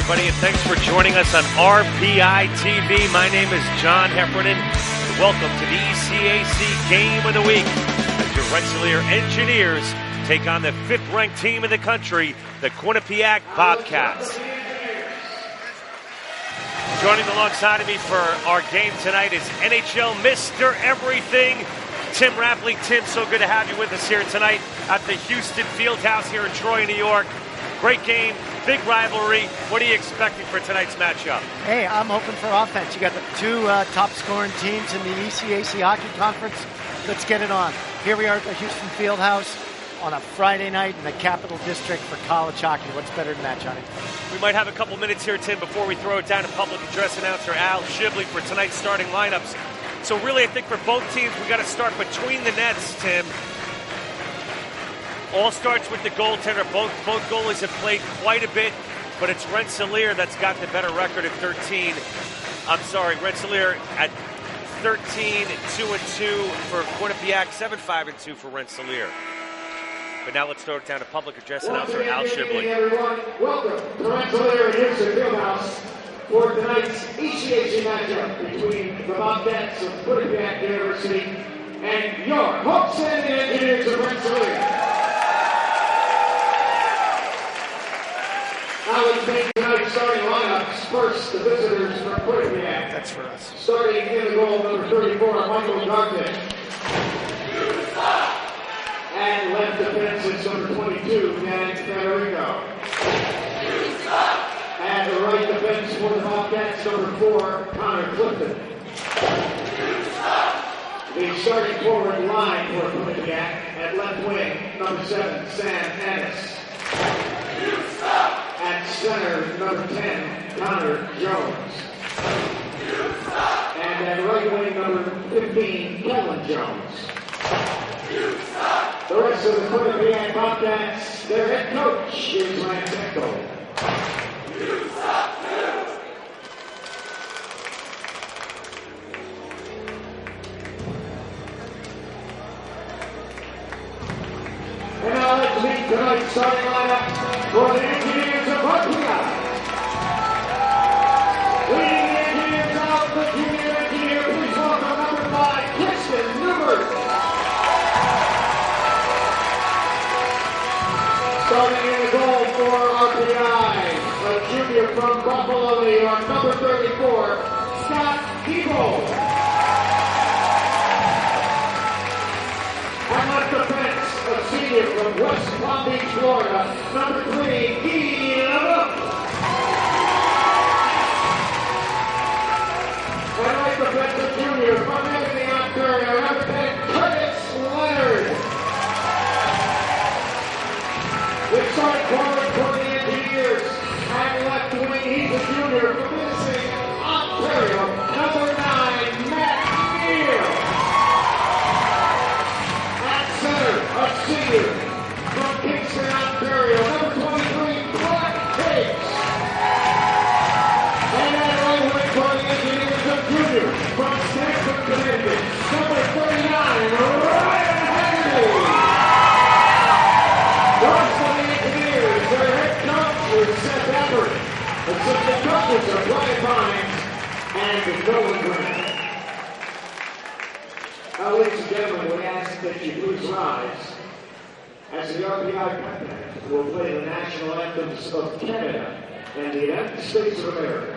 everybody, and thanks for joining us on RPI TV. My name is John Heffernan. Welcome to the ECAC Game of the Week as your Rensselaer Engineers take on the fifth-ranked team in the country, the Quinnipiac Bobcats. Joining alongside of me for our game tonight is NHL Mr. Everything, Tim Rappleye. Tim, so good to have you with us here tonight at the Houston Fieldhouse here in Troy, New York. Great game, big rivalry. What are you expecting for tonight's matchup? Hey, I'm hoping for offense. You got the two top-scoring teams in the ECAC Hockey Conference. Let's get it on. Here we are at the Houston Fieldhouse on a Friday night in the Capital District for college hockey. What's better than that, Johnny? We might have a couple minutes here, Tim, before we throw it down to public address announcer Al Shibley for tonight's starting lineups. So really, I think for both teams, we got to start between the nets, Tim. All starts with the goaltender. Both goalies have played quite a bit, but it's Rensselaer that's got the better record at 13. I'm sorry, Rensselaer at 13-2-2 for Quinnipiac, 7-5-2 for Rensselaer. But now let's throw it down to public address announcer Al Shibley. Everyone, welcome to Rensselaer and Houston Fieldhouse for tonight's ECAC matchup between the Bobcats of Quinnipiac University and your hopes and Engineers of Rensselaer. Now let's take tonight's starting lineups. First, the visitors from Quinnipiac. That's for us. Starting in the goal, number 34, Michael Garvin. And left defense is number 22, Dan Federico. And the right defense for the Bobcats, number 4, Connor Clifton. The starting forward line for Quinnipiac at left wing, number 7, Sam Ennis. At center, number 10, Connor Jones. And at right wing, number 15, Kevin Jones. The rest of the Quinnipiac Bobcats, their head coach is Lance Eckel. And now let's meet tonight's starting lineup for the Engineers of RPI. Leading the Engineers out, the junior engineer, please welcome number 5, Kristen Newbert. Starting in the goal for RPI, a junior from Buffalo, New York, number 34, Scott Debo. And left defense, a senior from West Palm Beach, Florida, number 3, Guy LeBeau. And right defense, a junior from Ebony, Ontario, number 10, Curtis Leonard. The starting forward for the Engineers, and left wing, he's a junior from Michigan, Ontario, number 9, Matt Neal. At center, a senior from Kingston, Ontario, number 23, Clark Hicks. And at right wing for the Engineers, a junior from Stanford, Connecticut, number 39, Ryan Haggerty. Their head coach is Seth Everett. Assistant coaches are Brian Vines and Nolan Grant. Now, ladies and gentlemen, we ask that you please rise as the RPI Bobcats will play the national anthems of Canada and the United States of America.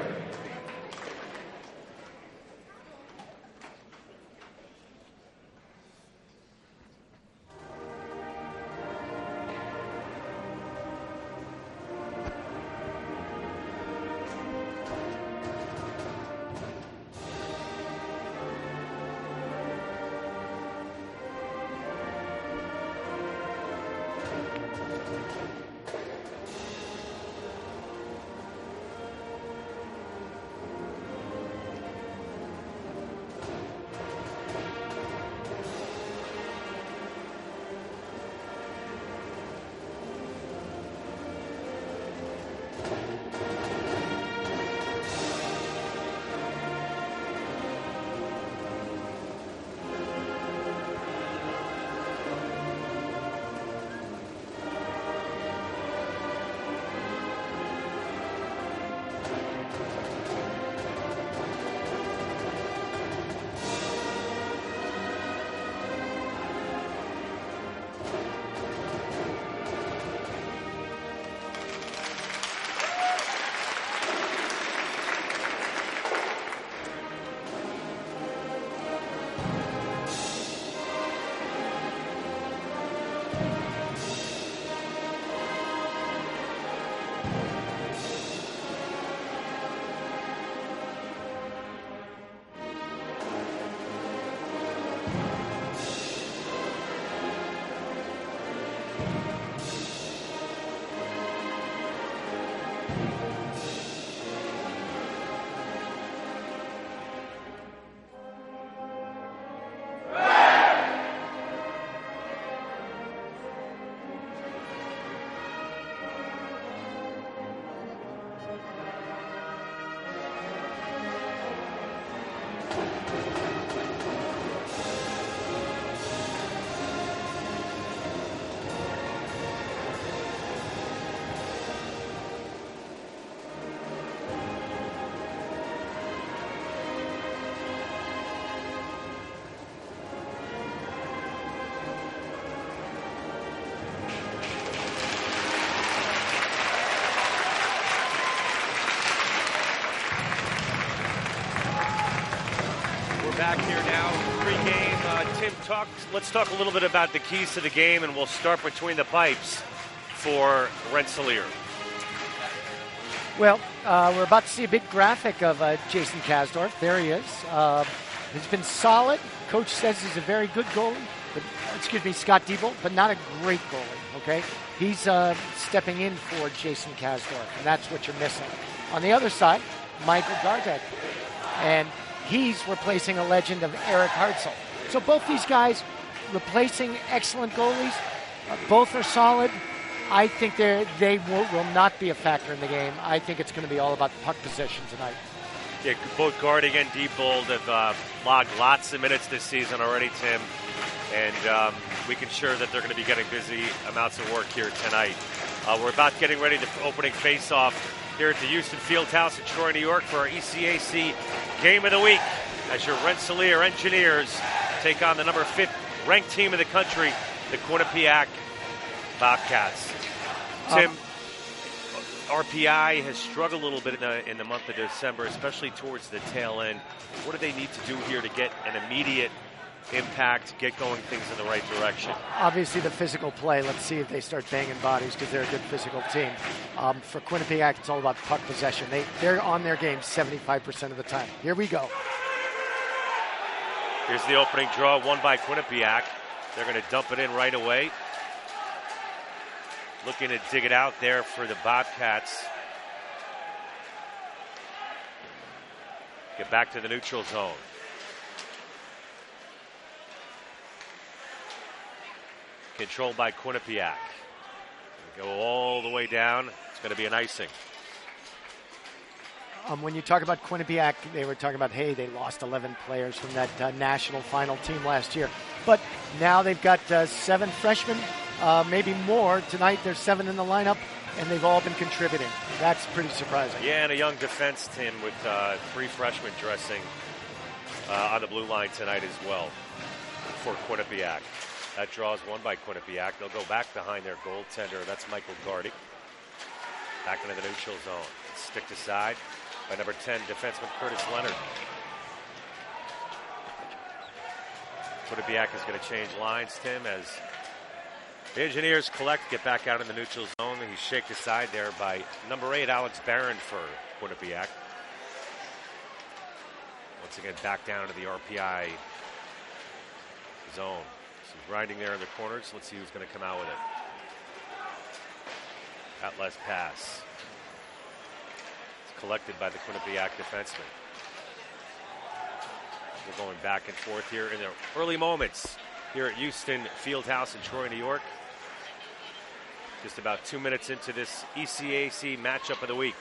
Back here now, pregame. Tim, let's talk a little bit about the keys to the game, and we'll start between the pipes for Rensselaer. Well, we're about to see a big graphic of Jason Kasdorf. There he is. He's been solid. Coach says he's a very good goalie, Scott Diebold, but not a great goalie, okay? He's stepping in for Jason Kasdorf, and that's what you're missing. On the other side, Michael Gardek. And he's replacing a legend of Eric Hartzell. So both these guys replacing excellent goalies. Both are solid. I think they will not be a factor in the game. I think it's going to be all about puck possession tonight. Yeah, both Gardig and Diebold have logged lots of minutes this season already, Tim. And we can ensure that they're going to be getting busy amounts of work here tonight. We're about getting ready to opening face-off here at the Houston Fieldhouse in Troy, New York for our ECAC Game of the Week as your Rensselaer Engineers take on the number 5th ranked team in the country, the Quinnipiac Bobcats. Tim, RPI has struggled a little bit in the month of December, especially towards the tail end. What do they need to do here to get an immediate impact, get going things in the right direction? Obviously the physical play. Let's see if they start banging bodies because they're a good physical team. For Quinnipiac, it's all about puck possession. They're on their game 75% of the time. Here we go. Here's the opening draw, won by Quinnipiac. They're going to dump it in right away. Looking to dig it out there for the Bobcats. Get back to the neutral zone. Controlled by Quinnipiac. Go all the way down. It's going to be an icing. When you talk about Quinnipiac, they were talking about, hey, they lost 11 players from that national final team last year. But now they've got 7 freshmen, maybe more. Tonight there's 7 in the lineup, and they've all been contributing. That's pretty surprising. Yeah, and a young defense team with 3 freshmen dressing on the blue line tonight as well for Quinnipiac. That draw is won by Quinnipiac. They'll go back behind their goaltender. That's Michael Gardy. Back into the neutral zone. Sticked aside by number 10, defenseman Curtis Leonard. Quinnipiac is going to change lines, Tim, as the Engineers get back out in the neutral zone. He's shaked aside there by number 8, Alex Barron for Quinnipiac. Once again, back down to the RPI zone. Some grinding there in the corners. Let's see who's going to come out with it. Atlas pass. It's collected by the Quinnipiac defenseman. We're going back and forth here in the early moments here at Houston Fieldhouse in Troy, New York. Just about 2 minutes into this ECAC matchup of the week.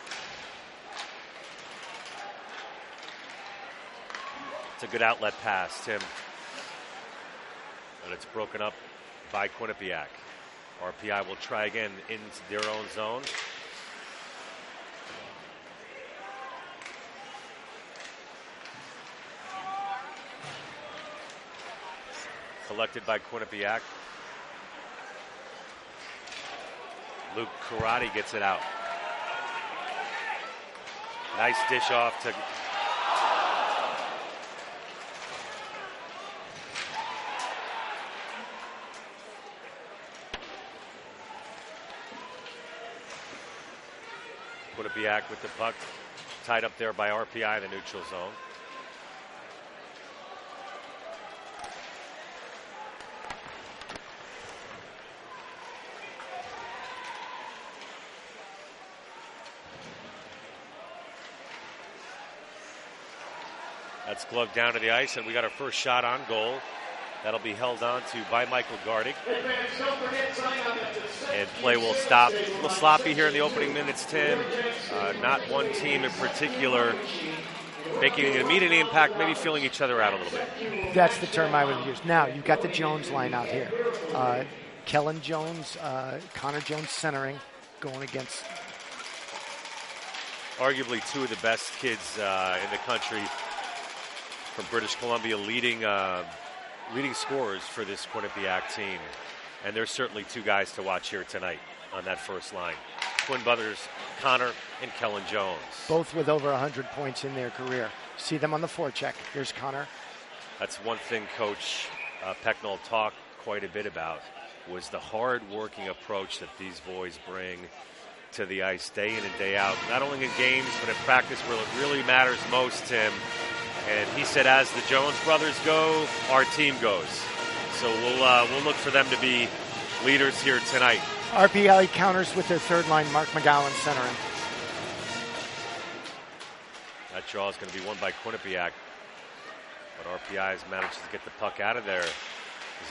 It's a good outlet pass, Tim. And it's broken up by Quinnipiac. RPI will try again into their own zone. Collected by Quinnipiac. Luke Karate gets it out. Nice dish off to Quinnipiac with the puck, tied up there by RPI in the neutral zone. That's gloved down to the ice, and we got our first shot on goal. That'll be held on to by Michael Gardig. And play will stop. A little sloppy here in the opening minutes, Tim. Not one team in particular making an immediate impact, maybe feeling each other out a little bit. That's the term I would use. Now, you've got the Jones line out here. Kellen Jones, Connor Jones centering, going against arguably two of the best kids in the country from British Columbia, leading scorers for this Quinnipiac team. And there's certainly two guys to watch here tonight on that first line. Twin brothers, Connor and Kellen Jones. Both with over 100 points in their career. See them on the forecheck. Here's Connor. That's one thing Coach Pecknold talked quite a bit about, was the hard-working approach that these boys bring to the ice day in and day out. Not only in games, but in practice where it really matters most, Tim. And he said, as the Jones brothers go, our team goes. So we'll look for them to be leaders here tonight. RPI counters with their third line, Mark McGowan centering. That draw is going to be won by Quinnipiac. But RPI has managed to get the puck out of their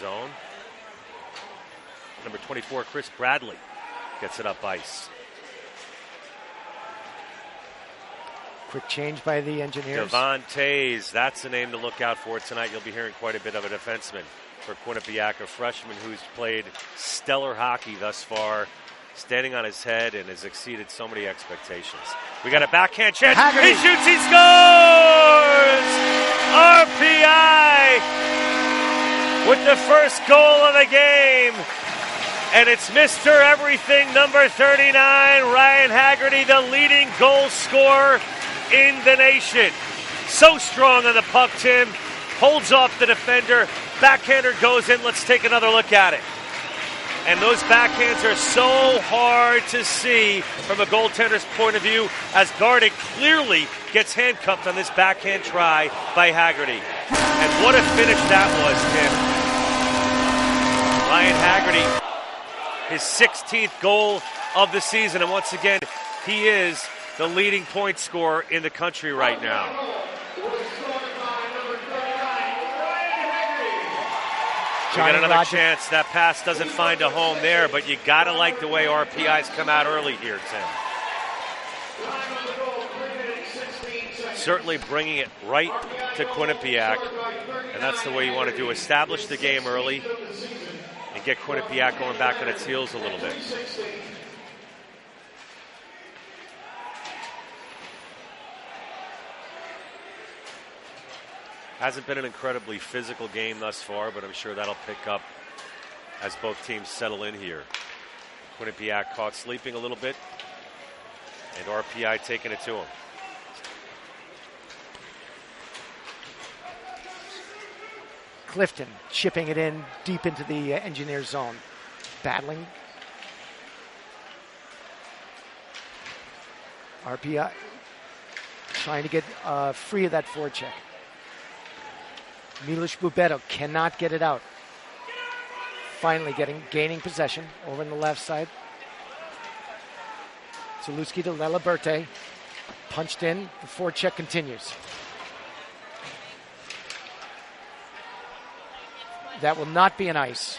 zone. Number 24, Chris Bradley, gets it up ice. Quick change by the Engineers. Devon Tays, that's the name to look out for tonight. You'll be hearing quite a bit of a defenseman for Quinnipiac, a freshman who's played stellar hockey thus far, standing on his head and has exceeded so many expectations. We got a backhand chance. Haggerty. He shoots, he scores! RPI with the first goal of the game. And it's Mr. Everything, number 39, Ryan Haggerty, the leading goal scorer in the nation. So strong on the puck, Tim. Holds off the defender. Backhander goes in. Let's take another look at it. And those backhands are so hard to see from a goaltender's point of view, as Gardig clearly gets handcuffed on this backhand try by Haggerty. And what a finish that was, Tim. Ryan Haggerty, his 16th goal of the season. And once again, he is the leading point scorer in the country right now. We got another chance. That pass doesn't find a home there, but you got to like the way RPI's come out early here, Tim. Certainly bringing it right to Quinnipiac, and that's the way you want to do. Establish the game early and get Quinnipiac going back on its heels a little bit. Hasn't been an incredibly physical game thus far, but I'm sure that'll pick up as both teams settle in here. Quinnipiac caught sleeping a little bit, and RPI taking it to him. Clifton chipping it in deep into the Engineer zone. Battling. RPI trying to get free of that forecheck. Milos Bubeto cannot get it out. Finally gaining possession over on the left side. Zaluski to Leliberte. Punched in. The forecheck continues. That will not be an ice.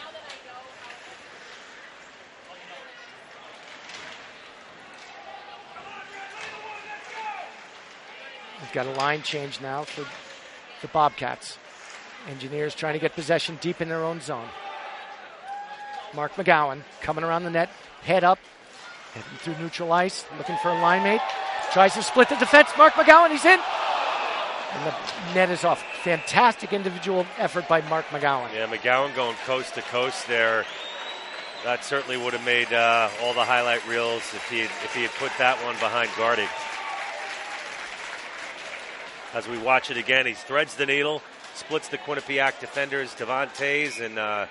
We've got a line change now for the Bobcats. Engineers trying to get possession deep in their own zone. Mark McGowan coming around the net, head up, heading through neutral ice, looking for a line mate. Tries to split the defense. Mark McGowan, he's in. And the net is off. Fantastic individual effort by Mark McGowan. Yeah, McGowan going coast to coast there. That certainly would have made all the highlight reels if he had put that one behind guarded. As we watch it again, he threads the needle, splits the Quinnipiac defenders, Devontae's, and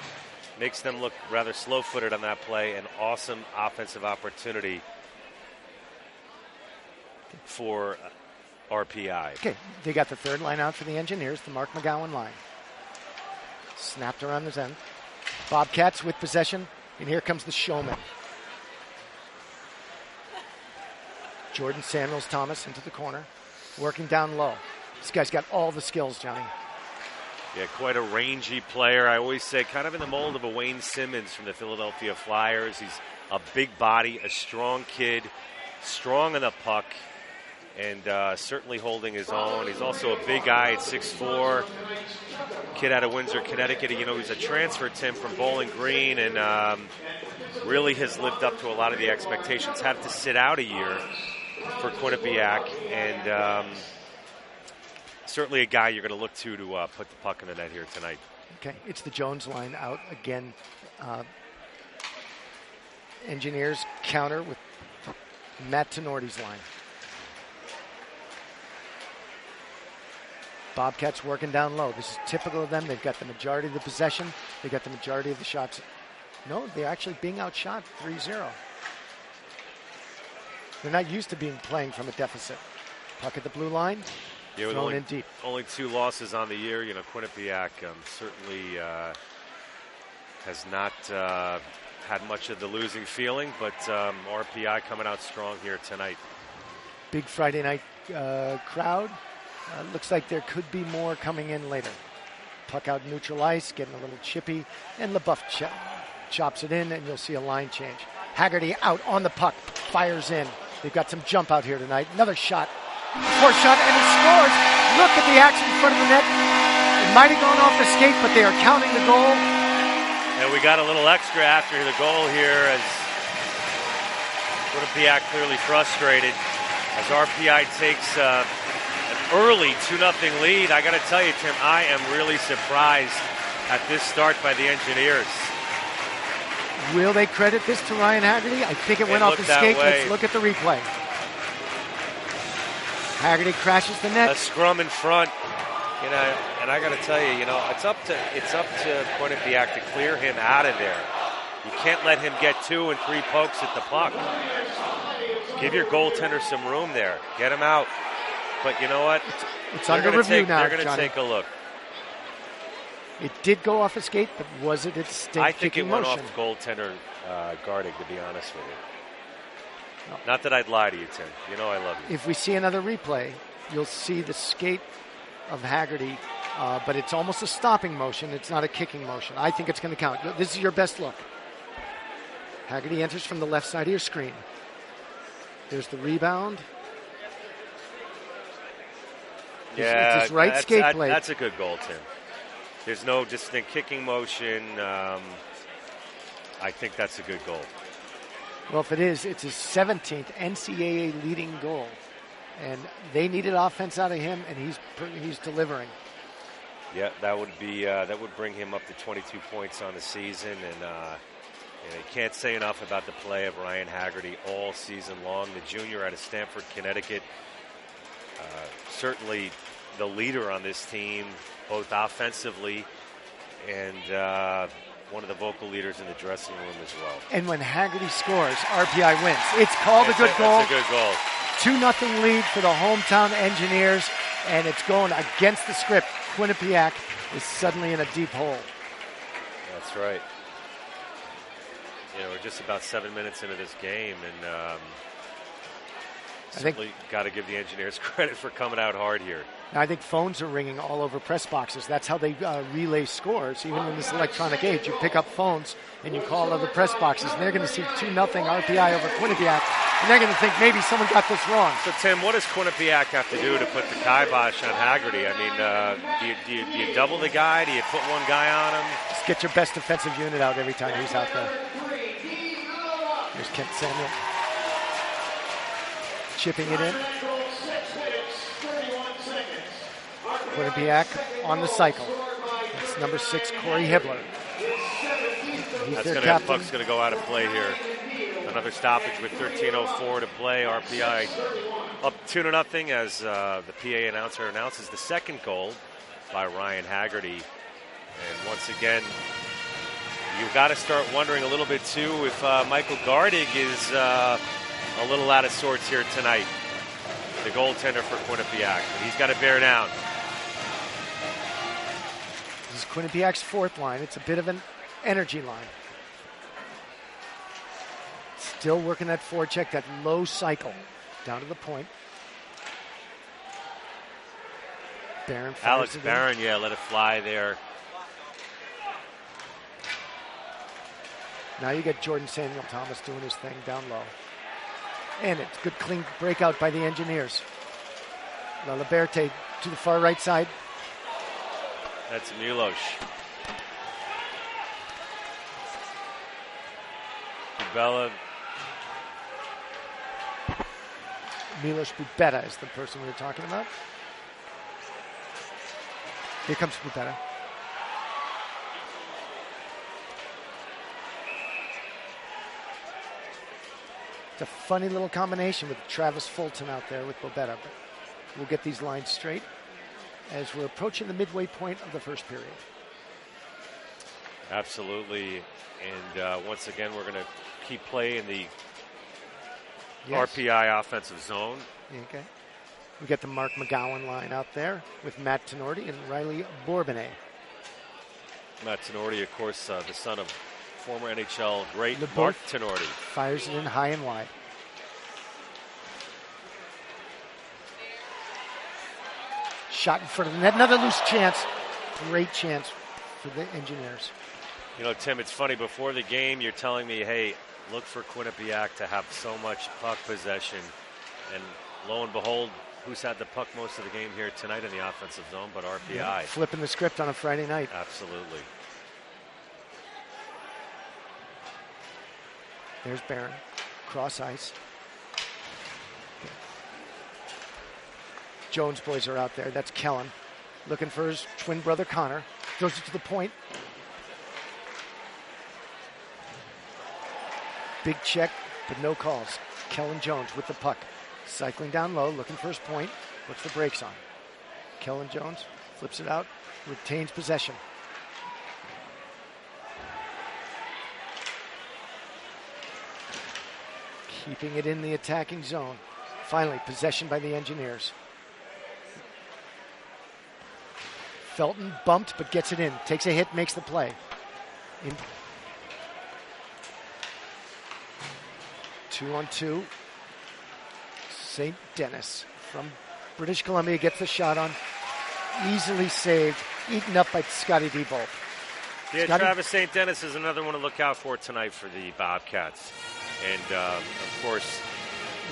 makes them look rather slow-footed on that play. An awesome offensive opportunity for RPI. Okay, they got the third line out for the Engineers, the Mark McGowan line. Snapped around his end. Bobcats with possession, and here comes the showman. Jordan Samuels-Thomas into the corner, working down low. This guy's got all the skills, Johnny. Yeah, quite a rangy player. I always say kind of in the mold of a Wayne Simmons from the Philadelphia Flyers. He's a big body, a strong kid, strong on the puck, and certainly holding his own. He's also a big guy at 6'4", kid out of Windsor, Connecticut. You know, he's a transfer, Tim, from Bowling Green, and really has lived up to a lot of the expectations. Had to sit out a year for Quinnipiac, and certainly a guy you're going to look to put the puck in the net here tonight. Okay, it's the Jones line out again. Engineers counter with Matt Tenorti's line. Bobcats working down low. This is typical of them. They've got the majority of the possession. They've got the majority of the shots. No, they're actually being outshot 3-0. They're not used to playing from a deficit. Puck at the blue line. Yeah, thrown in deep. Only 2 losses on the year. You know, Quinnipiac certainly has not had much of the losing feeling, but RPI coming out strong here tonight. Big Friday night crowd. Looks like there could be more coming in later. Puck out neutral ice, getting a little chippy, and LaBeouf chops it in, and you'll see a line change. Haggerty out on the puck, fires in. They've got some jump out here tonight. Another shot. Fourth shot, and he scores. Look at the action in front of the net. It might have gone off the skate, but they are counting the goal. And we got a little extra after the goal here as Quinnipiac clearly frustrated as RPI takes an early 2-0 lead. I got to tell you, Tim, I am really surprised at this start by the Engineers. Will they credit this to Ryan Haggerty? I think it went off the skate. Let's look at the replay. Haggerty crashes the net. A scrum in front, you know, and I got to tell you, you know, it's up to Quinnipiac to clear him out of there. You can't let him get 2 and 3 pokes at the puck. Give your goaltender some room there. Get him out. But you know what? It's under review now, They're going to take a look. It did go off a skate, but was it a distinct I think it went motion? off goaltender guarding, to be honest with you. No. Not that I'd lie to you, Tim. You know I love you. If we see another replay, you'll see the skate of Haggerty, but it's almost a stopping motion. It's not a kicking motion. I think it's going to count. This is your best look. Haggerty enters from the left side of your screen. There's the rebound. Yeah, it's his right skate blade. That's a good goal, Tim. There's no distinct kicking motion. I think that's a good goal. Well, if it is, it's his 17th NCAA leading goal. And they needed offense out of him, and he's delivering. Yeah, that would bring him up to 22 points on the season. And you can't say enough about the play of Ryan Haggerty all season long. The junior out of Stamford, Connecticut. Certainly the leader on this team, both offensively and one of the vocal leaders in the dressing room as well. And when Haggerty scores, RPI wins. It's called a good goal. It's a good goal. 2-0 lead for the hometown Engineers, and it's going against the script. Quinnipiac is suddenly in a deep hole. That's right. You know, we're just about 7 minutes into this game, and certainly got to give the Engineers credit for coming out hard here. I think phones are ringing all over press boxes. That's how they relay scores. Even in this electronic age, you pick up phones and you call other press boxes, and they're going to see 2-0 RPI over Quinnipiac, and they're going to think maybe someone got this wrong. So, Tim, what does Quinnipiac have to do to put the kibosh on Haggerty? I mean, do you double the guy? Do you put one guy on him? Just get your best defensive unit out every time he's out there. There's Kent Samuel. Chipping it in. Quinnipiac on the cycle. That's number 6, Corey Hibbler. Puck's going to go out of play here. Another stoppage with 13:04 to play. RPI up 2-0 as the PA announcer announces the second goal by Ryan Haggerty. And once again, you've got to start wondering a little bit, too, if Michael Gardig is a little out of sorts here tonight. The goaltender for Quinnipiac. But he's got to bear down. This is Quinnipiac's fourth line. It's a bit of an energy line. Still working that forecheck, that low cycle. Down to the point. Barron Alex Barron, let it fly there. Now you get Jordan Samuel Thomas doing his thing down low. And it's good clean breakout by the Engineers. La Liberte to the far right side. That's Milos. Bubella. Milos Bubetta is the person we were talking about. Here comes Bubetta. It's a funny little combination with Travis Fulton out there with Bubetta, but we'll get these lines straight as we're approaching the midway point of the first period. Absolutely. And once again, we're going to keep play in the RPI offensive zone. Okay. We get the Mark McGowan line out there with Matt Tenorti and Riley Bourbonnais. Matt Tenorti, of course, the son of former NHL great Mark Tenorti. Fires it in high and wide. Shot in front of the net. Another loose chance. Great chance for the Engineers. You know, Tim, it's funny. Before the game, you're telling me, hey, look for Quinnipiac to have so much puck possession. And lo and behold, who's had the puck most of the game here tonight in the offensive zone but RPI? Yeah, flipping the script on a Friday night. Absolutely. There's Barron. Cross ice. Jones boys are out there. That's Kellen. Looking for his twin brother Connor. Throws it to the point. Big check, but no calls. Kellen Jones with the puck. Cycling down low, looking for his point. Puts the brakes on. Kellen Jones flips it out. Retains possession. Keeping it in the attacking zone. Finally, possession by the Engineers. Felton bumped, but gets it in. Takes a hit, makes the play. 2-on-2. St. Denis from British Columbia gets the shot on. Easily saved. Eaten up by Scotty Diebold. Yeah, Travis St. Denis is another one to look out for tonight for the Bobcats. And, of course,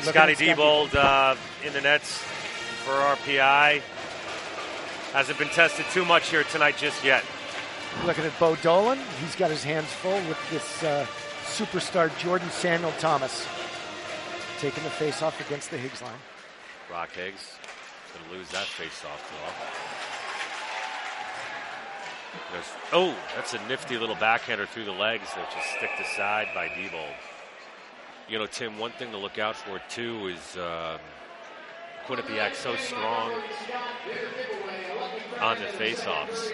Scotty Diebold in the nets for RPI. Hasn't been tested too much here tonight just yet. Looking at Bo Dolan. He's got his hands full with this superstar Jordan Samuel Thomas. Taking the face-off against the Higgs line. Brock Higgs going to lose that face-off draw. That's a nifty little backhander through the legs that just sticked aside by Diebold. You know, Tim, one thing to look out for, too, is Quinnipiac so strong on the face-offs.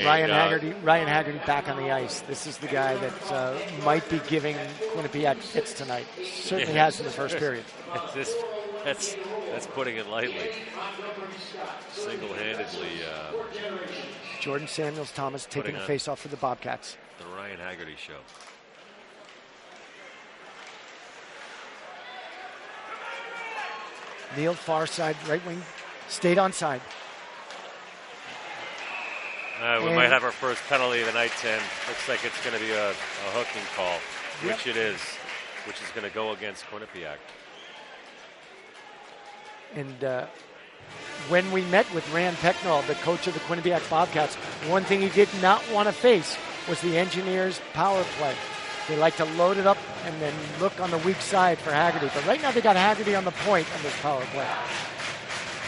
Ryan Haggerty back on the ice. This is the guy that might be giving Quinnipiac hits tonight. Certainly has in the first period. That's putting it lightly. Single-handedly. Jordan Samuels Thomas taking the face-off for the Bobcats. The Ryan Haggerty show. Neal, far side, right wing, stayed on side. We might have our first penalty of the night, Tim. Looks like it's going to be a hooking call, which it is, which is going to go against Quinnipiac. And when we met with Rand Pecknall, the coach of the Quinnipiac Bobcats, one thing he did not want to face was the Engineers' power play. They like to load it up and then look on the weak side for Haggerty. But right now they got Haggerty on the point on this power play.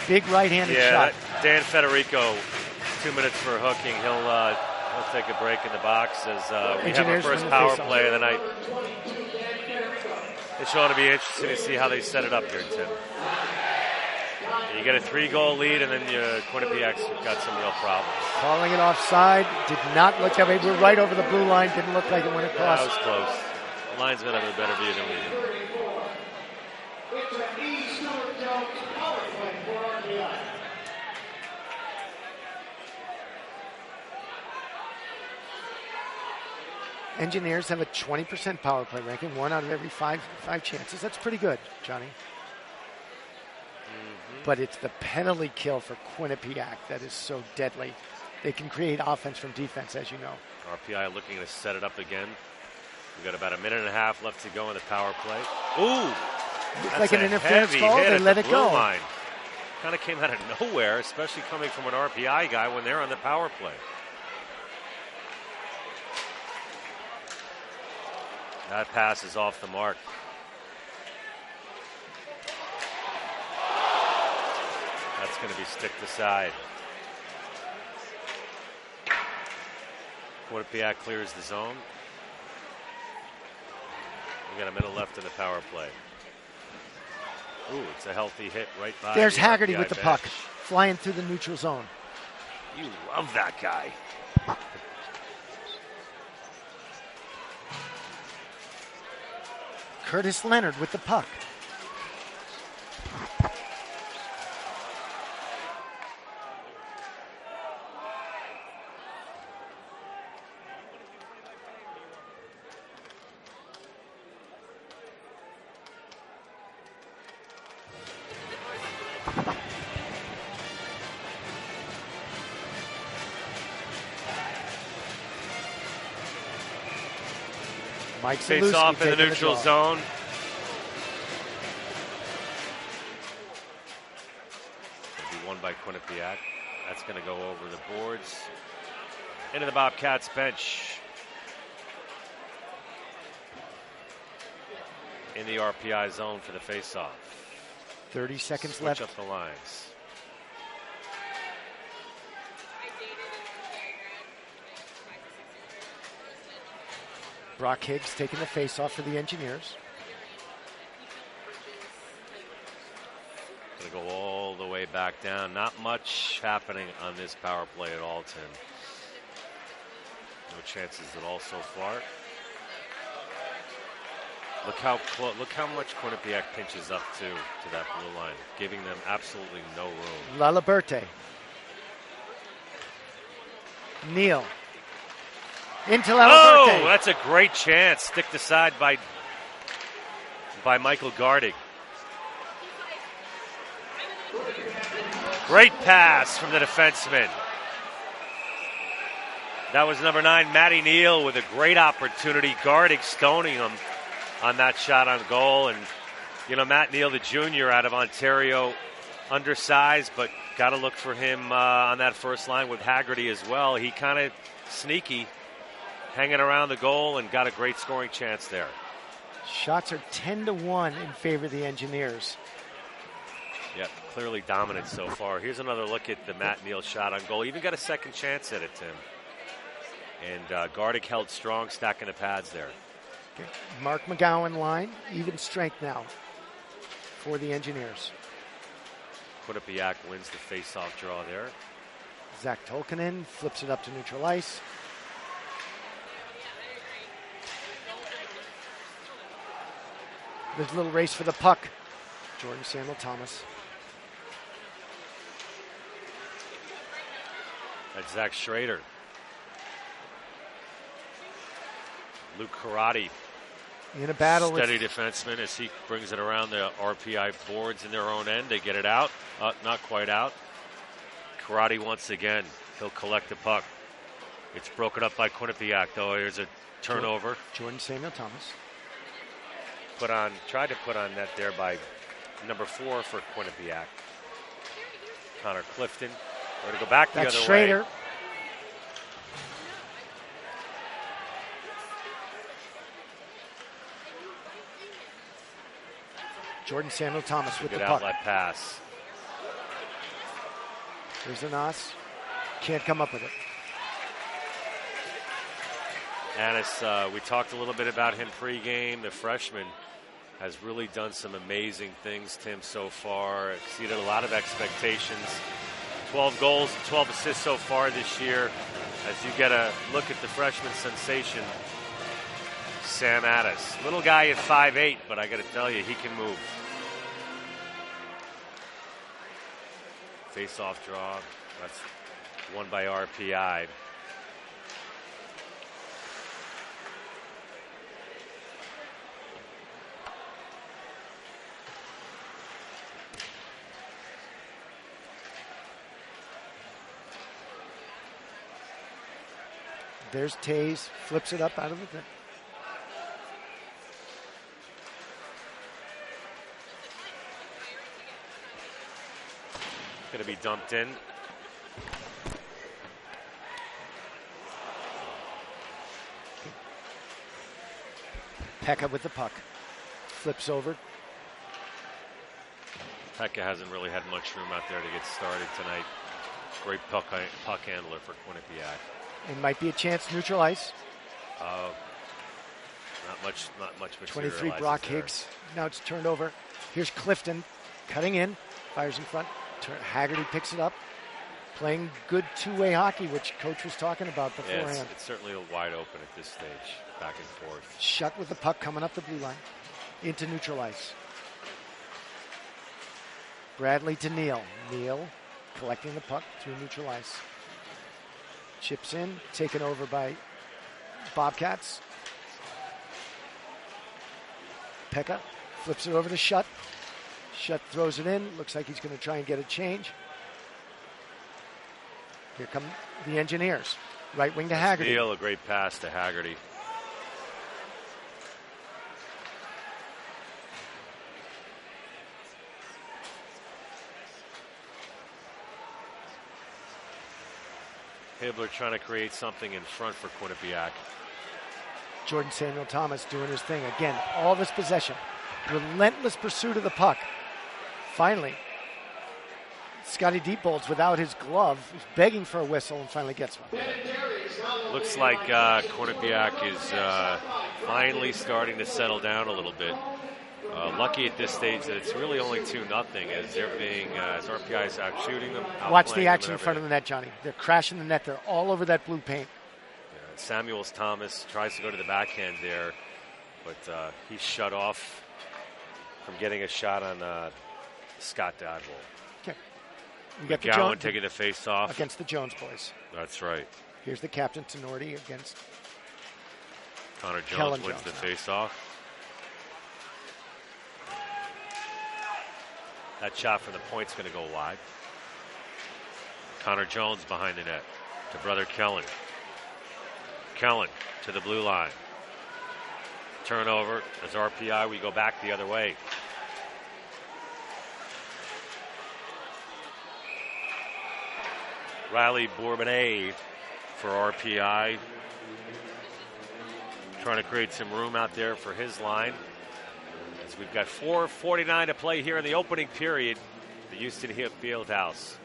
Big right-handed shot. Dan Federico 2 minutes for hooking. He'll take a break in the box as we have our Engineers first win the power face-off. play of the night. It's going to be interesting to see how they set it up here, Tim. You get a 3-goal lead, and then Quinnipiac's got some real problems. Calling it offside. Did not look like we were right over the blue line. Didn't look like it went across. That was close. The linesmen have a better view than we do. It's an East North Jones power play for RPI. Engineers have a 20% power play ranking, 1 out of every five chances. That's pretty good, Johnny. But it's the penalty kill for Quinnipiac that is so deadly. They can create offense from defense, as you know. RPI looking to set it up again. We've got about a minute and a half left to go in the power play. Ooh! Looked like an interference heavy call. hit They at let the it blue go. line. Kind of came out of nowhere, especially coming from an RPI guy when they're on the power play. That pass is off the mark. That's going to be sticked aside. Quinnipiac clears the zone. We got a minute left in the power play. Ooh, it's a healthy hit right by. There's the Haggerty RPI with the bench. puck, flying through the neutral zone. You love that guy. Curtis Leonard with the puck. Mike Face Zalewski off in the taking neutral draw. zone. It'll be won by Quinnipiac. That's going to go over the boards. Into the Bobcats bench. In the RPI zone for the face-off. 30 seconds Switch left. up the lines. Brock Higgs taking the face-off for the Engineers. Going to go all the way back down. Not much happening on this power play at all, Tim. No chances at all so far. Look how much Quinnipiac pinches up to that blue line, giving them absolutely no room. Laliberte. Neal. Into Laliberte. Oh, that's a great chance. Sticked aside by Michael Gardig. Great pass from the defenseman. That was number 9, Matty Neal, with a great opportunity. Gardig stoning him on that shot on goal. And, you know, Matt Neal, the junior out of Ontario, undersized, but got to look for him on that first line with Haggerty as well. He kind of sneaky, hanging around the goal, and got a great scoring chance there. Shots are 10-1 in favor of the Engineers. Yeah, clearly dominant so far. Here's another look at the Matt Neal shot on goal. Even got a second chance at it, Tim. And Gardig held strong, stacking the pads there. Okay. Mark McGowan line, even strength now for the Engineers. Quinnipiac wins the face-off draw there. Zach Tolkinen flips it up to neutral ice. There's a little race for the puck. Jordan Samuel Thomas. That's Zach Schrader. Luke Karate, In a battle steady with defenseman as he brings it around the RPI boards in their own end. They get it out. Not quite out. Karate once again. He'll collect the puck. It's broken up by Quinnipiac, though. Here's a turnover. Jordan Samuel Thomas. Tried to put on net there by number 4 for Quinnipiac. Connor Clifton. We're going to go back the That's other Schrader. way. Jordan Samuel Thomas with Good the puck. outlet pass. There's a Nos. Can't come up with it. Annis, we talked a little bit about him pregame. The freshman has really done some amazing things, Tim, so far. Exceeded a lot of expectations. 12 goals and 12 assists so far this year. As you get a look at the freshman sensation, Sam Addis. Little guy at 5'8", but I got to tell you, he can move. Face-off draw. That's won by RPI. There's Tays, flips it up out of the net. Going to be dumped in. Pekka with the puck. Flips over. Pekka hasn't really had much room out there to get started tonight. Great puck handler for Quinnipiac. It might be a chance, neutral ice. Not much. 23, Brock Higgs. Now it's turned over. Here's Clifton cutting in, fires in front. Haggerty picks it up. Playing good two-way hockey, which Coach was talking about beforehand. Yeah, it's certainly wide open at this stage, back and forth. Shut with the puck coming up the blue line. Into neutral ice. Bradley to Neal. Neal collecting the puck through neutral ice. Chips in, taken over by Bobcats. Pekka flips it over to Shutt. Shutt throws it in. Looks like he's going to try and get a change. Here come the Engineers. Right wing to Haggerty. Neal, a great pass to Haggerty. Hibbler trying to create something in front for Quinnipiac. Jordan Samuel Thomas doing his thing. Again, all this possession. Relentless pursuit of the puck. Finally, Scotty Deepbolds without his glove, who's begging for a whistle and finally gets one. Looks like Quinnipiac is finally starting to settle down a little bit. Lucky at this stage that it's really only 2-0 as they're being as RPI is out shooting them. Watch the action in front of the net, Johnny. They're crashing the net. They're all over that blue paint. Yeah, Samuels Thomas tries to go to the backhand there, but he's shut off from getting a shot on Scott Dodwell. Okay. We got McGowan taking the face off against the Jones boys. That's right. Here's the captain Tenorti against Connor Jones wins the face off. That shot from the point's going to go wide. Connor Jones behind the net to brother Kellen. Kellen to the blue line. Turnover as RPI, we go back the other way. Riley Bourbonnais for RPI. Trying to create some room out there for his line. As we've got 4:49 to play here in the opening period. The Houston Fieldhouse.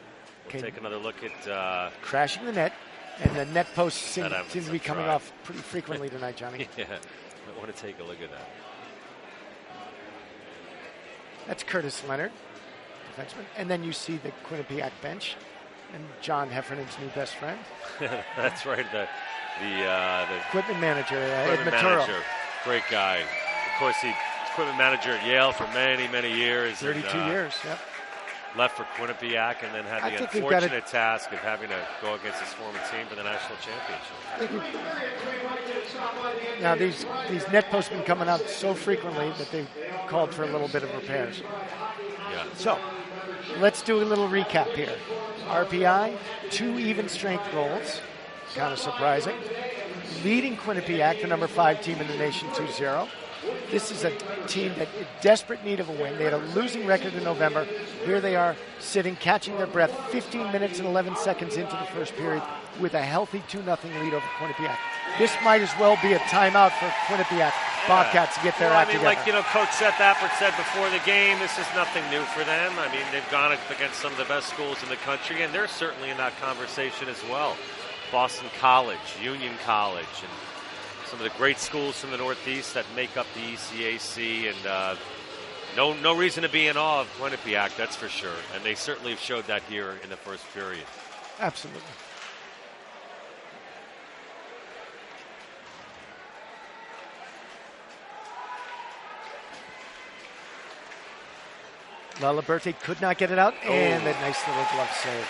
We'll take another look at... crashing the net. And the net posts seem to be coming off pretty frequently tonight, Johnny. Yeah, I want to take a look at that. That's Curtis Leonard, defenseman. And then you see the Quinnipiac bench and John Heffernan's new best friend. That's right, the equipment manager, Ed Maturo. Great guy. Of course, he equipment manager at Yale for many, many years. 32 years, yep. Left for Quinnipiac and then had the unfortunate task of having to go against his former team for the national championship. Now, these net posts have been coming out so frequently that they've called for a little bit of repairs. Yeah. So, let's do a little recap here. RPI, 2 even strength goals. Kind of surprising. Leading Quinnipiac, the number 5 team in the nation, 2-0. This is a team that in desperate need of a win. They had a losing record in November. Here they are sitting, catching their breath 15 minutes and 11 seconds into the first period with a healthy 2-0 lead over Quinnipiac. This might as well be a timeout for Quinnipiac Bobcats to get their act together. Like, Coach Seth Appert said before the game, this is nothing new for them. I mean, they've gone up against some of the best schools in the country, and they're certainly in that conversation as well. Boston College, Union College, and some of the great schools from the Northeast that make up the ECAC, and no reason to be in awe of Quinnipiac, that's for sure. And they certainly have showed that here in the first period. Absolutely. Laliberte could not get it out, and that nice little glove save.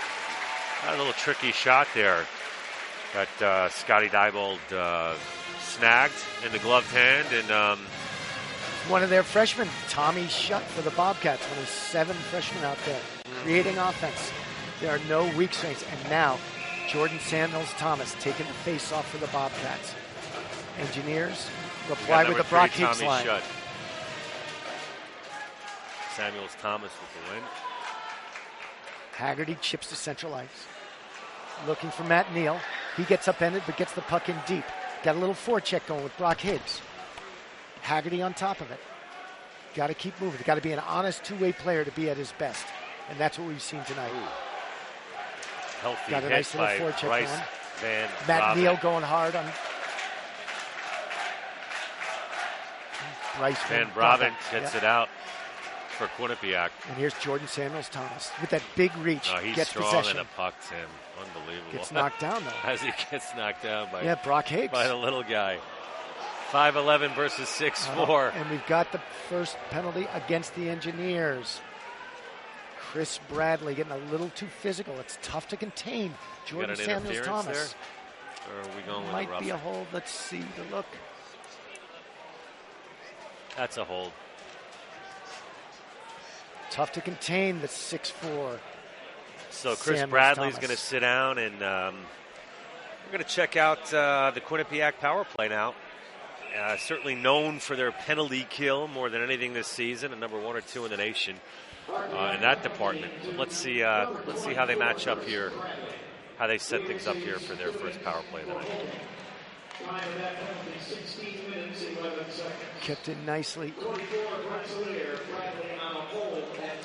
A little tricky shot there that Scotty Diebold snagged in the gloved hand, and one of their freshmen, Tommy Shutt for the Bobcats, one of 7 freshmen out there, creating offense. There are no weak swings, and now Jordan Samuels-Thomas taking the face off for the Bobcats. Engineers reply with the Brock Hicks line. Shutt. Samuels-Thomas with the win. Haggerty chips to central ice. Looking for Matt Neal. He gets upended, but gets the puck in deep. Got a little forecheck going with Brock Higgs. Haggerty on top of it. Got to keep moving. Got to be an honest two-way player to be at his best. And that's what we've seen tonight. Ooh. Healthy got a nice little forecheck Bryce going. Van Matt Robin. Neal going hard on Bryce Van Robin gets it out for Quinnipiac. And here's Jordan Samuels-Thomas with that big reach. He's gets strong possession. in a puck, Tim. Unbelievable. Gets knocked down, though. As he gets knocked down by Brock Higgs. By the little guy. 5'11" versus 6'4". And we've got the first penalty against the Engineers. Chris Bradley getting a little too physical. It's tough to contain Jordan Samuels-Thomas. Or are we going with might be a hold. Let's see the look. That's a hold. Tough to contain the 6'4". So Chris Bradley's going to sit down, and we're going to check out the Quinnipiac power play now. Certainly known for their penalty kill more than anything this season, and number 1 or 2 in the nation in that department. So let's see how they match up here, how they set things up here for their first power play of the night. Kept in nicely.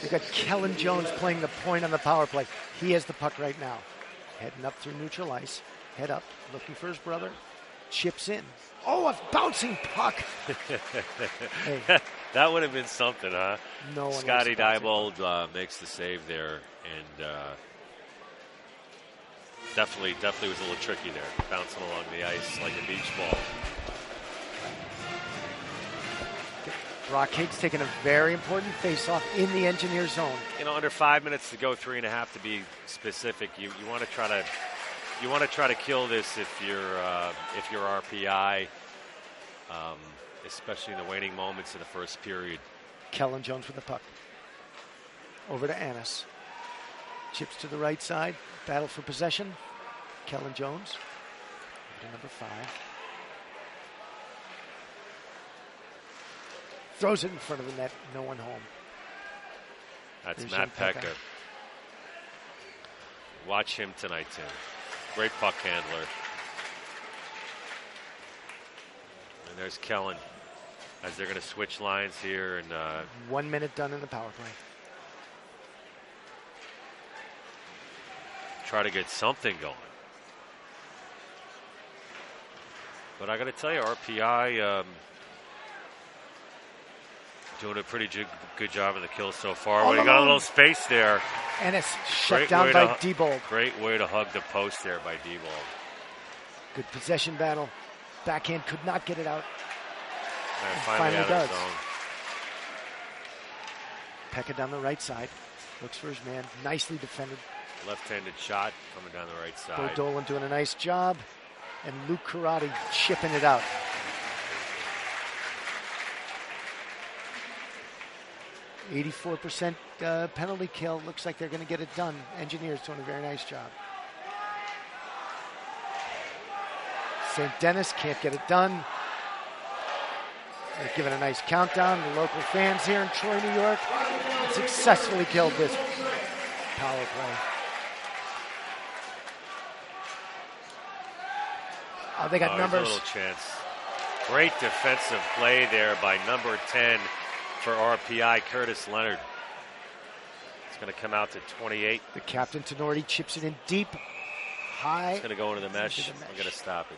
They've got Kellen Jones playing the point on the power play. He has the puck right now. Heading up through neutral ice. Head up, looking for his brother. Chips in. Oh, a bouncing puck. Hey. That would have been something, huh? No one Scotty Diebold makes the save there, and definitely was a little tricky there, bouncing along the ice like a beach ball. Brock Higgs taking a very important face-off in the Engineer zone. Under 5 minutes to go, 3.5 to be specific. You want to try to kill this if you're RPI, especially in the waning moments of the first period. Kellen Jones with the puck. Over to Annis. Chips to the right side. Battle for possession. Kellen Jones. To number 5. Throws it in front of the net. No one home. That's Matt Pekka. Watch him tonight, Tim. Great puck handler. And there's Kellen as they're going to switch lines here. And 1 minute done in the power play. Try to get something going. But I got to tell you, RPI doing a pretty good job in the kill so far. Well, he got a little space there. And it's shut down by Diebold. Great way to hug the post there by Diebold. Good possession battle. Backhand could not get it out. And finally does. Pekka down the right side. Looks for his man. Nicely defended. Left-handed shot coming down the right side. Bo Dolan doing a nice job. And Luke Karate chipping it out. %84 penalty kill. Looks like they're going to get it done. Engineers doing a very nice job. St. Denis can't get it done. They've given a nice countdown. The local fans here in Troy, New York, successfully killed this power play. Oh, they got numbers. A little chance. Great defensive play there by number 10 for RPI, Curtis Leonard. It's going to come out to 28. The captain, Tenorti, chips it in deep, high. It's going to go into the mesh. We'll get a stoppage.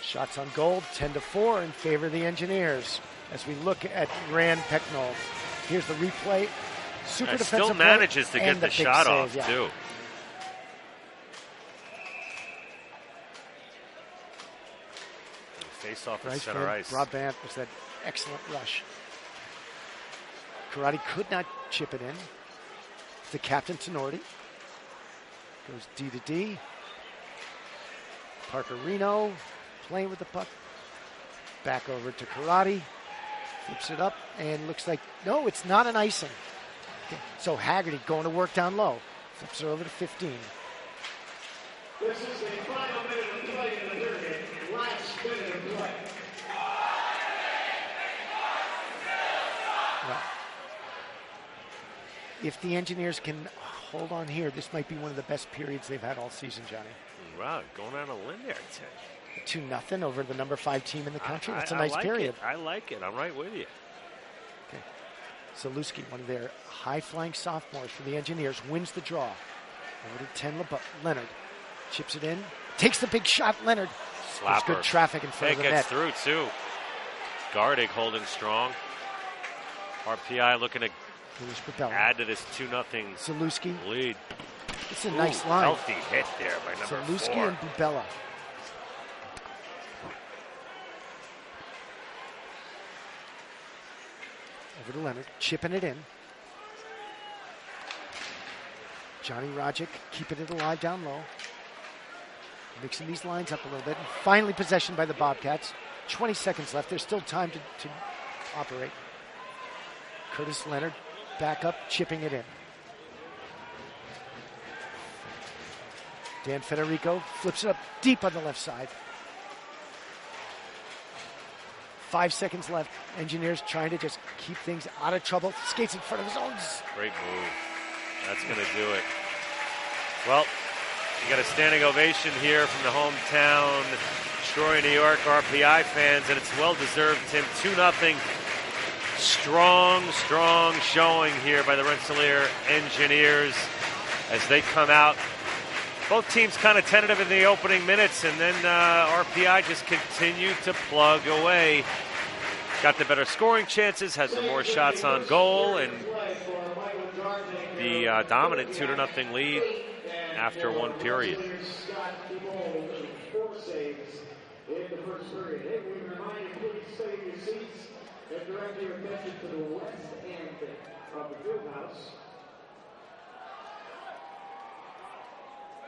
Shots on goal, 10-4 in favor of the Engineers. As we look at Rand Pecknold. Here's the replay. Super defensive still manages to get the shot off, too. Face off at center ice. Brabant was that excellent rush. Karate could not chip it in. The captain, Tenorti. Goes D to D. Parker Reno playing with the puck. Back over to Karate. Flips it up and looks like, no, it's not an icing. Okay. So Haggerty going to work down low. Flips it over to 15. This is the final minute of play in the period. Last minute of play. Well, if the Engineers can hold on here, this might be one of the best periods they've had all season, Johnny. Wow, going on a limb there, Tim. 2-0 over the number 5 team in the country. That's a nice period. I like it. I'm right with you. Okay. Zalewski, one of their high-flying sophomores for the Engineers, wins the draw. Over to 10, Leonard. Chips it in. Takes the big shot, Leonard. Slapper. There's good traffic in front of the net. Gets through, too. Gardig holding strong. RPI looking to add to this 2-0 Zalewski lead. It's a nice line. Healthy hit there by number 4. Zalewski and Bubella. Over to Leonard, chipping it in. Johnny Rogic keeping it alive down low. Mixing these lines up a little bit. And finally possession by the Bobcats. 20 seconds left. There's still time to operate. Curtis Leonard back up, chipping it in. Dan Federico flips it up deep on the left side. 5 seconds left. Engineers trying to just keep things out of trouble. Skates in front of his own. Great move. That's going to do it. Well, you got a standing ovation here from the hometown Troy, New York RPI fans, and it's well-deserved, Tim. 2-0. Strong showing here by the Rensselaer Engineers as they come out. Both teams kind of tentative in the opening minutes, and then RPI just continued to plug away. Got the better scoring chances, had the more shots on goal, and the dominant 2-0 lead after one period. Direct your attention to the west end of the field house,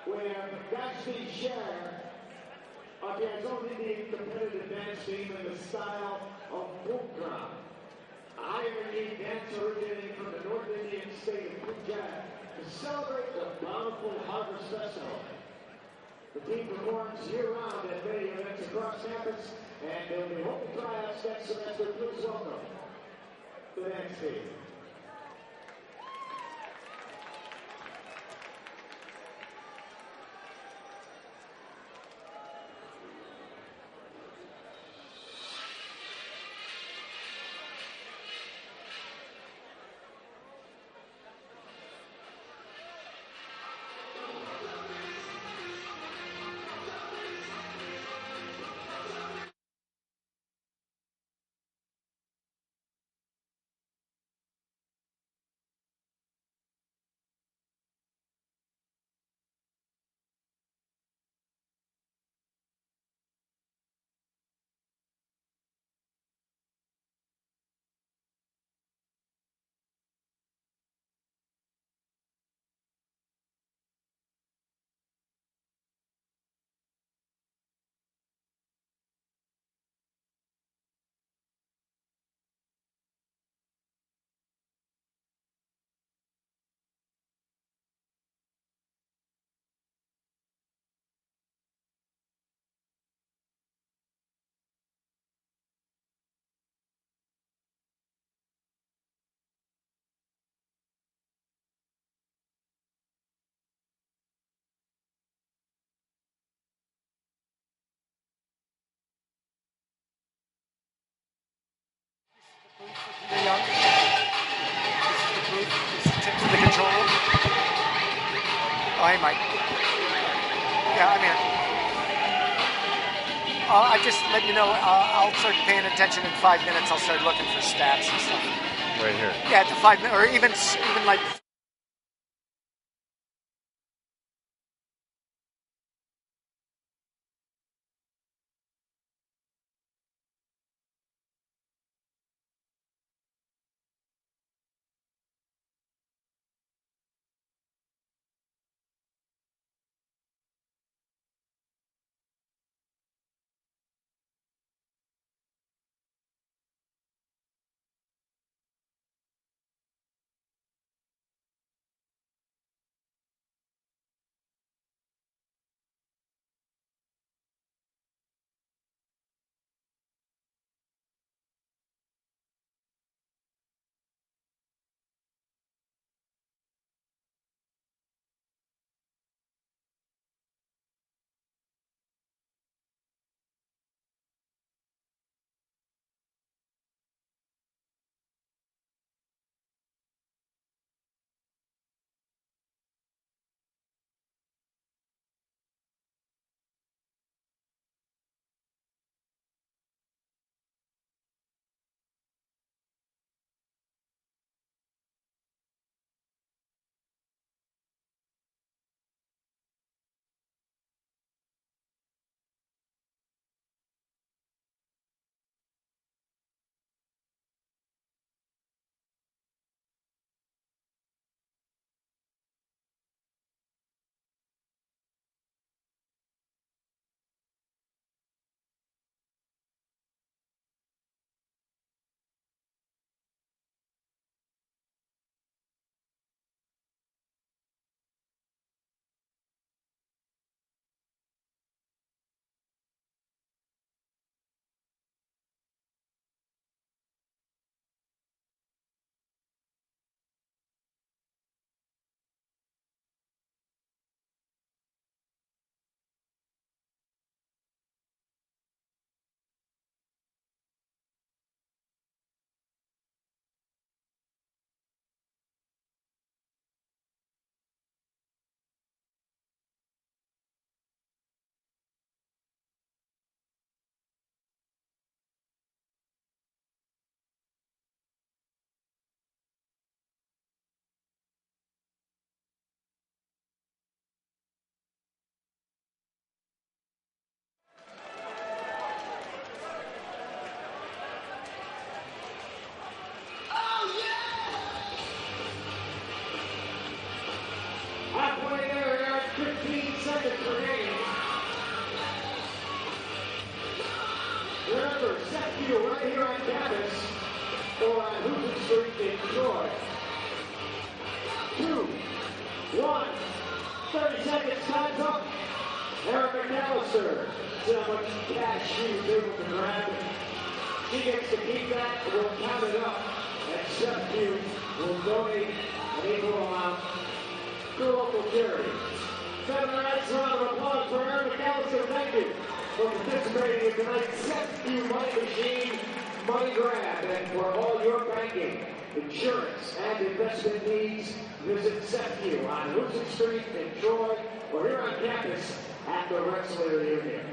where Godspeed Share against only the competitive dance team in the style of Bukra. Irony dance originating from the North Indian state of Punjab to celebrate the bountiful harvest festival. The team performs year-round at many events across campus, and they'll be hoping tryouts next semester. Please welcome the dance team. You're young. This is the booth. This is Tim's in the control room. Oh, hey, Mike. Yeah, I'm here. I just let you know, I'll start paying attention in 5 minutes. I'll start looking for stats and stuff. Right here. Yeah, at the 5 minutes, or even like. Halfway there, 15 seconds remaining. Remember, set you right here on campus or on Houston Street in Troy. 2, 1, 30 seconds, time's up. Eric McAllister, see how much cash she's able to grab. She gets to keep that, we'll count it up. And Seth Hughes will donate an equal amount to local charity. 7 nights, round of applause for Eric McAllister. Thank you for participating in tonight's Seth Hughes Money Machine Money Grab. And for all your banking, insurance, and investment needs, visit Seth Hughes on Houston Street in Troy or here on campus at the Rensselaer Union.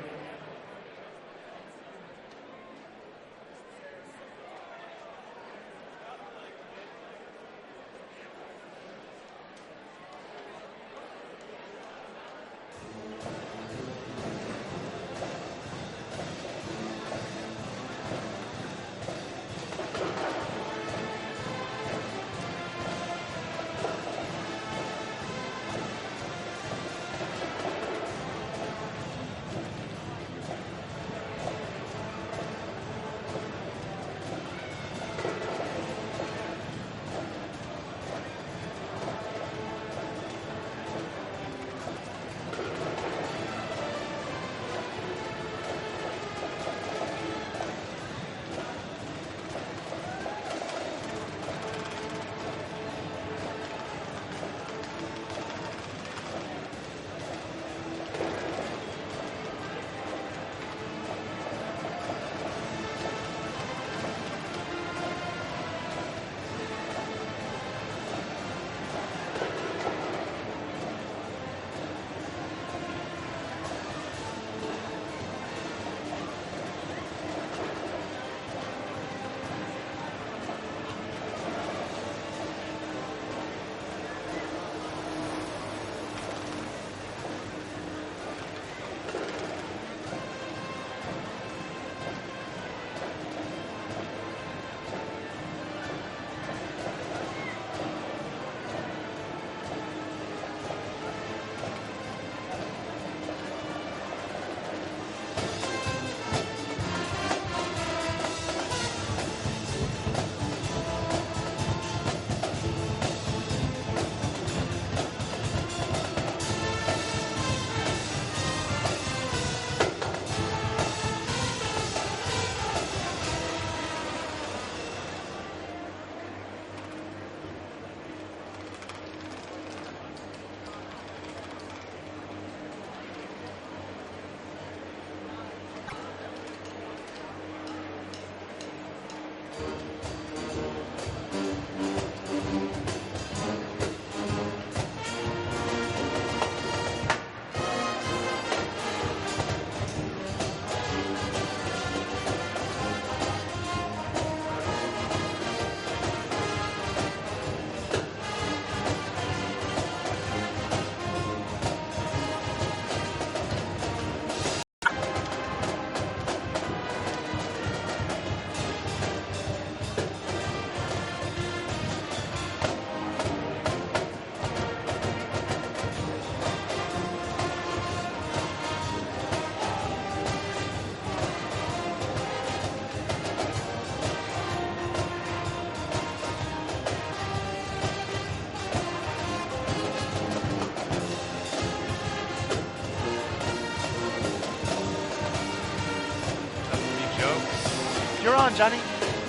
on, Johnny.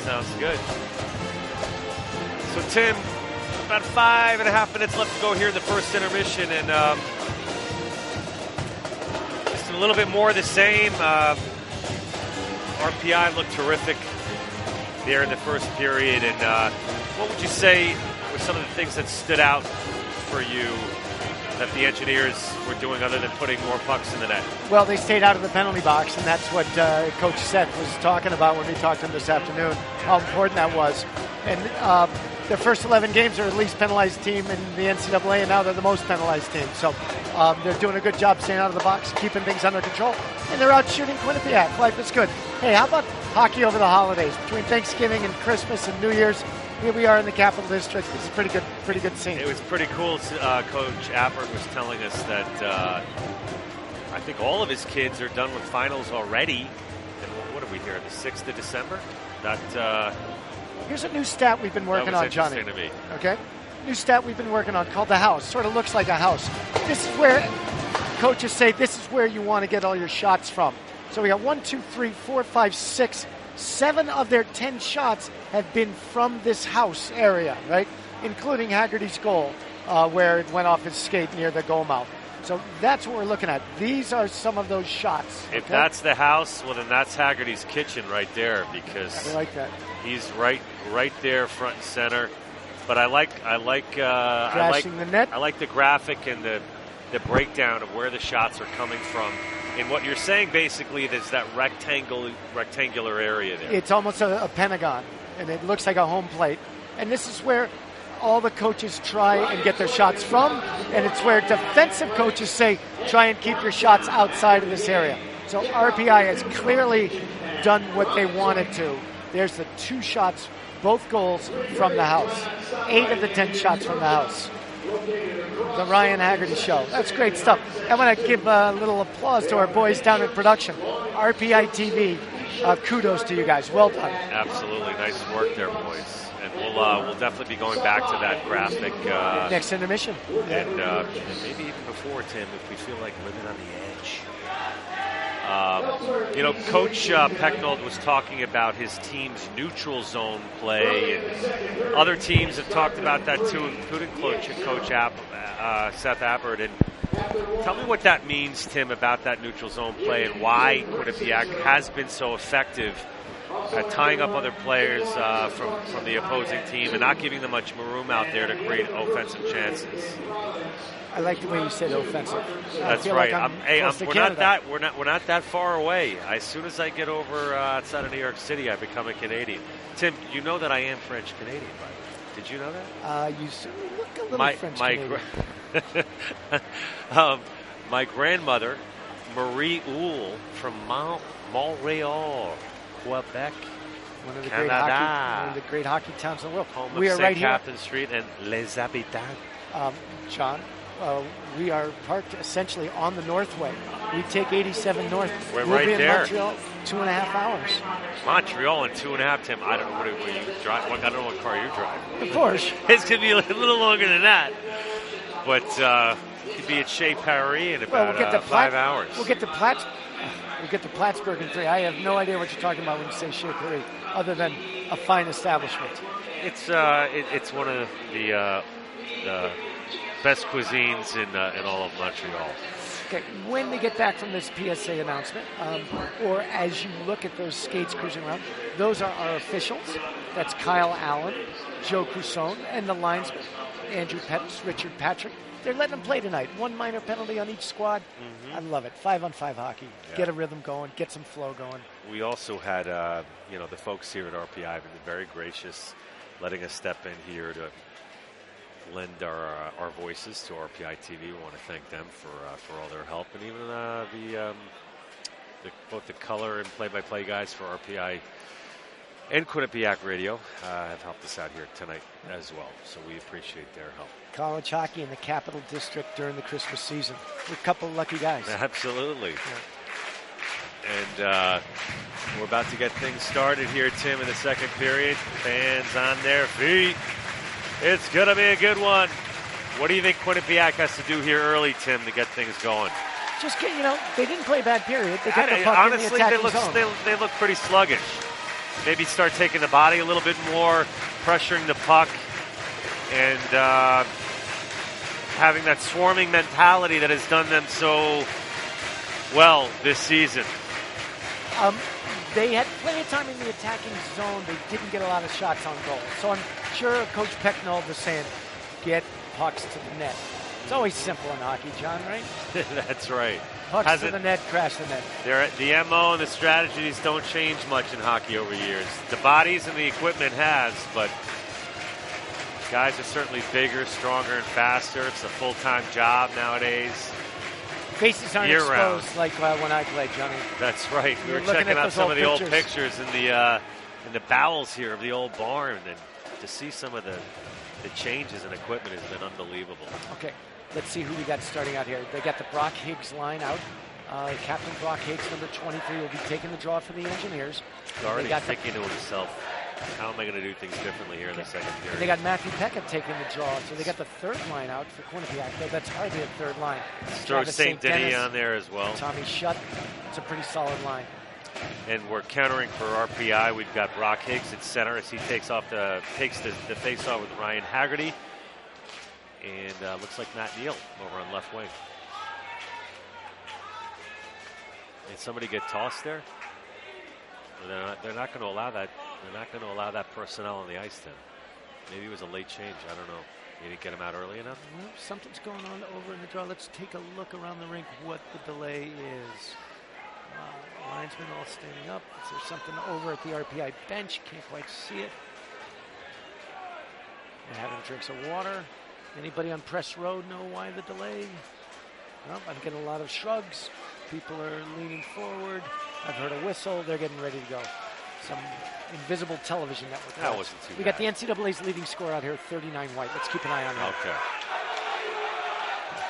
Sounds good. So, Tim, about 5.5 minutes left to go here in the first intermission, and just a little bit more of the same. RPI looked terrific there in the first period, and what would you say were some of the things that stood out for you that the Engineers were doing other than putting more pucks in the net? Well, they stayed out of the penalty box, and that's what Coach Seth was talking about when we talked to him this afternoon, how important that was. And their first 11 games are the least penalized team in the NCAA, and now they're the most penalized team. So they're doing a good job staying out of the box, keeping things under control, and they're out shooting Quinnipiac. Life is good. Hey, how about hockey over the holidays? Between Thanksgiving and Christmas and New Year's, here we are in the Capital District. This is pretty good scene. It was pretty cool. Coach Appert was telling us that I think all of his kids are done with finals already. And what are we here, the 6th of December? Here's a new stat we've been working on, Johnny. To me. Okay? New stat we've been working on called the house. Sort of looks like a house. This is where coaches say this is where you want to get all your shots from. So we got 1, 2, 3, 4, 5, 6. 7 of their 10 shots have been from this house area, right? Including Haggerty's goal, where it went off his skate near the goal mouth. So that's what we're looking at. These are some of those shots. If that's the house, well, then that's Haggerty's kitchen right there, because I like that. He's right there, front and center. But I like the net. I like the graphic and the breakdown of where the shots are coming from. And what you're saying basically is that rectangular area there. It's almost a pentagon, and it looks like a home plate. And this is where all the coaches try and get their shots from, and it's where defensive coaches say, try and keep your shots outside of this area. So RPI has clearly done what they wanted to. There's the 2 shots, both goals from the house. 8 of the 10 shots from the house. The Ryan Haggerty Show. That's great stuff. I want to give a little applause to our boys down in production. RPI TV, kudos to you guys. Well done. Absolutely. Nice work there, boys. And we'll definitely be going back to that graphic. Next intermission. And maybe even before, Tim, if we feel like living on the edge. Coach Pecknold was talking about his team's neutral zone play, and other teams have talked about that too, including Coach Seth Appert. And tell me what that means, Tim, about that neutral zone play and why Quinnipiac has been so effective at tying up other players from the opposing team and not giving them much room out there to create offensive chances. I like the way you said offensive. That's right. Like we're not that far away. As soon as I get over outside of New York City, I become a Canadian. Tim, you know that I am French Canadian, by the way. Did you know that? You certainly look a little French Canadian. My grandmother, Marie Oul, from Montreal, Quebec, one of the great hockey towns in the world. Home we of are St. right Catherine here. Street and Les Habitants. John, we are parked essentially on the Northway. We take 87 north. We'll right be in there. Montreal, 2.5 hours. Montreal in 2.5, Tim. I don't know what you drive. I don't know what car you drive. Of course. It's going to be a little longer than that. But you could be at Chez Paris in about 5 hours. We'll get to Plattsburgh in 3. I have no idea what you're talking about when you say Chez Paris, other than a fine establishment. It's one of the best cuisines in all of Montreal. Okay, when they get back from this PSA announcement, or as you look at those skates cruising around, those are our officials. That's Kyle Allen, Joe Cusone, and the linesmen, Andrew Pettis, Richard Patrick. They're letting them play tonight. 1 minor penalty on each squad. Mm-hmm. I love it. 5-on-5 hockey. Yeah. Get a rhythm going. Get some flow going. We also had, the folks here at RPI have been very gracious, letting us step in here to lend our voices to RPI TV. We want to thank them for all their help, and even both the color and play-by-play guys for RPI and Quinnipiac Radio have helped us out here tonight as well. So we appreciate their help. College hockey in the Capital District during the Christmas season. We're a couple of lucky guys. Absolutely. Yeah. And we're about to get things started here, Tim, in the second period. Fans on their feet. It's going to be a good one. What do you think Quinnipiac has to do here early, Tim, to get things going? Just get, they didn't play a bad period. They got the puck honestly, in the attacking zone. They look pretty sluggish. maybe start taking the body a little bit more, pressuring the puck, and having that swarming mentality that has done them so well this season. They had plenty of time in the attacking zone. They didn't get a lot of shots on goal. So I'm sure Coach Pecknold was saying, get pucks to the net. It's always simple in hockey, John, right? That's right. Pucks to the net, crash the net. The MO and the strategies don't change much in hockey over years. The bodies and the equipment has, but guys are certainly bigger, stronger, and faster. It's a full-time job nowadays. Faces aren't exposed like when I played, Johnny. That's right. We were checking out some of the old pictures in the bowels here of the old barn, and to see some of the changes in equipment has been unbelievable. Okay, let's see who we got starting out here. They got the Brock Higgs line out. Captain Brock Higgs, number 23, will be taking the draw for the Engineers. Already thinking to himself, how am I going to do things differently here in the second period? And they got Matthew Peckett taking the draw, so they got the third line out for Quinnipiac, though that's hardly a third line. Throw St. Denis on there as well. Tommy Shutt. It's a pretty solid line. And we're countering for RPI. We've got Brock Higgs at center as he takes the face-off with Ryan Haggerty. And looks like Matt Neal over on left wing. Did somebody get tossed there? They're not going to allow that. They're not going to allow that personnel on the ice then. Maybe it was a late change. I don't know. You didn't get him out early enough? Well, something's going on over in the draw. Let's take a look around the rink what the delay is. Linesmen all standing up. Is there something over at the RPI bench? Can't quite see it. They're having drinks of water. Anybody on Press Road know why the delay? Well, I'm getting a lot of shrugs. People are leaning forward. I've heard a whistle. They're getting ready to go. Some invisible television network. That wasn't too bad. We got the NCAA's leading score out here, 39 white. Let's keep an eye on that. Okay.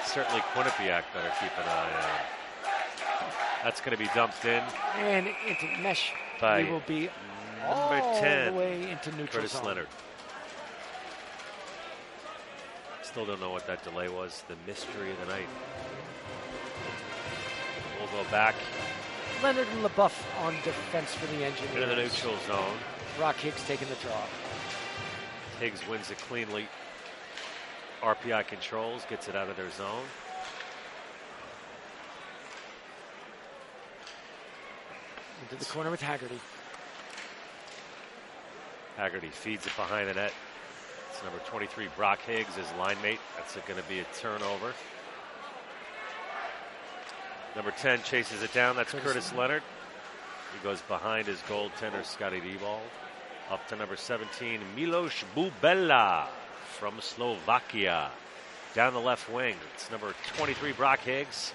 Certainly Quinnipiac better keep an eye on. That's going to be dumped in. And into mesh. By we will be number all 10, the way into neutral Curtis zone. Leonard. Still don't know what that delay was. The mystery of the night. We'll go back. Leonard and LaBeouf on defense for the Engineers. Into the neutral zone. Brock Higgs taking the draw. Higgs wins it cleanly. RPI controls, gets it out of their zone. Into the corner with Haggerty. Haggerty feeds it behind the net. It's number 23, Brock Higgs, his line mate. That's going to be a turnover. Number 10 chases it down. That's Curtis Leonard. He goes behind his goaltender, Scotty Debald. Up to number 17, Miloš Bubela from Slovakia. Down the left wing, it's number 23, Brock Higgs.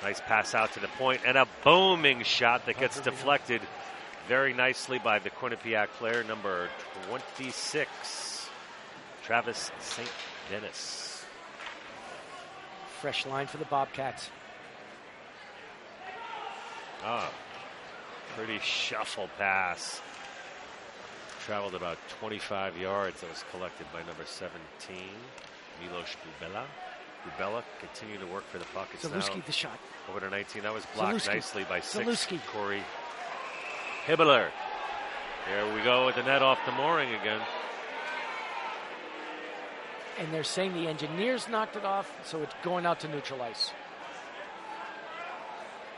Nice pass out to the point, and a booming shot that gets deflected very nicely by the Quinnipiac player, number 26, Travis St. Denis. Fresh line for the Bobcats. Pretty shuffle pass. Traveled about 25 yards. That was collected by number 17, Miloš Bubela. Bubela continuing to work for the puck. It's Zaluski, now the shot. over to 19. That was blocked nicely by 6, Corey Hibbler. There we go with the net off the mooring again. And they're saying the Engineers knocked it off, so it's going out to neutral ice.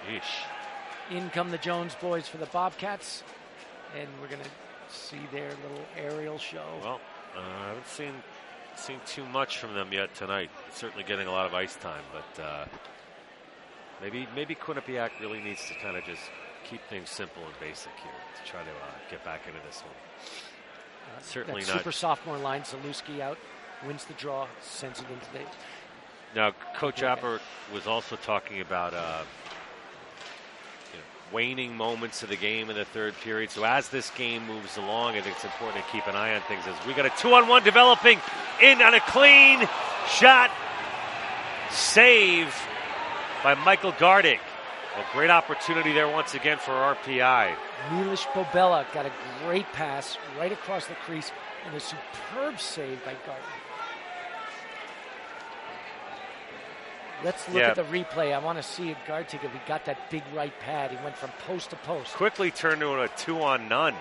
Yeesh. In come the Jones boys for the Bobcats. And we're going to see their little aerial show. Well, I haven't seen too much from them yet tonight. Certainly getting a lot of ice time, but maybe Quinnipiac really needs to kind of just keep things simple and basic here to try to get back into this one. Certainly not. Super sophomore line, Zaluski out, wins the draw, sends it into the... Now, Coach Apper was also talking about waning moments of the game in the third period. So as this game moves along, I think it's important to keep an eye on things. As we got a 2-on-1 developing in on a clean shot. Save by Michael Gardick. A great opportunity there once again for RPI. Miloš Bubela got a great pass right across the crease and a superb save by Gardick. Let's look at the replay. I want to see Gartig if he got that big right pad. He went from post to post. Quickly turned to a 2-on-none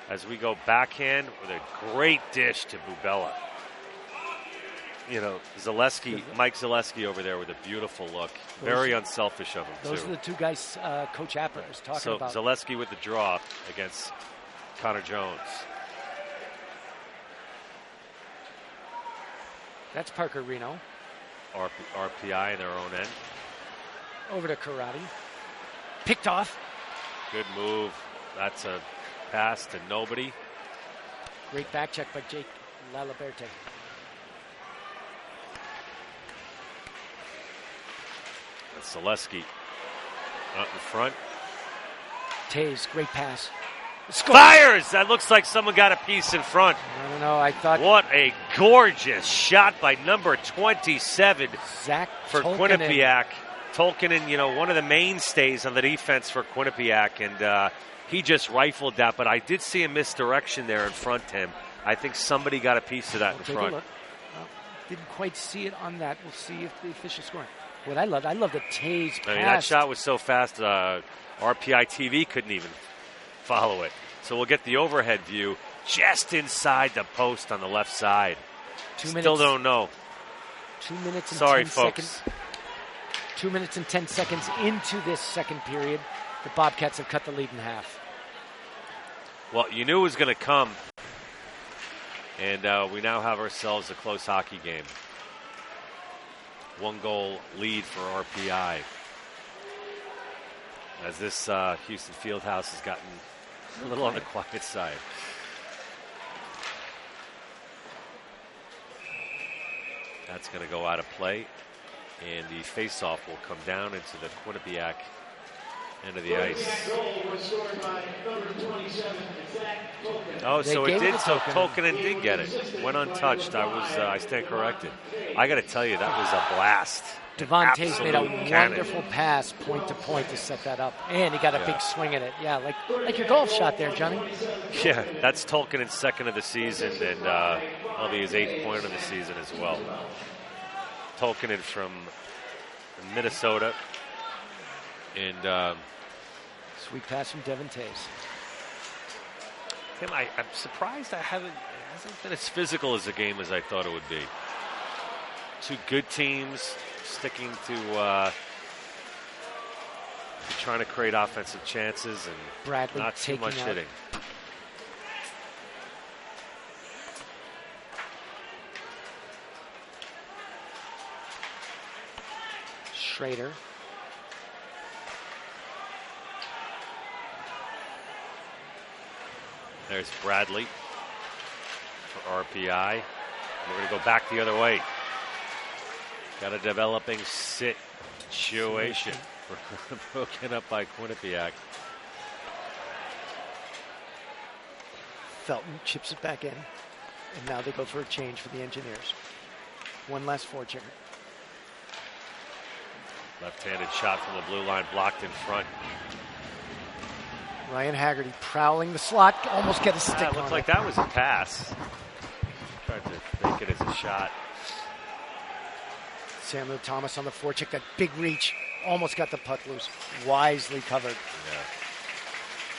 as we go backhand with a great dish to Bubella. You know, Mike Zaleski over there with a beautiful look. Very unselfish of him, too. Those are the two guys Coach Appert was talking about. So Zaleski with the draw against Connor Jones. That's Parker Reno. RPI in their own end. Over to Karate. Picked off. Good move. That's a pass to nobody. Great back check by Jake Laliberte. That's Zaleski out in front. Tays, great pass. Fires! That looks like someone got a piece in front. I don't know. I thought. What a gorgeous shot by number 27 Zach for Quinnipiac. Tolkinen, you know, one of the mainstays on the defense for Quinnipiac, and he just rifled that. But I did see a misdirection there in front of him. I think somebody got a piece of that in front. A look. Didn't quite see it on that. We'll see if the official scoring. What I love the Tays pass. I mean, that shot was so fast, RPI TV couldn't even follow it. So we'll get the overhead view just inside the post on the left side. Still don't know. 2 minutes and Sorry, 10 folks. seconds. 2 minutes and 10 seconds into this second period. The Bobcats have cut the lead in half. Well, you knew it was going to come. And we now have ourselves a close hockey game. 1-goal lead for RPI. As this Houston Fieldhouse has gotten a little on the quiet side. That's going to go out of play. And the face-off will come down into the Quinnipiac end of the ice. Oh, so it did. So Tolkinen did get it. Went untouched. I stand corrected. I got to tell you, that was a blast. Devon Tays made a wonderful pass point to point to set that up. And he got a big swing at it. Yeah, like your golf shot there, Johnny. Yeah, that's Tolkinen's second of the season, and that'll be his 8th point of the season as well. Tolkinen from Minnesota. And sweet pass from Devon Tays. Tim, I'm surprised it hasn't been as physical as a game as I thought it would be. Two good teams sticking to trying to create offensive chances and Bradley not too much hitting. Schrader. There's Bradley for RPI. We're going to go back the other way. Got a developing situation. Broken up by Quinnipiac. Felton chips it back in. And now they go for a change for the Engineers. One last forechecker. Left-handed shot from the blue line, blocked in front. Ryan Haggerty prowling the slot, almost get a stick on it. Looked like that was a pass. Tried to make it as a shot. Samuel Thomas on the forecheck, that big reach, almost got the puck loose. Wisely covered. Yeah.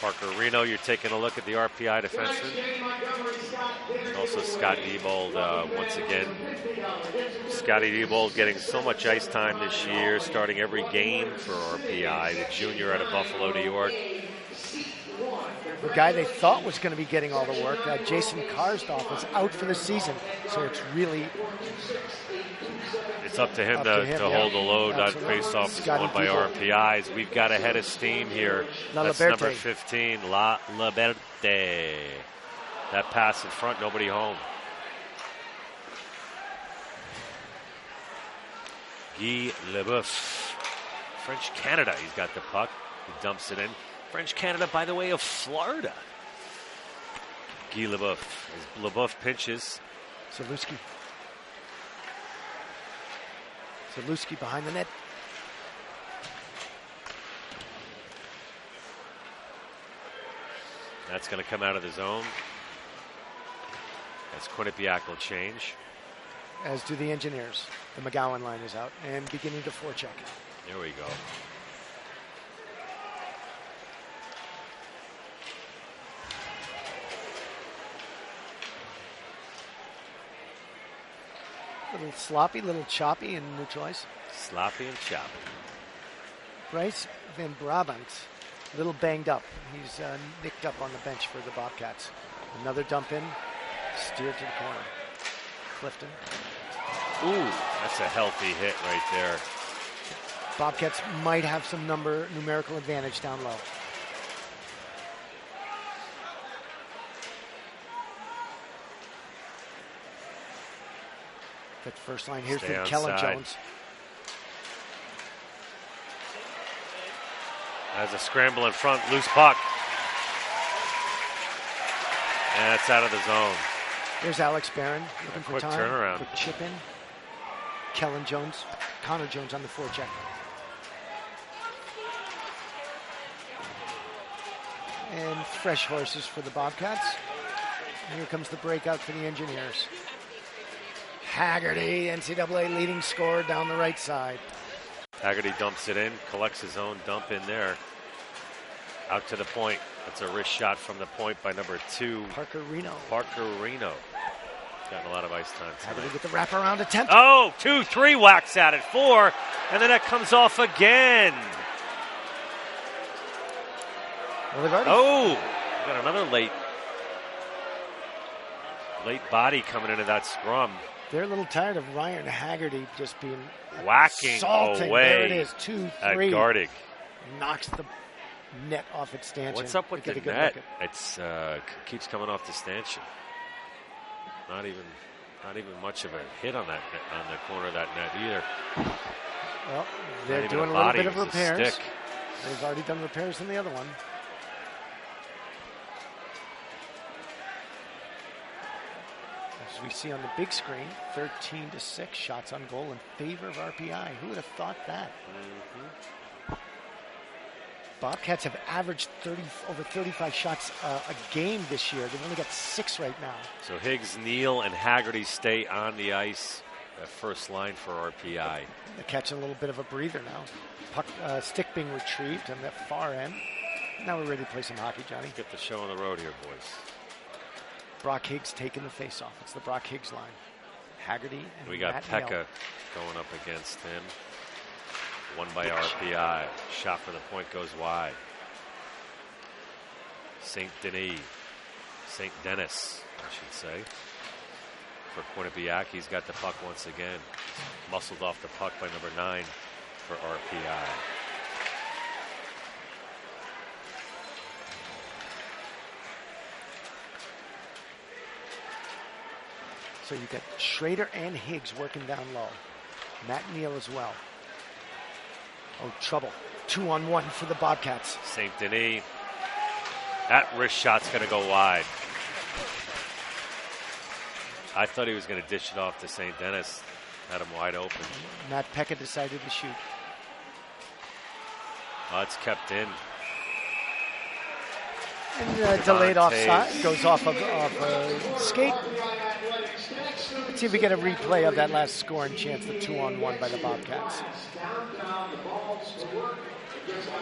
Parker Reno, you're taking a look at the RPI defenseman. And also Scott Diebold once again. Scotty Diebold getting so much ice time this year, starting every game for RPI. The junior out of Buffalo, New York. The guy they thought was going to be getting all the work, Jason Karsdorf, was out for the season. So it's really... It's up to him to hold the load. That face-off is won by RPIs. We've got a head of steam here. That's number 15, La Liberte. That pass in front, nobody home. Guy Leboeuf. French Canada, he's got the puck. He dumps it in. French Canada, by the way, of Florida. Guy Leboeuf. As Leboeuf pinches. Zaluski behind the net. That's going to come out of the zone. As Quinnipiac will change. as do the engineers. The McGowan line is out and beginning to forecheck. There we go. Little sloppy, little choppy and neutralize. Sloppy and choppy. Bryce Van Brabant, a little banged up. He's nicked up on the bench for the Bobcats. Another dump in, steer to the corner. Clifton. Ooh, that's a healthy hit right there. Bobcats might have some numerical advantage down low. That first line here's from Kellen Jones. Has a scramble in front, loose puck. And it's out of the zone. There's Alex Barron looking for quick time. Turnaround. Quick chip in. Kellen Jones, Connor Jones on the forecheck. And fresh horses for the Bobcats. And here comes the breakout for the Engineers. Haggerty, NCAA leading scorer down the right side. Haggerty dumps it in, collects his own dump in there. Out to the point. That's a wrist shot from the point by number 2. Parker Reno. Parker Reno. Gotten a lot of ice time tonight. Haggerty with the wraparound attempt. Oh, 2, 3 whacks at it. 4. And then that comes off again. Well, got another late body coming into that scrum. They're a little tired of Ryan Haggerty just being whacking assaulting. away. There it is, 2, 3. At Gardig. Knocks the net off its stanchion. What's up with the net? It's keeps coming off the stanchion. Not even much of a hit on that net, on the corner of that net either. Well, they're doing a little bit of repairs. They've already done repairs in the other one. As we see on the big screen, 13-6 shots on goal in favor of RPI. Who would have thought that? Mm-hmm. Bobcats have averaged over 35 shots a game this year. They've only got 6 right now. So Higgs, Neal, and Haggerty stay on the ice. First line for RPI. They're catching a little bit of a breather now. Puck, stick being retrieved on the far end. Now we're ready to play some hockey, Johnny. Get the show on the road here, boys. Brock Higgs taking the face-off. It's the Brock Higgs line. Haggerty and we got Matt Pekka Neal going up against him. Won by RPI. Shot for the point goes wide. St. Denis, I should say. For Quinnipiac, he's got the puck once again. Muscled off the puck by number 9 for RPI. So you got Schrader and Higgs working down low. Matt Neal as well. Oh, trouble. 2-on-1 for the Bobcats. St. Denis. That wrist shot's going to go wide. I thought he was going to dish it off to St. Denis. Had him wide open. Matt Pekka decided to shoot. Oh, it's kept in. And delayed offside. Goes off of skate. Let's see if we get a replay of that last scoring chance, the 2-on-1 by the Bobcats.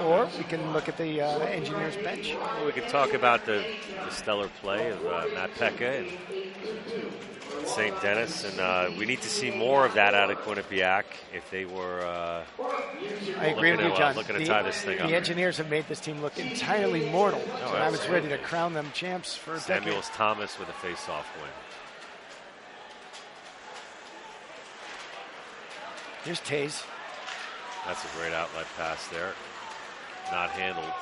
Or we can look at the Engineers bench. Well, we can talk about the stellar play of Matt Pekka and St. Denis, and we need to see more of that out of Quinnipiac if they were I agree with you, John. looking to tie this thing up. The Engineers have made this team look entirely mortal, and I was ready to crown them champs for a decade. Samuels Thomas with a face-off win. Here's Taze. That's a great outlet pass there. Not handled.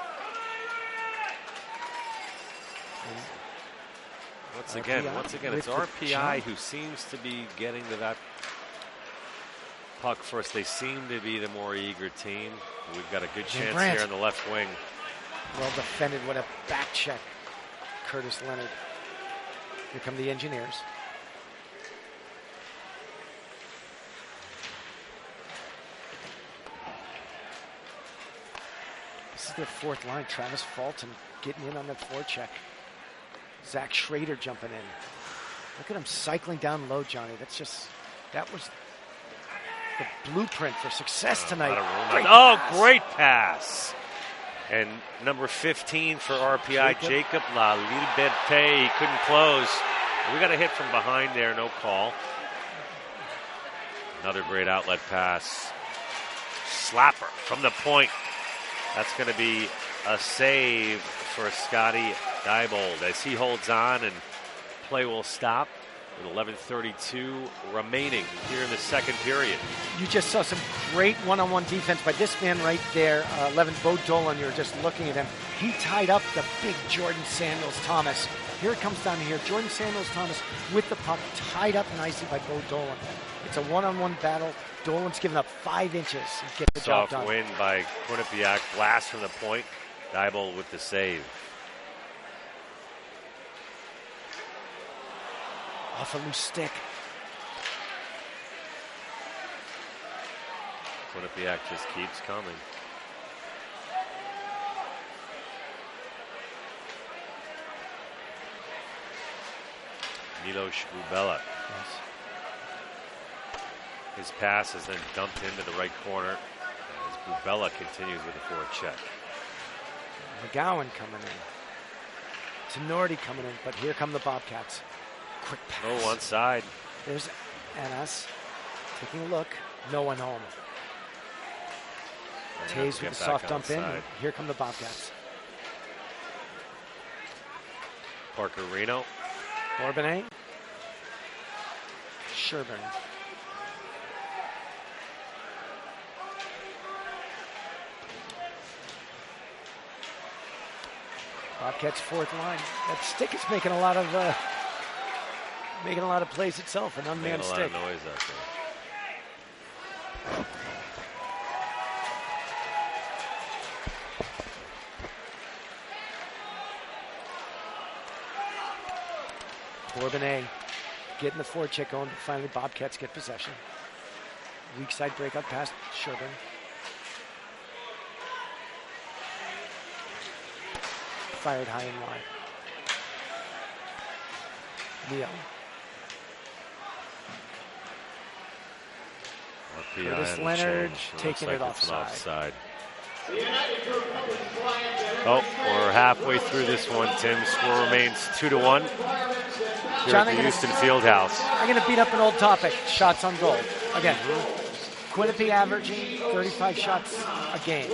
Once again, it's RPI who seems to be getting to that puck first. They seem to be the more eager team. We've got a good chance here in the left wing. Well defended. What a back check. Curtis Leonard. Here come the Engineers. This is their fourth line. Travis Fulton getting in on that forecheck. Zach Schrader jumping in. Look at him cycling down low, Johnny. That's just That was the blueprint for success tonight. Great pass. And number 15 for RPI, Jacob La Liberté. He couldn't close. We got a hit from behind there, no call. Another great outlet pass. Slapper from the point. That's going to be a save for Scotty Diebold as he holds on, and play will stop with 11:32 remaining here in the second period. You just saw some great one-on-one defense by this man right there, 11, Bo Dolan. You're just looking at him. He tied up the big Jordan Samuels-Thomas. Here it comes down here. Jordan Samuels-Thomas with the puck, tied up nicely by Bo Dolan. It's a one-on-one battle. Dolan's given up 5 inches and get the job done. Soft win by Quinnipiac. Blast from the point. Diebold with the save. Off a loose stick. Quinnipiac just keeps coming. Milos Bubela. Yes. His pass is then dumped into the right corner as Bubela continues with the forward check. McGowan coming in. Tenorti coming in, but here come the Bobcats. Quick pass. Oh, one side. There's Anas taking a look. No one home. Taves with the soft dump in. Here come the Bobcats. Parker Reno. Orbanet. Sherburne. Bobcats' fourth line. That stick is making a lot of plays itself. An unmanned stick. Making a lot of noise out there. Orbanet getting the forecheck going, but finally Bobcats get possession. Weak side breakout past Sherburne. Fired high and wide. Neal. Curtis Leonard taking it offside. Oh, we're halfway through this one, Tim. Score remains 2-1 here at the Houston Fieldhouse. I'm going to beat up an old topic, shots on goal. Again, Quinnipiac averaging 35 shots a game.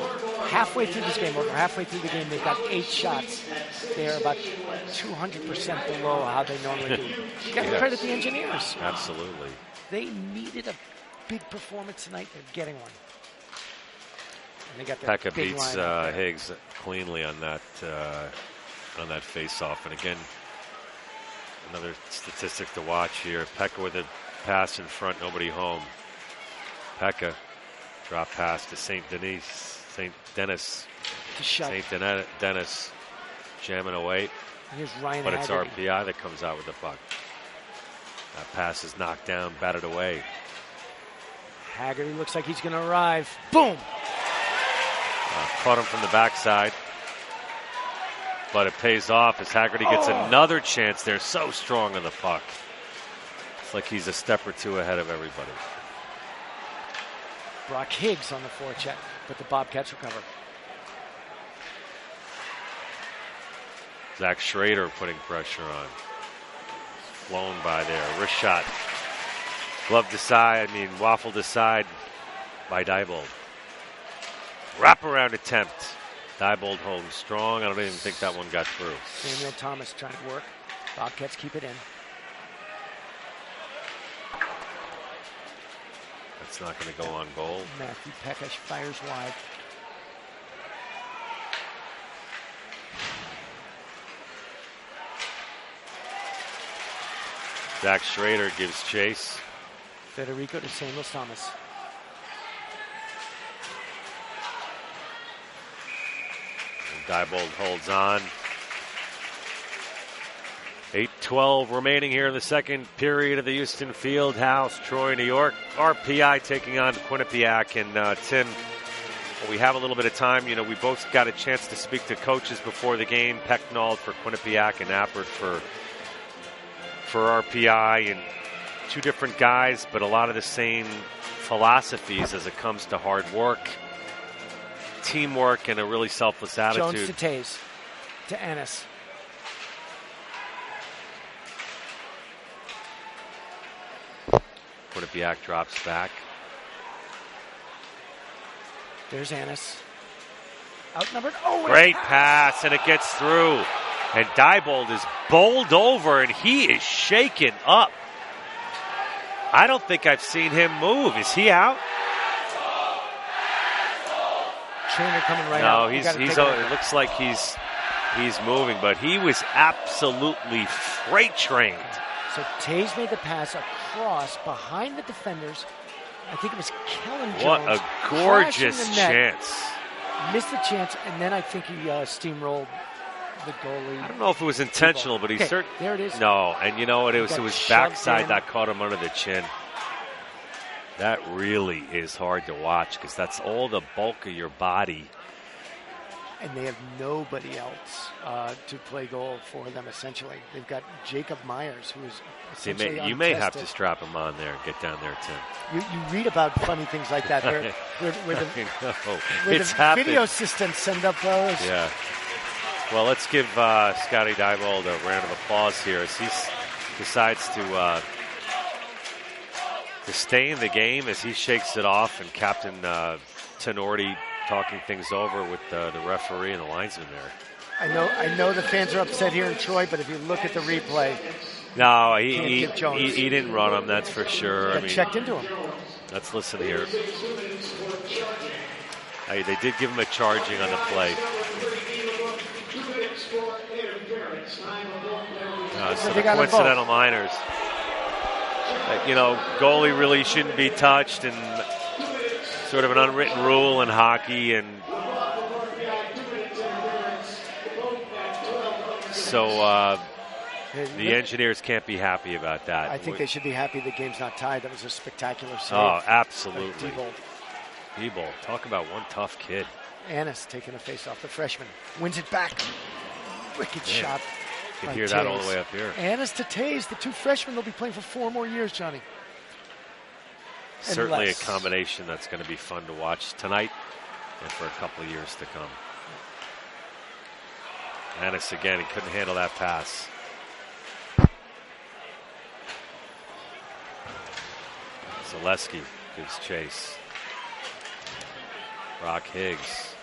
Halfway through this game, over halfway through the game, they've got 8 shots. They're about 200% below how they normally do. You got to credit the engineers. Absolutely. They needed a big performance tonight. They're getting one. And they got Pekka beats Higgs cleanly on that face-off. And again, another statistic to watch here. Pekka with a pass in front, nobody home. Pekka drop pass to St. Denis, jamming away. Here's Ryan but it's Haggerty. RPI that comes out with the puck. That pass is knocked down, batted away. Haggerty looks like he's going to arrive. Boom! Caught him from the backside. But it pays off as Haggerty gets another chance there. So strong on the puck. It's like he's a step or two ahead of everybody. Brock Higgs on the forecheck, but the Bobcats recover. Zach Schrader putting pressure on. Flown by there. Wrist shot. Waffled aside by Diebold. Wraparound attempt. Diebold home strong. I don't even think that one got through. Samuel Thomas trying to work. Bobcats keep it in. That's not going to go on goal. Matthew Pekash fires wide. Zach Schrader gives chase. Federico to Samuel Thomas. Diebold holds on. 8:12 remaining here in the second period of the Houston Fieldhouse. Troy, New York. RPI taking on Quinnipiac. And Tim, we have a little bit of time. You know, we both got a chance to speak to coaches before the game. Pecknold for Quinnipiac and Appert for RPI. And two different guys, but a lot of the same philosophies as it comes to hard work, teamwork, and a really selfless attitude. Jones to Tays, to Ennis. Quinnipiac drops back. There's Ennis. Outnumbered. Oh, great pass, and it gets through. And Diebold is bowled over, and he is shaken up. I don't think I've seen him move. Is he out? Trainer coming right out. No, it looks like he's moving, but he was absolutely freight trained. So Tays made the pass across behind the defenders. I think it was Kellen Jones. What a gorgeous chance. Missed the chance, and then I think he steamrolled the goalie. I don't know if it was intentional, but he certainly. There it is. No, and you know what? It was backside that caught him under the chin. That really is hard to watch because that's all the bulk of your body. And they have nobody else to play goal for them, essentially. They've got Jacob Myers, who is essentially you may have to strap him on there and get down there, Tim. You read about funny things like that where the video assistants send up those. Yeah. Well, let's give Scotty Diebold a round of applause here as he decides to stay in the game as he shakes it off, and Captain Tenorti talking things over with the referee and the linesman there. I know the fans are upset here in Troy, but if you look at the replay, no, he didn't run him, that's for sure. Checked into him. Let's listen here. They did give him a charging on the play. So the coincidental minors. Goalie really shouldn't be touched, and sort of an unwritten rule in hockey, and so the Engineers can't be happy about that. I think they should be happy the game's not tied. That was a spectacular save. Oh, absolutely. Diebold. Talk about one tough kid. Ennis taking a face off the freshman. Wins it back. Wicked shot. You can hear that all the way up here. Ennis to Tays, the two freshmen, they'll be playing for 4 more years, Johnny. Certainly a combination that's going to be fun to watch tonight and for a couple of years to come. Ennis again, he couldn't handle that pass. Zaleski gives chase. Brock Higgs.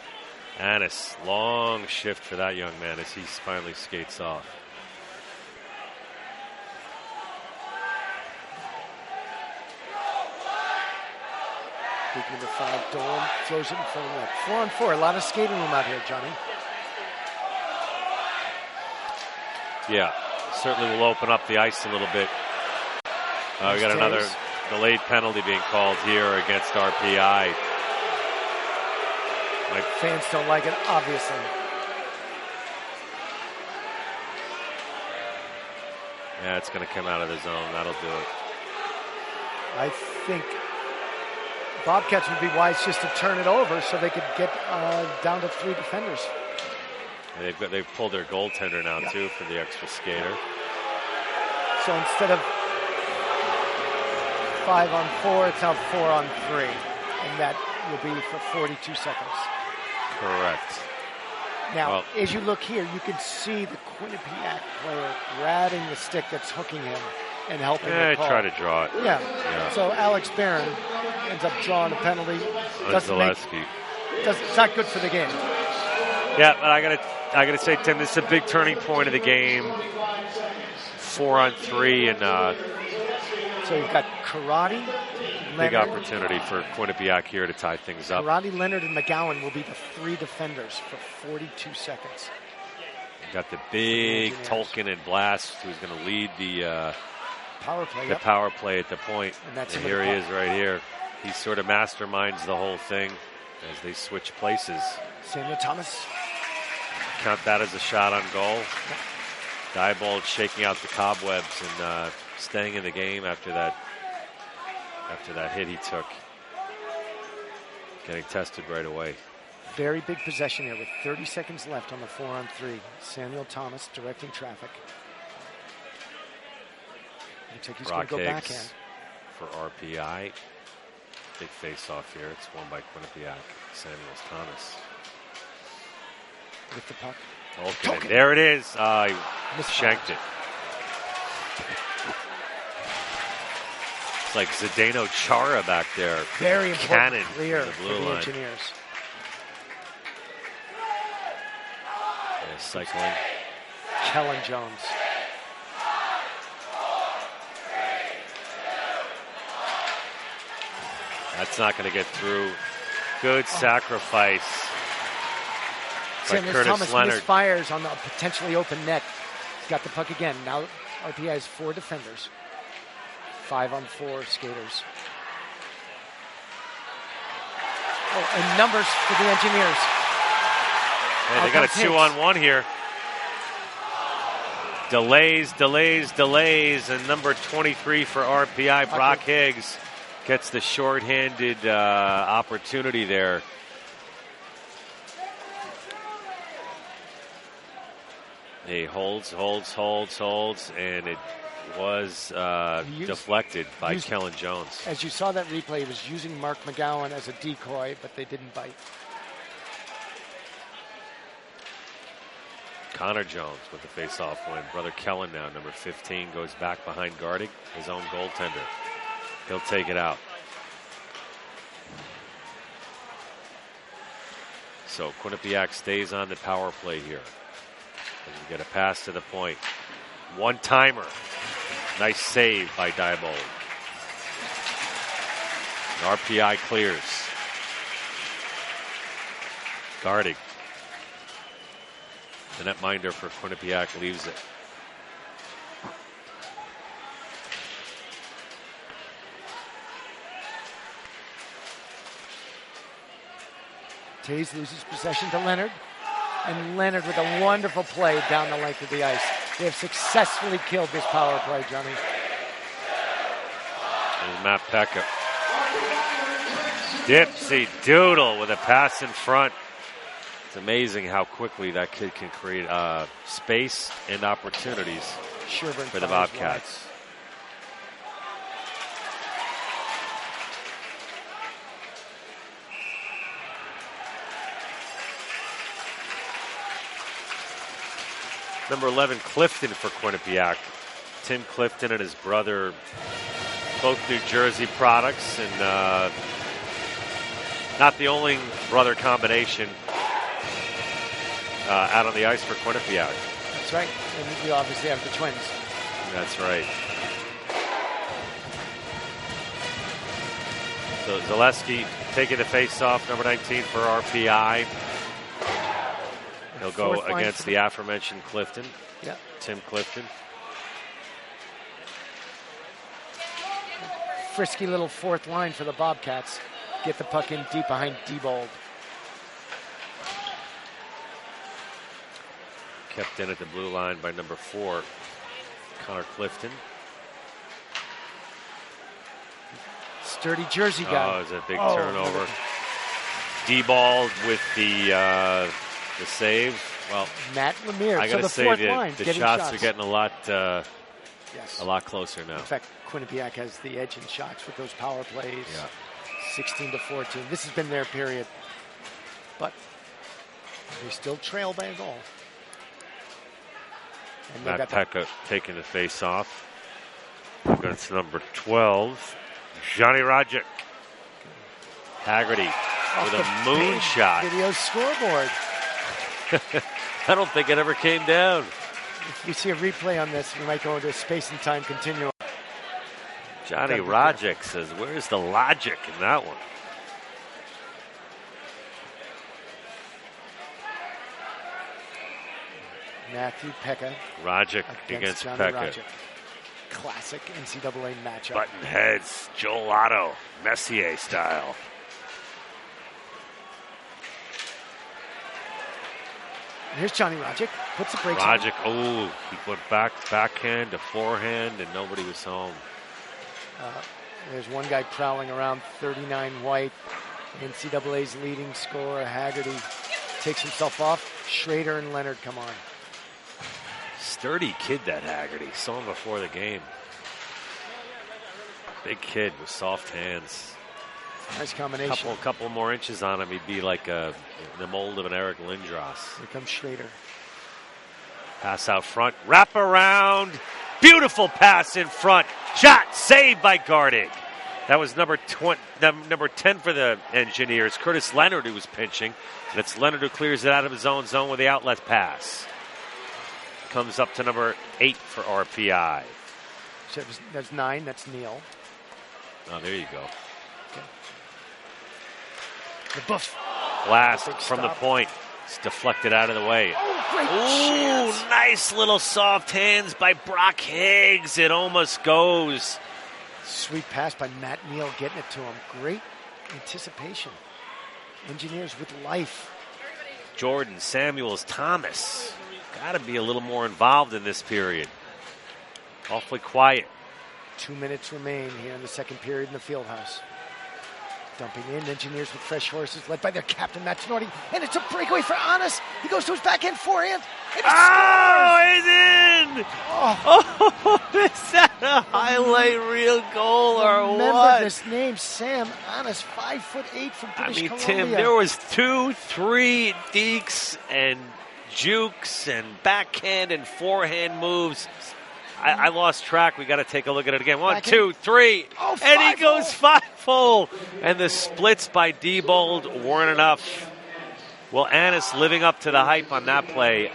Ennis, long shift for that young man as he finally skates off. Big number 5, Dolan throws it in front of that. 4-on-4, a lot of skating room out here, Johnny. Yeah, certainly will open up the ice a little bit. We got another delayed penalty being called here against RPI. Fans don't like it, obviously. Yeah, it's going to come out of the zone. That'll do it. I think Bobcats would be wise just to turn it over so they could get down to 3 defenders. And they've pulled their goaltender now too for the extra skater. So instead of 5-on-4, it's now 4-on-3, and that will be for 42 seconds. Correct. Now, as you look here, you can see the Quinnipiac player grabbing the stick that's hooking him and helping him call. Try to draw it. Yeah. So Alex Barron ends up drawing a penalty. It's not good for the game. Yeah, but I gotta say, Tim, this is a big turning point of the game. 4-on-3, and so you've got Karate, big opportunity for Quinnipiac here to tie things up. Karate, Leonard, and McGowan will be the 3 defenders for 42 seconds. You got the big Tolkien and Blast, who's going to lead the power play. Power play at the point. And here he is, right here. He sort of masterminds the whole thing as they switch places. Samuel Thomas. Count that as a shot on goal. Diebold shaking out the cobwebs and staying in the game after that hit he took. Getting tested right away. Very big possession here with 30 seconds left on the 4-on-3. Samuel Thomas directing traffic. Looks like he's going to go backhand. For RPI. Big face-off here. It's won by Quinnipiac. Samuels Thomas. With the puck. Okay, there it is. He shanked it. It's like Zdeno Chara back there. Very important clear the for blue the line. Engineers. Cycling. Kellen Jones. That's not going to get through. Good sacrifice by Curtis Thomas Leonard. misfires on the potentially open net. He's got the puck again. Now RPI has 4 defenders. 5-on-4 skaters. Oh, and numbers for the Engineers. Hey, they got a 2-on-1 here. Delays, and number 23 for RPI, Brock Higgs, gets the shorthanded opportunity there. He holds, and it was deflected by Kellen Jones. As you saw that replay, he was using Mark McGowan as a decoy, but they didn't bite. Connor Jones with the face-off win. Brother Kellen now, number 15, goes back behind Gardig, his own goaltender. He'll take it out. So Quinnipiac stays on the power play here. And we get a pass to the point. One-timer. Nice save by Diebold. RPI clears. Gardig. The netminder for Quinnipiac leaves it. Tays loses possession to Leonard. And Leonard with a wonderful play down the length of the ice. They have successfully killed this power play, Johnny. There's Matt Pekka. Dipsy Doodle with a pass in front. It's amazing how quickly that kid can create space and opportunities for the Bobcats. Number 11, Clifton for Quinnipiac. Tim Clifton and his brother, both New Jersey products, and not the only brother combination out on the ice for Quinnipiac. That's right. And you obviously have the twins. That's right. So Zaleski taking the face-off, number 19 for RPI. He'll go against the aforementioned Clifton. Yeah. Tim Clifton. Frisky little fourth line for the Bobcats. Get the puck in deep behind Diebold. Kept in at the blue line by number 4, Connor Clifton. Sturdy Jersey guy. Oh, it's a big turnover. Diebold with the save. Well, Matt Lemire. I gotta say the shots are getting a lot closer now. In fact, Quinnipiac has the edge in shots with those power plays. Yeah. 16-14. This has been their period, but they still trail by a goal. And Matt Pekka taking the face off against number 12, Johnny Rodgick. Haggerty with a moonshot. Video scoreboard. I don't think it ever came down. If we see a replay on this, we might go into a space and time continuum. Johnny Rodgick says, where's the logic in that one? Matthew Pekka. Rodgick against Pekka. Rodgick. Classic NCAA matchup. Button heads, Joel Otto, Messier style. Here's Johnny Rodgick. Puts the brakes on. He went backhand to forehand, and nobody was home. There's one guy prowling around, 39 white. NCAA's leading scorer, Haggerty, takes himself off. Schrader and Leonard come on. Sturdy kid, that Haggerty. Saw him before the game. Big kid with soft hands. Nice combination. Couple more inches on him, he'd be like the mold of an Eric Lindros. Here comes Schrader. Pass out front, wrap around. Beautiful pass in front. Shot saved by Gardig. That was number 10 for the Engineers, Curtis Leonard, who was pinching. And it's Leonard who clears it out of his own zone with the outlet pass. Comes up to number 8 for RPI. So that's 9. That's Neal. Oh, there you go. Okay. The buff. Blast from the point. It's deflected out of the way. Oh, great chance. Nice little soft hands by Brock Higgs. It almost goes. Sweet pass by Matt Neal getting it to him. Great anticipation. Engineers with life. Jordan, Samuels, Thomas. Got to be a little more involved in this period. Awfully quiet. 2 minutes remain here in the second period in the field house. Dumping in, Engineers with fresh horses, led by their captain, Matt Snorty. And it's a breakaway for Anas. He goes to his backhand forehand. And he scores! He's in! Oh, is that a highlight reel goal or Remember what? this name, Sam Anas, 5'8" from British Columbia. Tim, there was 2, 3 dekes and jukes and backhand and forehand moves. I lost track. We got to take a look at it again. 1, 2, 3. Oh, and he goes 5-hole. And the splits by Diebold weren't enough. Well, Anas living up to the hype on that play.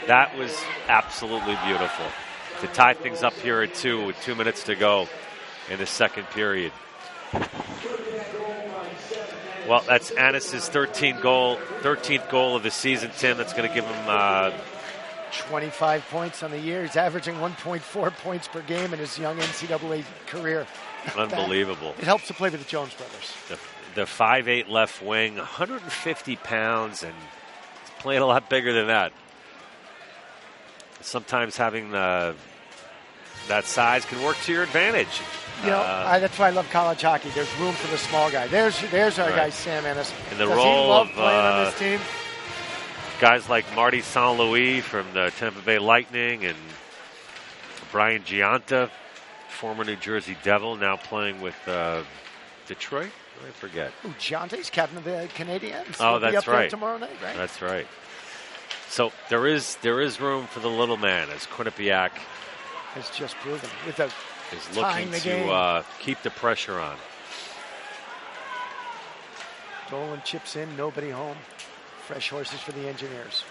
That was absolutely beautiful. To tie things up here at 2 with 2 minutes to go in the second period. Well, that's Anas' 13th goal of the season, Tim. That's going to give him 25 points on the year. He's averaging 1.4 points per game in his young NCAA career. Unbelievable. It helps to play with the Jones brothers. The 5'8" left wing, 150 pounds, and he's playing a lot bigger than that. Sometimes having that size can work to your advantage. You know, that's why I love college hockey. There's room for the small guy. There's our guy, Sam Anas. In the Does role he love of playing on this team? Guys like Marty St. Louis from the Tampa Bay Lightning and Brian Giunta, former New Jersey Devil, now playing with Detroit. I forget. Ooh, Giunta's captain of the Canadiens. Oh, He'll be that's up there right. tomorrow night, right? That's right. So there is room for the little man, as Quinnipiac has just proven with a is looking to keep the pressure on. Dolan chips in, nobody home. Fresh horses for the Engineers.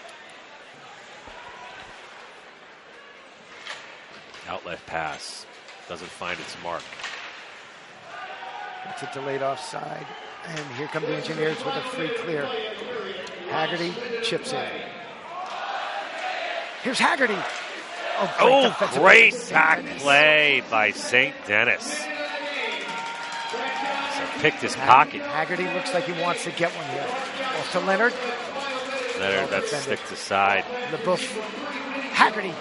Outlet pass doesn't find its mark. It's a delayed offside. And here come the Engineers with a free clear. Haggerty chips in. Here's Haggerty. Great back play by St. Denis. So picked his pocket. Haggerty looks like he wants to get one here. Off to Leonard. That sticks aside. LeBouf. Haggerty.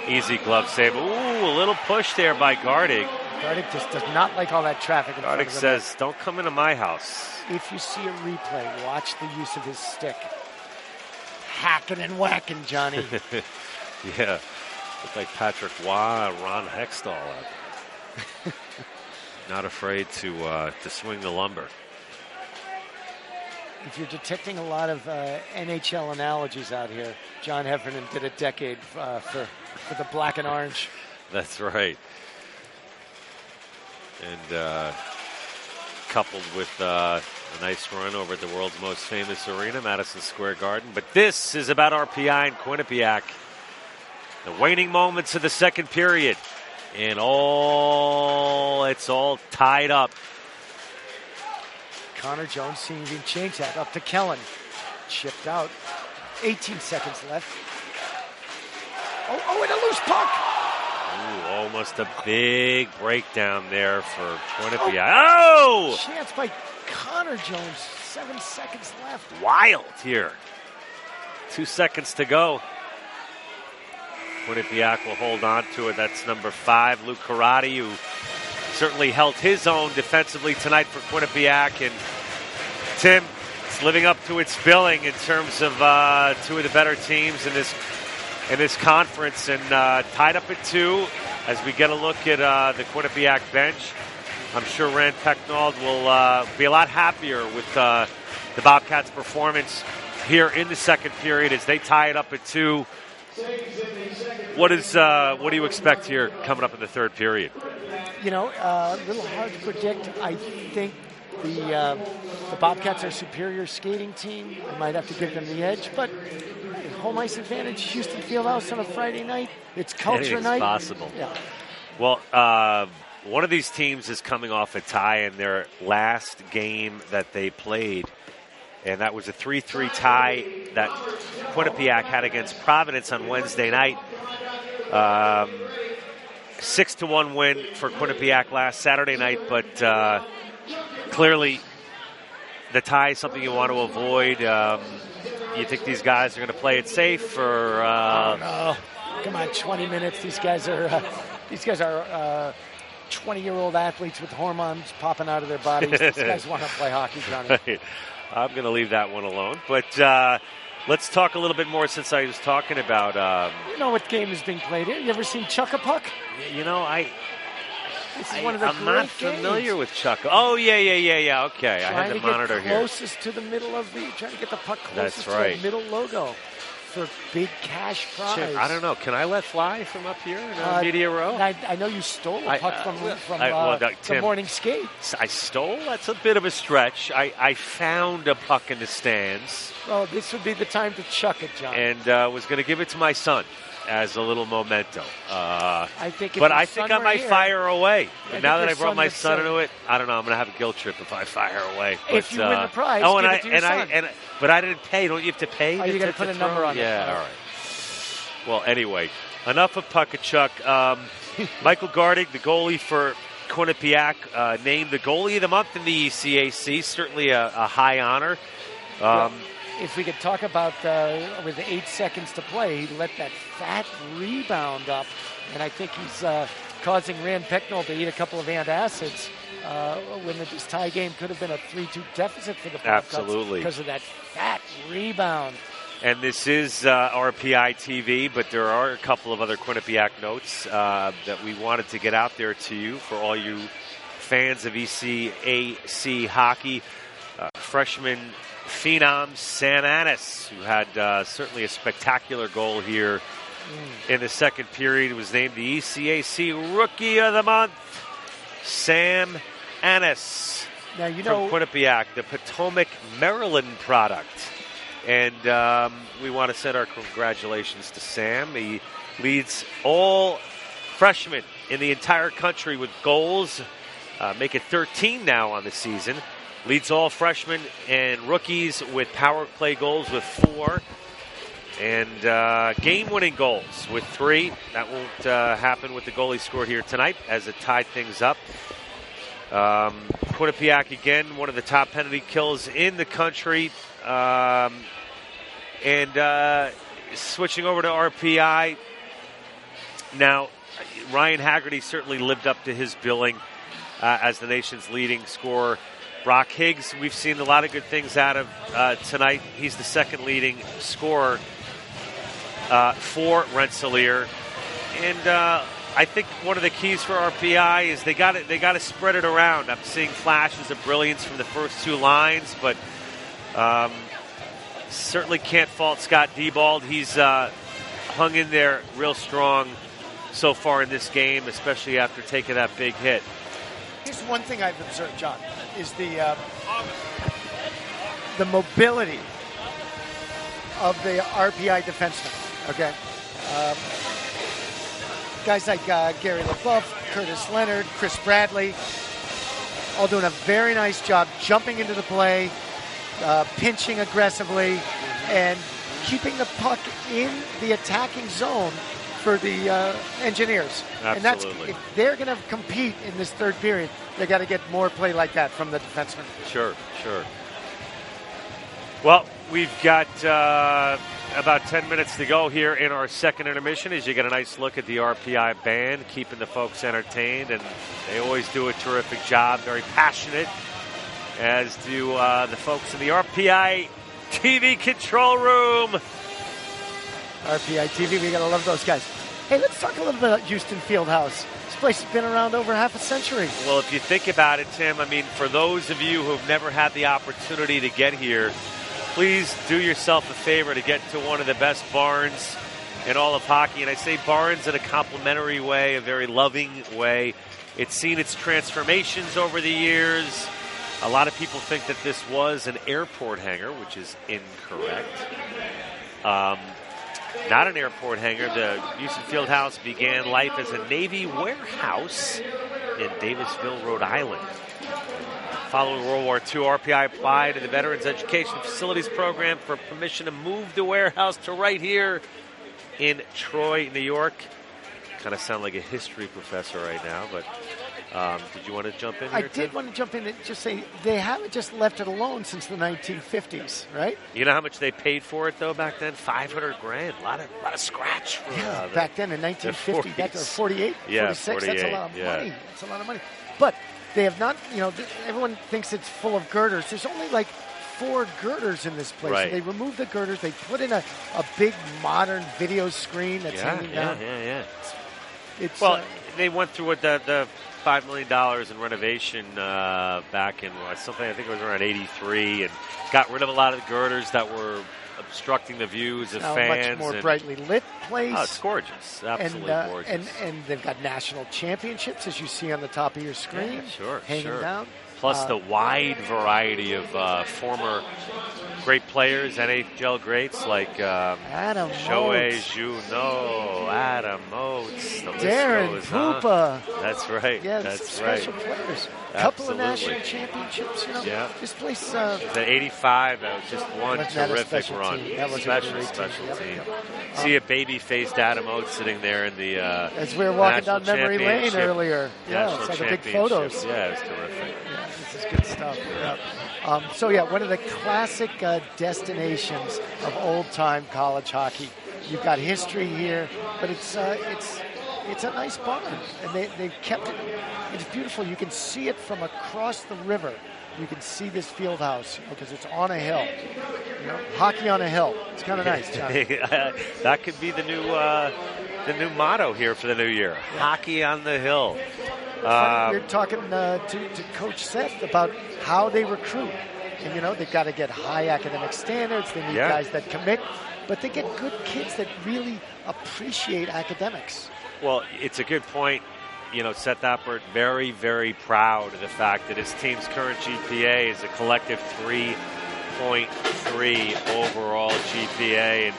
Easy glove save. Ooh, a little push there by Gardig. Gardig just does not like all that traffic. Gardig says, don't come into my house. If you see a replay, watch the use of his stick. Hacking and whacking, Johnny. Yeah. Looked like Patrick Waugh, Ron Hextall out there. Not afraid to swing the lumber. If you're detecting a lot of NHL analogies out here, John Heffernan did a decade for the black and orange. That's right. And coupled with a nice run over at the world's most famous arena, Madison Square Garden. But this is about RPI and Quinnipiac. The waning moments of the second period. And it's all tied up. Connor Jones seeing him change that up to Kellen. Chipped out. 18 seconds left. Oh, and a loose puck. Ooh, almost a big breakdown there for Quinnipiac. Chance by Connor Jones. 7 seconds left. Wild here. 2 seconds to go. Quinnipiac will hold on to it. That's number 5, Luke Karate, who certainly held his own defensively tonight for Quinnipiac. And Tim, it's living up to its billing in terms of two of the better teams in this in this conference, and tied up at 2 as we get a look at the Quinnipiac bench. I'm sure Rand Pecknold will be a lot happier with the Bobcats' performance here in the second period as they tie it up at 2. What do you expect here coming up in the third period? A little hard to predict. I think the Bobcats are a superior skating team. I might have to give them the edge, but home ice advantage, Houston Fieldhouse on a Friday night. It's culture night. It's possible. Yeah. Well, one of these teams is coming off a tie in their last game that they played, and that was a 3-3 tie that Quinnipiac had against Providence on Wednesday night. 6-1 win for Quinnipiac last Saturday night, but clearly the tie is something you want to avoid. You think these guys are going to play it safe, or? No, come on, 20 minutes. These guys are 20-year-old athletes with hormones popping out of their bodies. These guys want to play hockey, Johnny. Right. I'm going to leave that one alone, but let's talk a little bit more since I was talking about. You know what game is being played here? You ever seen Chuck-a-Puck? I'm not familiar with Chuck. Oh, yeah. Okay, I had the monitor here. Trying to get the puck closest That's right. to the middle logo for big cash prize. I don't know. Can I let fly from up here in media row? I know you stole a puck from Tim, the morning skate. I stole? That's a bit of a stretch. I found a puck in the stands. Well, this would be the time to chuck it, John. And was going to give it to my son as a little memento. I think I might fire away. But now that I brought my son into into it, I don't know. I'm going to have a guilt trip if I fire away. If you win the prize, give it to your son. But I didn't pay. Don't you have to pay? You got to put a number on it. Yeah, all right. Well, anyway, enough of Puck-a-Chuck. Michael Gardig, the goalie for Quinnipiac, named the goalie of the month in the ECAC. Certainly a high honor. If we could talk about with 8 seconds to play, he let that fat rebound up, and I think he's causing Rand Pecknold to eat a couple of antacids when this tie game could have been a 3-2 deficit for the Bobcats. Absolutely. Because of that fat rebound. And this is RPI TV, but there are a couple of other Quinnipiac notes that we wanted to get out there to you for all you fans of ECAC hockey. Freshman phenom Sam Annis, who had certainly a spectacular goal here in the second period, was named the ECAC Rookie of the Month. Sam Annis from Quinnipiac, the Potomac, Maryland product. And we want to send our congratulations to Sam. He leads all freshmen in the entire country with goals, make it 13 now on the season. Leads all freshmen and rookies with power play goals with 4. And game-winning goals with 3. That won't happen with the goalie scored here tonight as it tied things up. Quinnipiac, again, one of the top penalty kills in the country. And switching over to RPI. Now, Ryan Haggerty certainly lived up to his billing as the nation's leading scorer. Brock Higgs, we've seen a lot of good things out of tonight. He's the second leading scorer for Rensselaer. And I think one of the keys for RPI is they got to spread it around. I'm seeing flashes of brilliance from the first 2 lines, but certainly can't fault Scott Diebold. He's hung in there real strong so far in this game, especially after taking that big hit. Here's one thing I've observed, John, is the mobility of the RPI defensemen. Okay, guys like Gary LaBeouf, Curtis Leonard, Chris Bradley, all doing a very nice job jumping into the play, pinching aggressively, and keeping the puck in the attacking zone for the Engineers. Absolutely. And if they're going to compete in this third period, they got to get more play like that from the defensemen. Sure. Well, we've got about 10 minutes to go here in our second intermission as you get a nice look at the RPI band, keeping the folks entertained, and they always do a terrific job, very passionate, as do the folks in the RPI TV control room. RPI TV, we got to love those guys. Hey, let's talk a little bit about Houston Fieldhouse. This place has been around over half a century. Well, if you think about it, Tim, I mean, for those of you who've never had the opportunity to get here, please do yourself a favor to get to one of the best barns in all of hockey. And I say barns in a complimentary way, a very loving way. It's seen its transformations over the years. A lot of people think that this was an airport hangar, which is incorrect. Not an airport hangar. The Houston Fieldhouse began life as a Navy warehouse in Davisville, Rhode Island. Following World War II, RPI applied to the Veterans Education Facilities Program for permission to move the warehouse to right here in Troy, New York. Kind of sound like a history professor right now, but did you want to jump in here, I did want to jump in and just say they haven't just left it alone since the 1950s, right? You know how much they paid for it, though, back then? $500,000. A lot of scratch. For, back then in 1950, back to 48, yeah, 46, 48, that's a lot of money. That's a lot of money. But they have not, everyone thinks it's full of girders. There's only like 4 girders in this place. Right. So they removed the girders. They put in a big modern video screen that's hanging down. Yeah. It's, they went through with the $5 million in renovation back in something, I think it was around 83, and got rid of a lot of the girders that were obstructing the views of fans. A much more brightly lit place. Oh, it's gorgeous. Absolutely gorgeous. And they've got national championships, as you see on the top of your screen. Yeah, hanging down. Plus the wide variety of former great players, NHL greats like Adam Shohei Moats. Juno, Adam Moats, the Darren list goes Poopa. That's right. Yeah, that's special right. players. Absolutely. Couple of national championships. Yeah. This place. The 85, that was just one terrific run. Team. That was special a team. Yep. See a baby-faced Adam Oates sitting there in the as we were walking down memory lane earlier. Yeah, it's like a big photos. Yeah, it was terrific. Yeah, this is good stuff. Yeah. One of the classic destinations of old-time college hockey. You've got history here, but it's a nice barn, and they've kept it. It's beautiful. You can see it from across the river. You can see this field house because it's on a hill. Hockey on a hill. It's kind of nice, John. That could be the new motto here for the new year. Yeah. Hockey on the hill. We're talking to Coach Seth about how they recruit. And, they've got to get high academic standards. They need guys that commit. But they get good kids that really appreciate academics. Well, it's a good point. Seth Appert very, very proud of the fact that his team's current GPA is a collective 3.3 overall GPA, and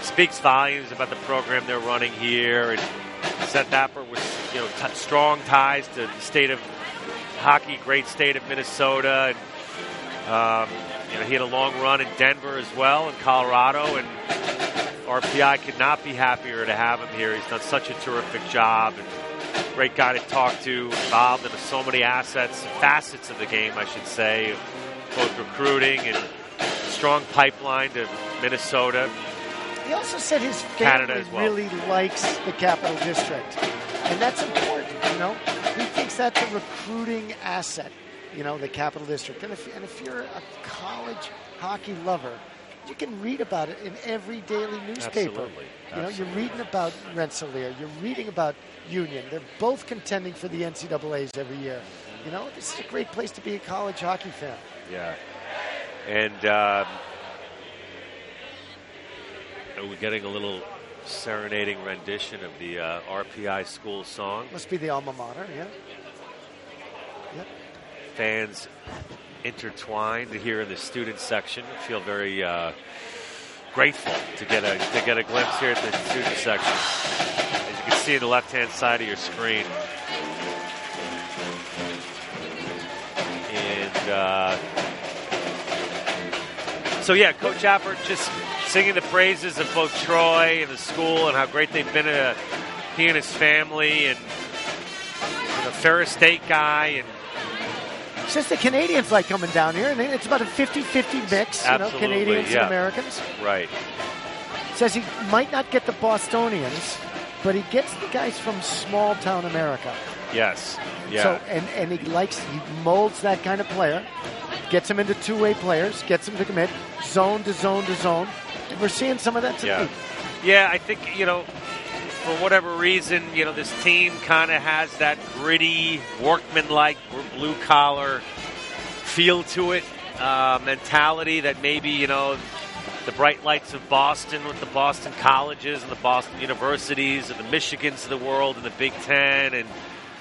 speaks volumes about the program they're running here. And Seth Appert was, strong ties to the state of hockey, great state of Minnesota, and he had a long run in Denver as well, in Colorado, and RPI could not be happier to have him here. He's done such a terrific job, and great guy to talk to, involved in so many facets of the game, I should say, both recruiting and strong pipeline to Minnesota. He also said his family really likes the Capital District, and that's important, He thinks that's a recruiting asset, the Capital District. And if you're a college hockey lover, you can read about it in every daily newspaper. Absolutely. You're reading about Rensselaer. You're reading about Union. They're both contending for the NCAAs every year. This is a great place to be a college hockey fan. Yeah. And we're getting a little serenading rendition of the RPI school song. Must be the alma mater, yeah. Yep. Fans intertwined here in the student section. Feel very grateful to get a glimpse here at the student section. As you can see on the left-hand side of your screen. And Coach Appert just singing the praises of both Troy and the school and how great they've been to he and his family, and a Ferris State guy, and says the Canadians like coming down here, and it's about a 50-50 mix, Canadians and Americans. Right. Says he might not get the Bostonians, but he gets the guys from small town America. Yes. Yeah. So and he molds that kind of player, gets them into two-way players, gets them to commit, zone to zone to zone. And we're seeing some of that today. Yeah, I think, for whatever reason, this team kind of has that gritty, workman-like, blue-collar feel to it, mentality that maybe, the bright lights of Boston with the Boston colleges and the Boston universities and the Michigans of the world and the Big Ten and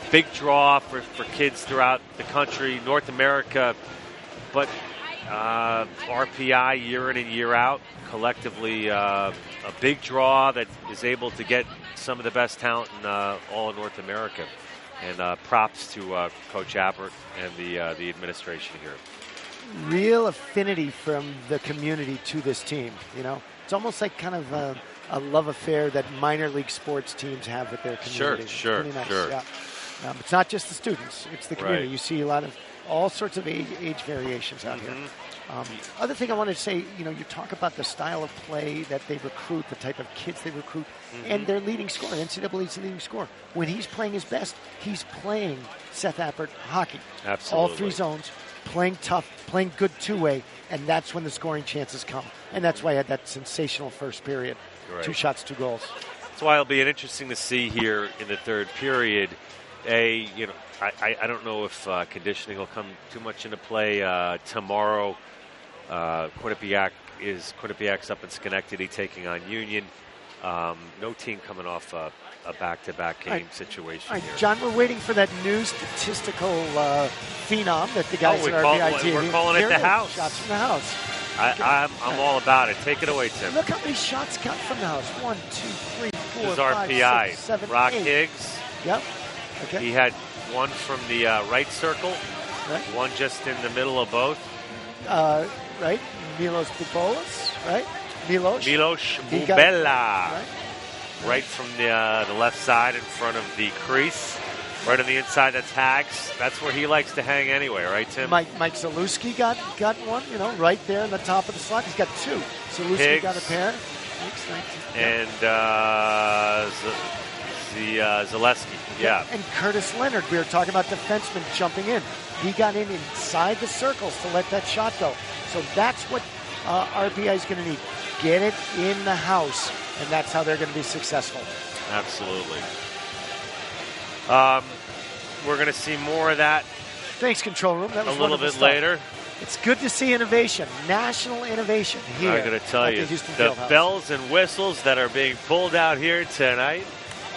big draw for kids throughout the country, North America. But RPI year in and year out, collectively a big draw that is able to get some of the best talent in all of North America. And props to Coach Abbott and the administration here. Real affinity from the community to this team. It's almost like kind of a love affair that minor league sports teams have with their community. Sure. Yeah. It's not just the students; it's the community. Right. You see a lot of all sorts of age variations out here. Other thing I wanted to say, you talk about the style of play that they recruit, the type of kids they recruit, and their leading scorer. NCAA's leading scorer. When he's playing his best, he's playing Seth Appert hockey. Absolutely. All three zones. Playing tough, playing good two-way, and that's when the scoring chances come. And that's why I had that sensational first period. Right. 2 shots, 2 goals. That's why it'll be interesting to see here in the third period. I don't know if conditioning will come too much into play tomorrow. Quinnipiac's up in Schenectady taking on Union. No team coming off a back-to-back game situation here. John, we're waiting for that new statistical phenom that the guys at RPI TV. We're calling it the house. Shots from the house. I'm all about it. Take it away, Tim. Look how many shots got from the house. 1, 2, 3, 4, This is 5, RPI. 6, 7, Rock 8. Higgs. Yep. Okay. He had one from the right circle, one just in the middle of both. Right. Milos Bubolas, right? Milos Bubela. Right from the left side in front of the crease. Right on the inside, that's Hags. That's where he likes to hang anyway, right, Tim? Mike Zalewski got one, right there in the top of the slot. He's got 2. Zalewski got a pair. And Zaleski, yeah. And Curtis Leonard, we were talking about defensemen jumping in. He got in inside the circles to let that shot go. So that's what RPI is going to need. Get it in the house, and that's how they're going to be successful. Absolutely. We're going to see more of that. Thanks, Control Room. That was a little bit stuff. later. It's good to see innovation, national innovation here. I'm going to tell you, the bells and whistles that are being pulled out here tonight,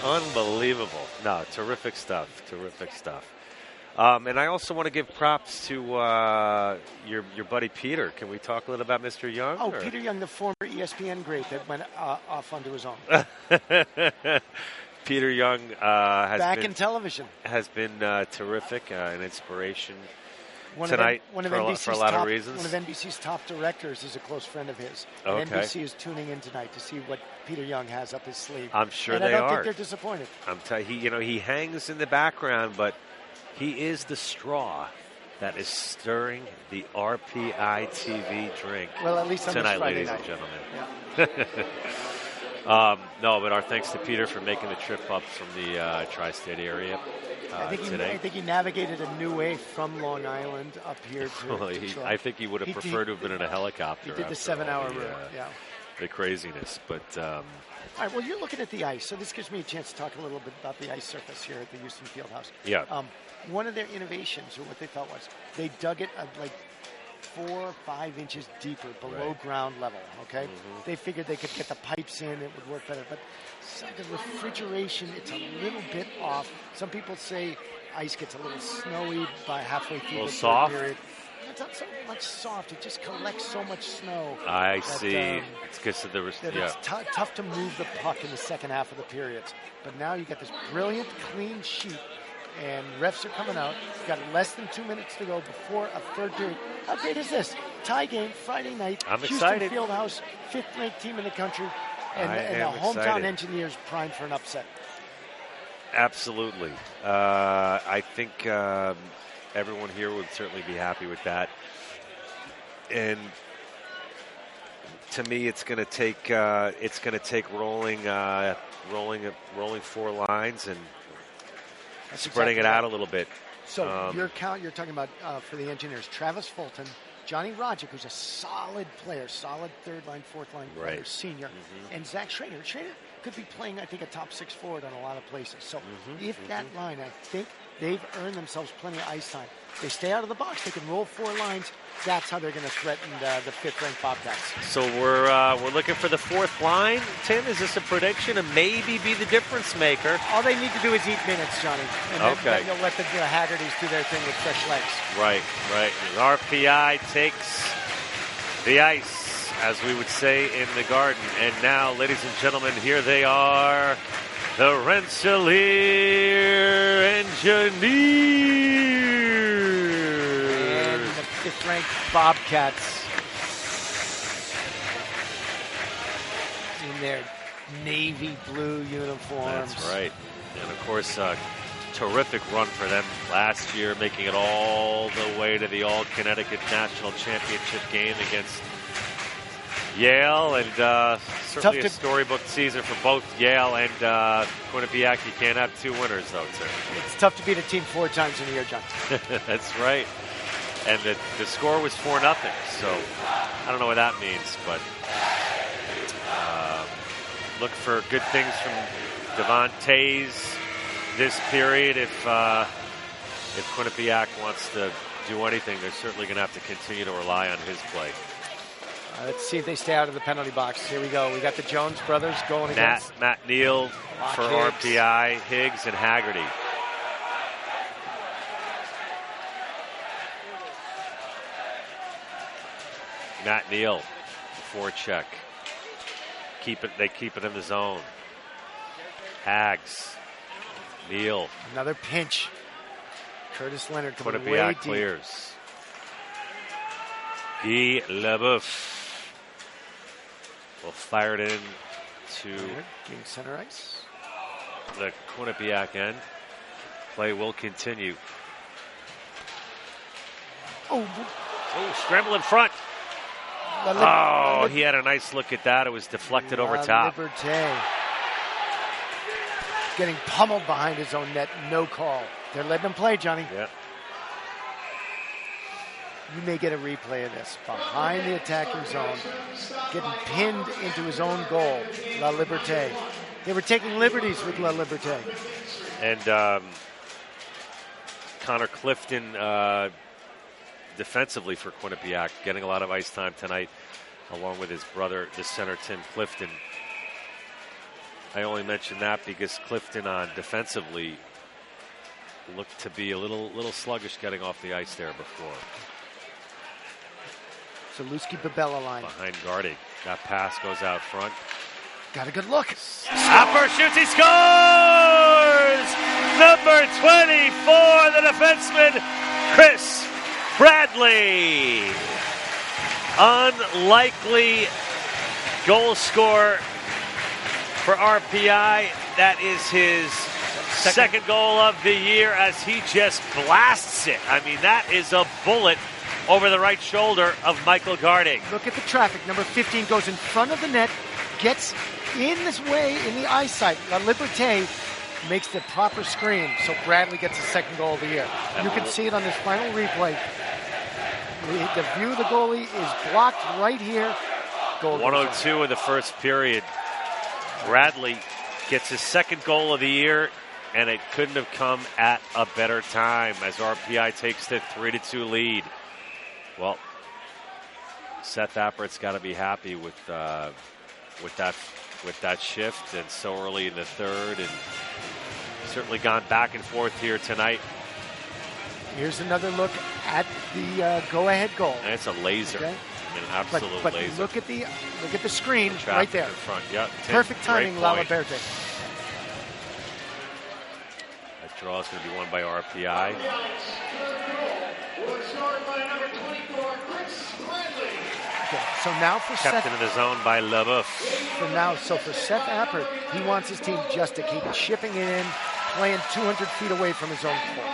unbelievable. No, terrific stuff. And I also want to give props to your buddy Peter. Can we talk a little about Mr. Young? Oh, Peter Young, the former ESPN great that went off onto his own. Peter Young in television has been terrific, an inspiration tonight for a lot of reasons. One of NBC's top directors is a close friend of his. Okay. And NBC is tuning in tonight to see what Peter Young has up his sleeve. I'm sure and they I don't are. think they're disappointed. I'm telling you, he hangs in the background, but he is the straw that is stirring the RPI TV drink. Well, at least on tonight, ladies night. and gentlemen. Yeah. No, but our thanks to Peter for making the trip up from the tri-state area today. I think he navigated a new way from Long Island up here to Detroit. I think he would have preferred to have been in a helicopter. He did the 7-hour route, the craziness. But all right, well, you're looking at the ice, so this gives me a chance to talk a little bit about the ice surface here at the Houston Fieldhouse. Yeah. One of their innovations, or what they thought was, they dug it like 4 or 5 inches deeper below ground level, okay? Mm-hmm. They figured they could get the pipes in, it would work better, but the refrigeration, it's a little bit off. Some people say ice gets a little snowy by halfway through the third period. It's not so much soft, it just collects so much snow. I see. It's because of the... It's tough to move the puck in the second half of the periods. But now you got this brilliant, clean sheet, and refs are coming out. You've got less than 2 minutes to go before a third period. How great is this? Tie game, Friday night. I'm Houston excited. Fieldhouse, 5th-ranked team in the country. And the hometown excited. Engineers primed for an upset. Absolutely. I think everyone here would certainly be happy with that. And to me, it's going to take rolling 4 lines and spreading it out a little bit. So you're talking about for the Engineers: Travis Fulton, Johnny Rodgick, who's a solid player, solid third line, fourth line player, senior, and Zach Schrader. Schrader could be playing, I think, a top six forward on a lot of places. So if that line, I think they've earned themselves plenty of ice time. They stay out of the box. They can roll four lines. That's how they're going to threaten the fifth-ranked Bobcats. So we're looking for the fourth line. Tim, is this a prediction to maybe be the difference maker? All they need to do is eat minutes, Johnny. And then you'll let the Haggertys do their thing with fresh legs. Right. RPI takes the ice, as we would say in the Garden. And now, ladies and gentlemen, here they are, the Rensselaer Engineers. Fifth-ranked Bobcats in their navy blue uniforms. That's right. And, of course, terrific run for them last year, making it all the way to the All-Connecticut National Championship game against Yale. And certainly a storybook season for both Yale and Quinnipiac. You can't have two winners, though, Tim. It's tough to beat a team 4 times in a year, John. That's right. And the score was 4-0, so I don't know what that means, but look for good things from Devontae's this period. If Quinnipiac wants to do anything, they're certainly going to have to continue to rely on his play. Let's see if they stay out of the penalty box. Here we go. We got the Jones brothers going against Matt Neal for RPI, Higgs, and Haggerty. Matt Neal, the forecheck. They keep it in the zone. Hags, Neal. Another pinch. Curtis Leonard coming way Quinnipiac deep. clears. Guy Leboeuf will fire it in to getting center ice. The Quinnipiac end. Play will continue. Oh, scramble in front. He had a nice look at that. It was deflected over top. Liberté getting pummeled behind his own net. No call. They're letting him play, Johnny. Yeah. You may get a replay of this. Behind the attacking zone, getting pinned into his own goal. La Liberté. They were taking liberties with La Liberté. And Connor Clifton defensively for Quinnipiac, getting a lot of ice time tonight, along with his brother, the center, Tim Clifton. I only mention that because Clifton defensively looked to be a little sluggish getting off the ice there before. Zaluski-Babella line. Behind guarding. That pass goes out front. Got a good look. Hopper shoots, he scores! Number 24, the defenseman, Chris Bradley. Unlikely goal scorer for RPI. That is his second goal of the year as he just blasts it. I mean, that is a bullet over the right shoulder of Michael Garding. Look at the traffic. Number 15 goes in front of the net, gets in this way in the eyesight. La Liberté makes the proper screen, so Bradley gets his second goal of the year. You can see it on this final replay. The view of the goalie is blocked right here. Goal 102 in the first period. Bradley gets his second goal of the year, and it couldn't have come at a better time as RPI takes the 3-2 lead. Well, Seth Appert's got to be happy with that shift, and so early in the third, and certainly gone back and forth here tonight. Here's another look at the go-ahead goal. And it's a laser, an absolute but laser. Look at the screen right there. In front. Yeah, perfect timing, La Liberté. That draw is going to be won by RPI. Okay, so now for Kept Seth, into the zone by Leboeuf. So for Seth Appert, he wants his team just to keep chipping it in, playing 200 feet away from his own goal.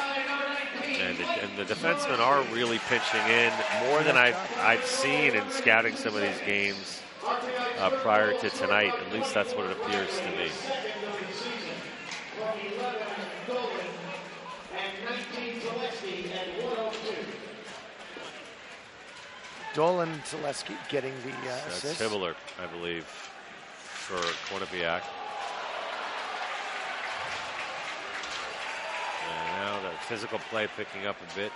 And the defensemen are really pitching in more than I've seen in scouting some of these games prior to tonight. At least that's what it appears to me. Dolan and Zaleski getting the That's assist. Hibbler, I believe, for Quinnipiac. And now the physical play picking up a bit.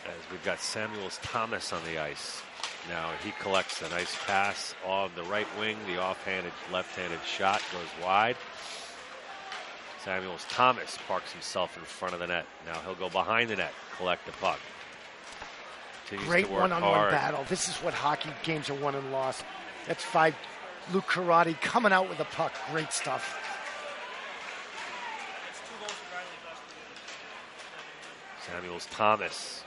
As we've got Samuels Thomas on the ice. Now he collects a nice pass off the right wing. The offhanded, left-handed shot goes wide. Samuels Thomas parks himself in front of the net. Now he'll go behind the net, collect the puck. Continues Great to work one-on-one hard. battle. This is what hockey games are won and lost. That's 5. Luke Karate coming out with the puck. Great stuff. Samuels Thomas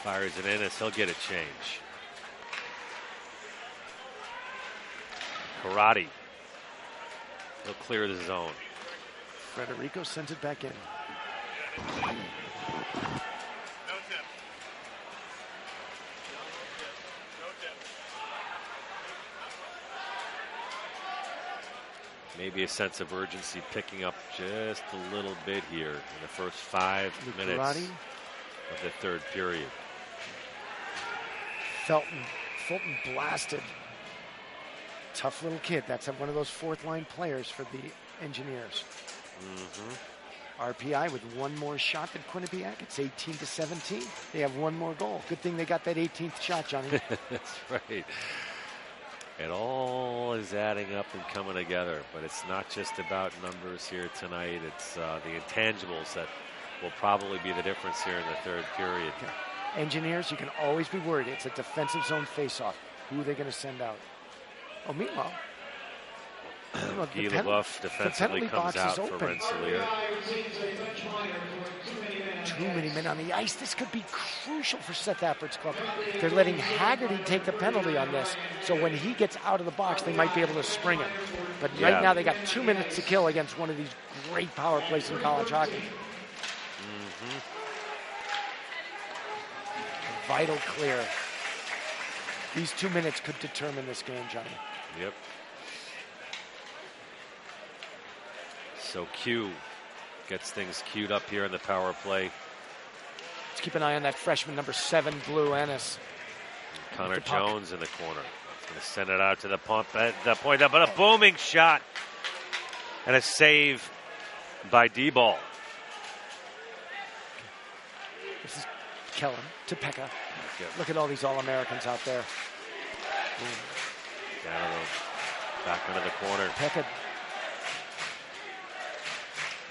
fires it in as he'll get a change. Karate. He'll clear the zone. Federico sends it back in. Maybe a sense of urgency picking up just a little bit here in the first 5 minutes of the third period. Fulton blasted. Tough little kid. That's one of those fourth-line players for the Engineers. RPI with one more shot than Quinnipiac. It's 18-17. They have one more goal. Good thing they got that 18th shot, Johnny. That's right. It all is adding up and coming together, but it's not just about numbers here tonight. It's the intangibles that will probably be the difference here in the third period. Okay. Engineers, you can always be worried. It's a defensive zone face-off. Who are they going to send out? Oh, meanwhile, Guy Leboeuf defensively comes out for Rensselaer. 2 many men on the ice. This could be crucial for Seth Appert's club. They're letting Haggerty take the penalty on this, so when he gets out of the box, they might be able to spring him. But right now, they got 2 minutes to kill against one of these great power plays in college hockey. Vital clear. These 2 minutes could determine this game, Johnny. Yep. So Q gets things queued up here in the power play. Let's keep an eye on that freshman, number 7, Blue Ennis. Connor Jones in the corner. He's going to send it out to the pump at the point, but a booming shot and a save by D-Ball. This is Kellen to Pekka. Look at all these All-Americans out there. Down back into the corner.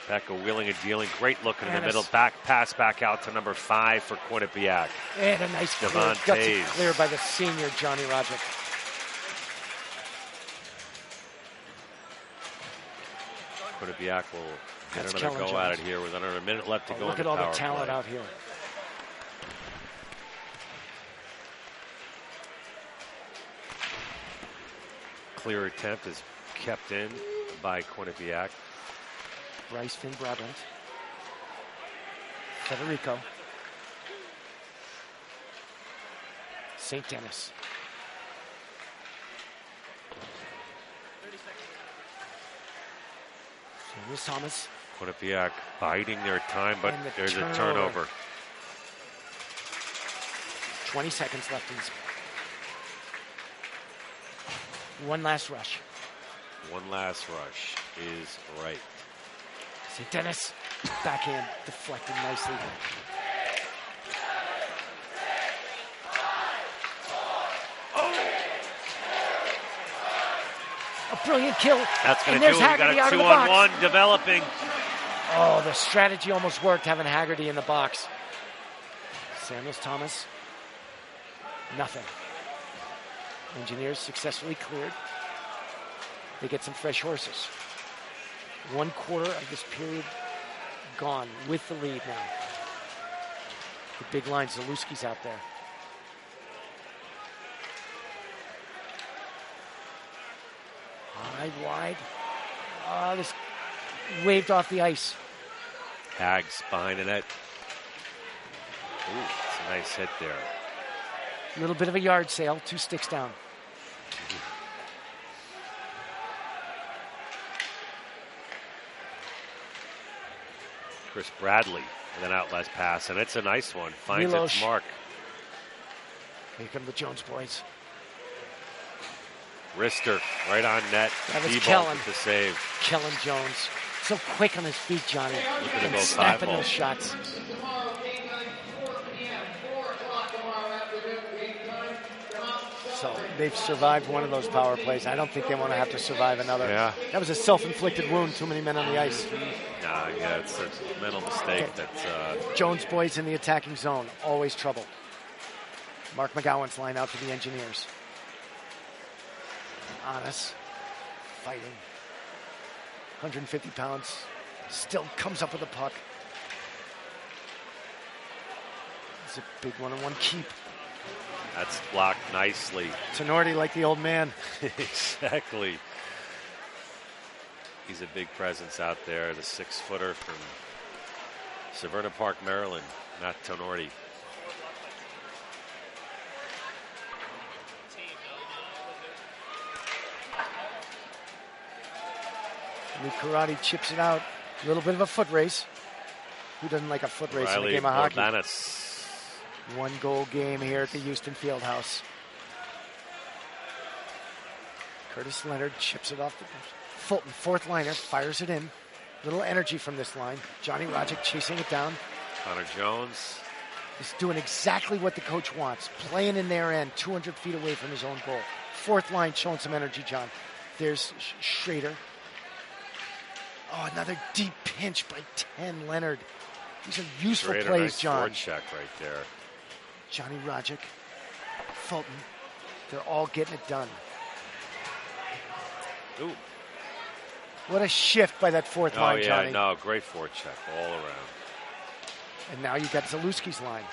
Pekka wheeling and dealing. Great looking in the middle. Back pass back out to number 5 for Quinnipiac. And a nice gutsy clear by the senior Johnny Roderick. Quinnipiac will get another go at it here with under a minute left to go. Look at all the talent out here. Clear attempt is kept in by Quinnipiac. Bryce Finn Broadbent. Federico. St. Denis. Samuels Thomas. Quinnipiac biding their time, but there's a turnover. 20 seconds left in this. One last rush. One last rush is right. St. Denis, backhand, deflected nicely. Oh! A brilliant kill. That's going to do it. We've got a 2-on-1 developing. Oh, the strategy almost worked, having Haggerty in the box. Samuels Thomas, nothing. Engineers successfully cleared. They get some fresh horses. 1/4 of this period gone with the lead now. The big line, Zalewski's out there. High, wide. This waved off the ice. Hags behind the net. Ooh, it's a nice hit there. A little bit of a yard sale, 2 sticks down. Chris Bradley And then out last pass, and it's a nice one. Finds Milos. its mark. Here come the Jones boys. Wrister right on net. That was D-ball Kellen. with the save. Kellen Jones. So quick on his feet, Johnny. Looking to And go snapping 5-ball. those shots. Tomorrow, game night, 4 p.m., 4 o'clock tomorrow afternoon, game time. So they've survived one of those power plays. I don't think they want to have to survive another. Yeah. That was a self-inflicted wound. Too many men on the ice. Nah, yeah, it's a mental mistake. Okay. That's Jones boys in the attacking zone. Always trouble. Mark McGowan's line out for the Engineers. Honest. Fighting. 150 pounds. Still comes up with a puck. It's a big one-on-one keep. that's blocked nicely. Tenorti like the old man. Exactly. He's a big presence out there. The 6-footer from Severna Park, Maryland. Matt Tenorti. Luke Karate chips it out. A little bit of a foot race. Who doesn't like a foot race in a Riley game of hockey? Borbanis. 1-goal game here at the Houston Fieldhouse. Curtis Leonard chips it off. Fulton, fourth liner, fires it in. Little energy from this line. Johnny Rodgick chasing it down. Connor Jones. He's doing exactly what the coach wants. Playing in their end, 200 feet away from his own goal. Fourth line showing some energy, John. There's Schrader. Oh, another deep pinch by 10, Leonard. These are useful Schrader, plays, nice John. forecheck right there. Johnny Rodgick, Fulton. They're all getting it done. Ooh. What a shift by that fourth Oh, line, yeah, Johnny. no, great forecheck all around. And now you got Zalewski's line.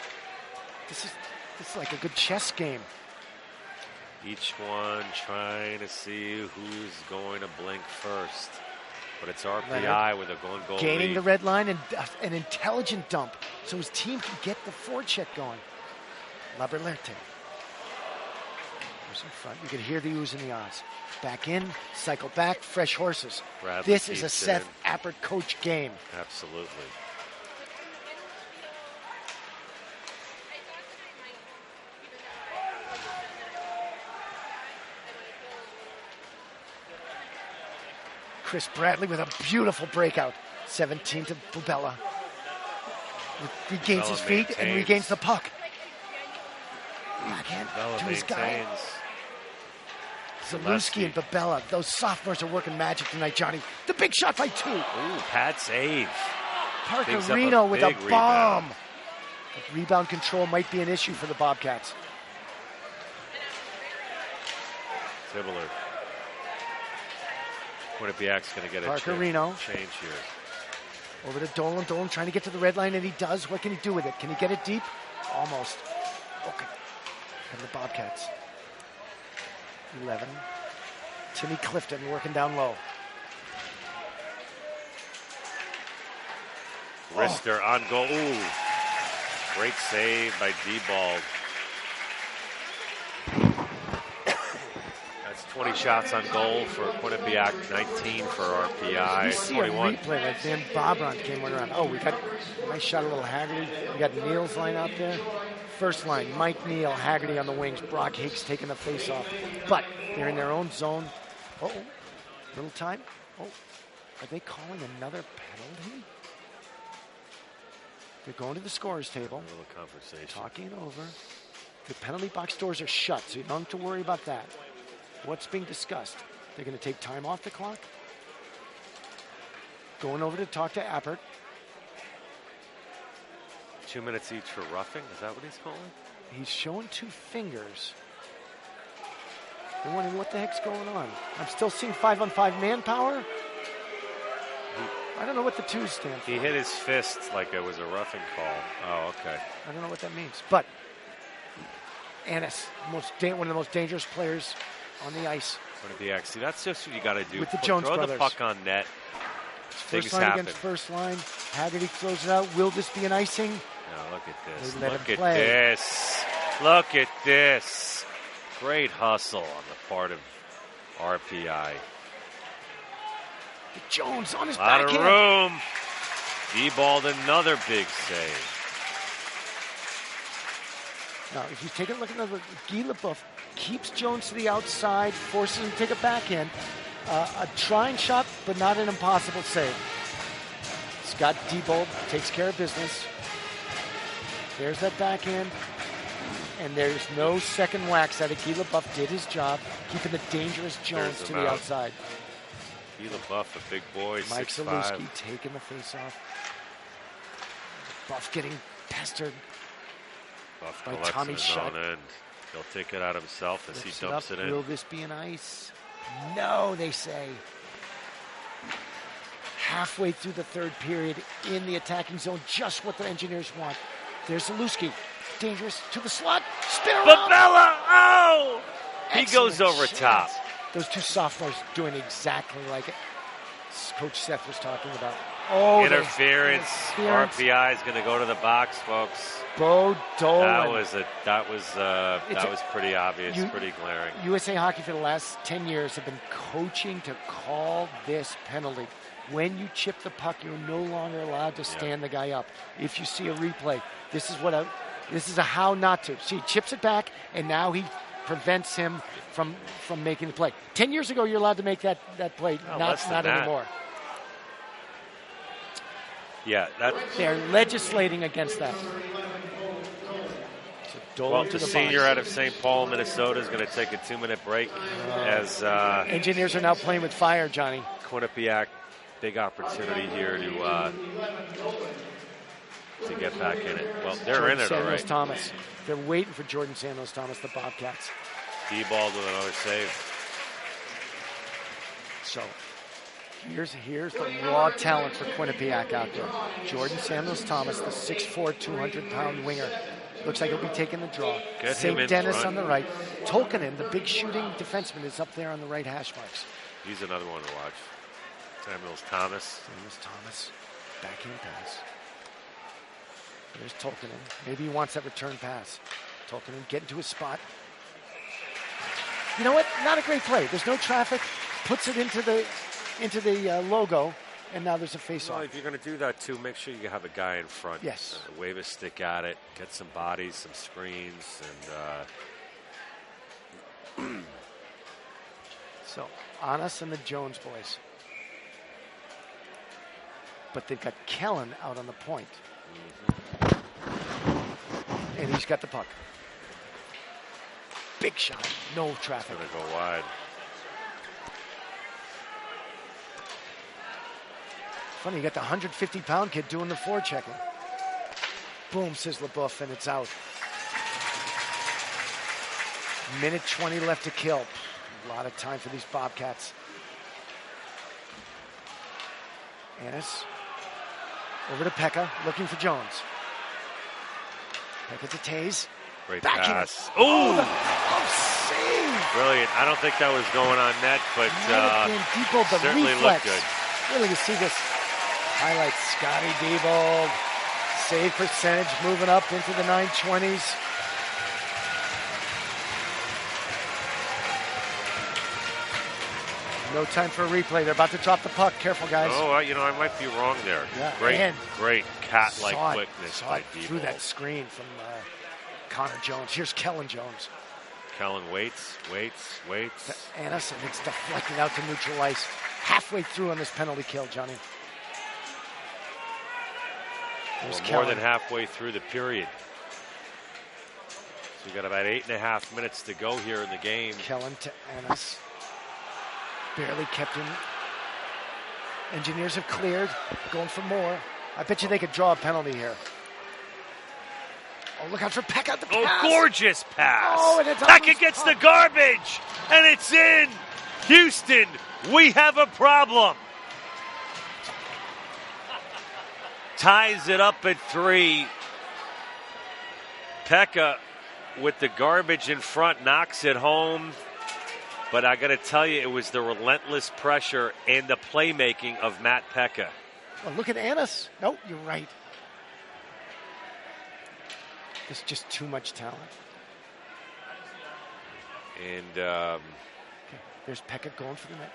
This is like a good chess game. Each one trying to see who's going to blink first. But it's RPI Leonard with a one-goal gaining lead. the red line and an intelligent dump so his team can get the forecheck going. Laberlerte. Who's in front? You can hear the oohs and the ahs. Back in, cycle back, fresh horses. Bradley This is a keeps Seth in. Appert coach game. Absolutely. Chris Bradley with a beautiful breakout. 17 to Bubella. Regains his Bubella feet and maintains. regains the puck. Backhand Bella to his guy. maintains. Zalewski and Bubella. Those sophomores are working magic tonight, Johnny. The big shot by 2. Ooh, pad save. Parker Digs up a Reno with a big bomb. rebound. Rebound control might be an issue for the Bobcats. Tibbler. Quinnipiac's going to get a Parker Reno. change here. Over to Dolan. Dolan trying to get to the red line, and he does. What can he do with it? Can he get it deep? Almost. Okay. And the Bobcats. 11. Timmy Clifton working down low. Wrister on goal. Ooh. Great save by D-Ball. That's 20 shots on goal for Quinnipiac, 19 for RPI, You see 21. a replay like Dan Bobron came one around. Oh, we got a nice shot, a little Haggerty. We got Neal's line out there. First line, Mike Neal, Haggerty on the wings. Brock Higgs taking the face off. But they're in their own zone. Oh, little time. Oh, are they calling another penalty? They're going to the scorer's table. A little conversation. Talking it over. The penalty box doors are shut, so you don't have to worry about that. What's being discussed? They're going to take time off the clock. Going over to talk to Appert. 2 minutes each for roughing. Is that what he's calling? He's showing 2 fingers. They're wondering what the heck's going on. I'm still seeing 5-on-5 manpower. I don't know what the 2s stand for. He hit his fist like it was a roughing call. Oh, okay. I don't know what that means. But Annis, one of the most dangerous players on the ice. Quinnipiac. See, that's just what you got to do. With the Jones throw brothers. the puck on net. First Things line happen. against first line. Haggerty throws it out. Will this be an icing? Now look at this. They let Look him at play. this. Look at this. Great hustle on the part of RPI. Jones on his A lot of backhand. room. D-balled another big save. Now, if you take a look at the Guy Leboeuf keeps Jones to the outside, forces him to take a backhand. A trying shot, but not an impossible save. Scott Diebold takes care of business. There's that backhand. And there's no second wax at it. Guy Leboeuf did his job, keeping the dangerous Jones to the outside. Guy Leboeuf, a big boy, Mike 6'5". Zalewski taking the face-off. Buff getting pestered Buff by collects Tommy his Shutt. own end. He'll take it out himself as he dumps it in. Will this be an ice? No, they say. Halfway through the third period in the attacking zone, just what the Engineers want. There's Zalewski. Dangerous to the slot. Spin around. Babella! Oh! He goes Excellent over chance. top. Those two sophomores doing exactly like it. Coach Seth was talking about. Oh, interference. RPI is going to go to the box, folks. Bo Dolan. That was pretty obvious, pretty glaring. USA Hockey for the last 10 years have been coaching to call this penalty. When you chip the puck, you're no longer allowed to stand the guy up. If you see a replay, this is a how not to. See, he chips it back, and now he prevents him from making the play. 10 years ago, you're allowed to make that play. Not anymore. Yeah, they're legislating against that. So the senior out of St. Paul, Minnesota, is going to take a 2-minute break as Engineers are now playing with fire, Johnny. Quinnipiac, big opportunity here to get back in it. Well, they're in it already. Thomas. They're waiting for Jordan Samuels Thomas, the Bobcats. D-balled with another save. So here's the raw talent for Quinnipiac out there. Jordan Samuels Thomas, the 6'4", 200-pound winger. Looks like he'll be taking the draw. St. Dennis on the right. Tolkinen, the big shooting defenseman, is up there on the right hash marks. He's another one to watch. Samuels Thomas. Backhand pass. There's Tolkinen. Maybe he wants that return pass. Tolkinen getting to his spot. You know what? Not a great play. There's no traffic. Puts it into the logo, and now there's a face-off. Well, if you're going to do that too, make sure you have a guy in front. Yes. Wave a stick at it. Get some bodies, some screens, and. So, Anas and the Jones boys. But they've got Kellen out on the point. And he's got the puck. Big shot. No traffic. Going to go wide. Funny, you got the 150-pound kid doing the forechecking. Boom, says Leboeuf, and it's out. Minute 20 left to kill. A lot of time for these Bobcats. Ennis over to Pekka, looking for Jones. Pekka to Taze. Great back pass. Oh, save! Brilliant. I don't think that was going on net, but certainly reflex. Looked good. Really, you see this highlight. Scotty Diebold, save percentage moving up into the 920s. No time for a replay. They're about to drop the puck. Careful, guys. Oh, I might be wrong there. Yeah. Great cat-like quickness by Diebold. Through that screen from Connor Jones. Here's Kellen Jones. Kellen waits. Annis, and it's deflected out to neutral ice. Halfway through on this penalty kill, Johnny. More than halfway through the period. So we got about 8.5 minutes to go here in the game. Kellen to Annis. Barely kept him. Engineers have cleared. Going for more. I bet you they could draw a penalty here. Oh, look out for Pekka. The pass. Gorgeous pass. Oh, and it's Pekka gets the garbage, and it's in. Houston, we have a problem. Ties it up at 3. Pekka with the garbage in front knocks it home. But I got to tell you, it was the relentless pressure and the playmaking of Matt Pekka. Well, look at Annis. No, you're right. There's just too much talent. And okay. There's Pekka going for the net.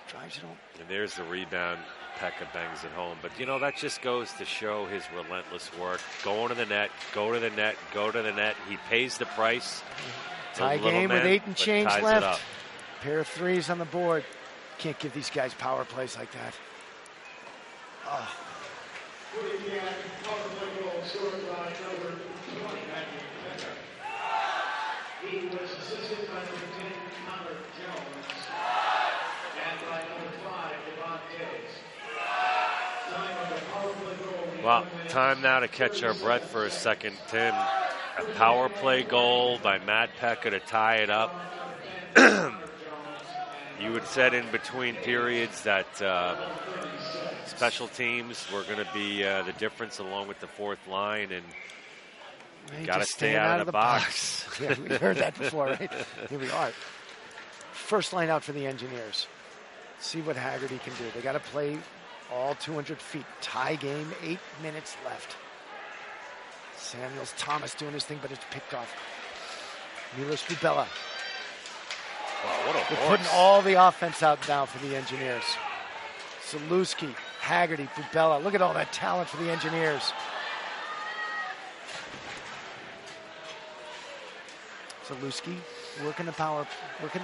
drives it home. And there's the rebound. Pekka bangs it home. But, that just goes to show his relentless work. Going to the net, go to the net, go to the net. He pays the price. Tie game with 8 and change left. Pair of threes on the board. Can't give these guys power plays like that. Oh. He was assisted by number 10, Connor Jones, and by number 5, Devon Davis. Well, time now to catch our breath for a second, Tim. A power play goal by Matt Pekka to tie it up. You had said in between periods that special teams were going to be the difference along with the fourth line, and you got to stay out of the box. Yeah, we heard that before, right? Here we are. First line out for the Engineers. See what Haggerty can do. They got to play all 200 feet. Tie game, 8 minutes left. Samuels Thomas doing his thing, but it's picked off. Milos Bubella. Wow, what a They're horse. putting all the offense out now for the Engineers. Zaluski, Haggerty, Bubella. Look at all that talent for the Engineers. Zaluski working the power, working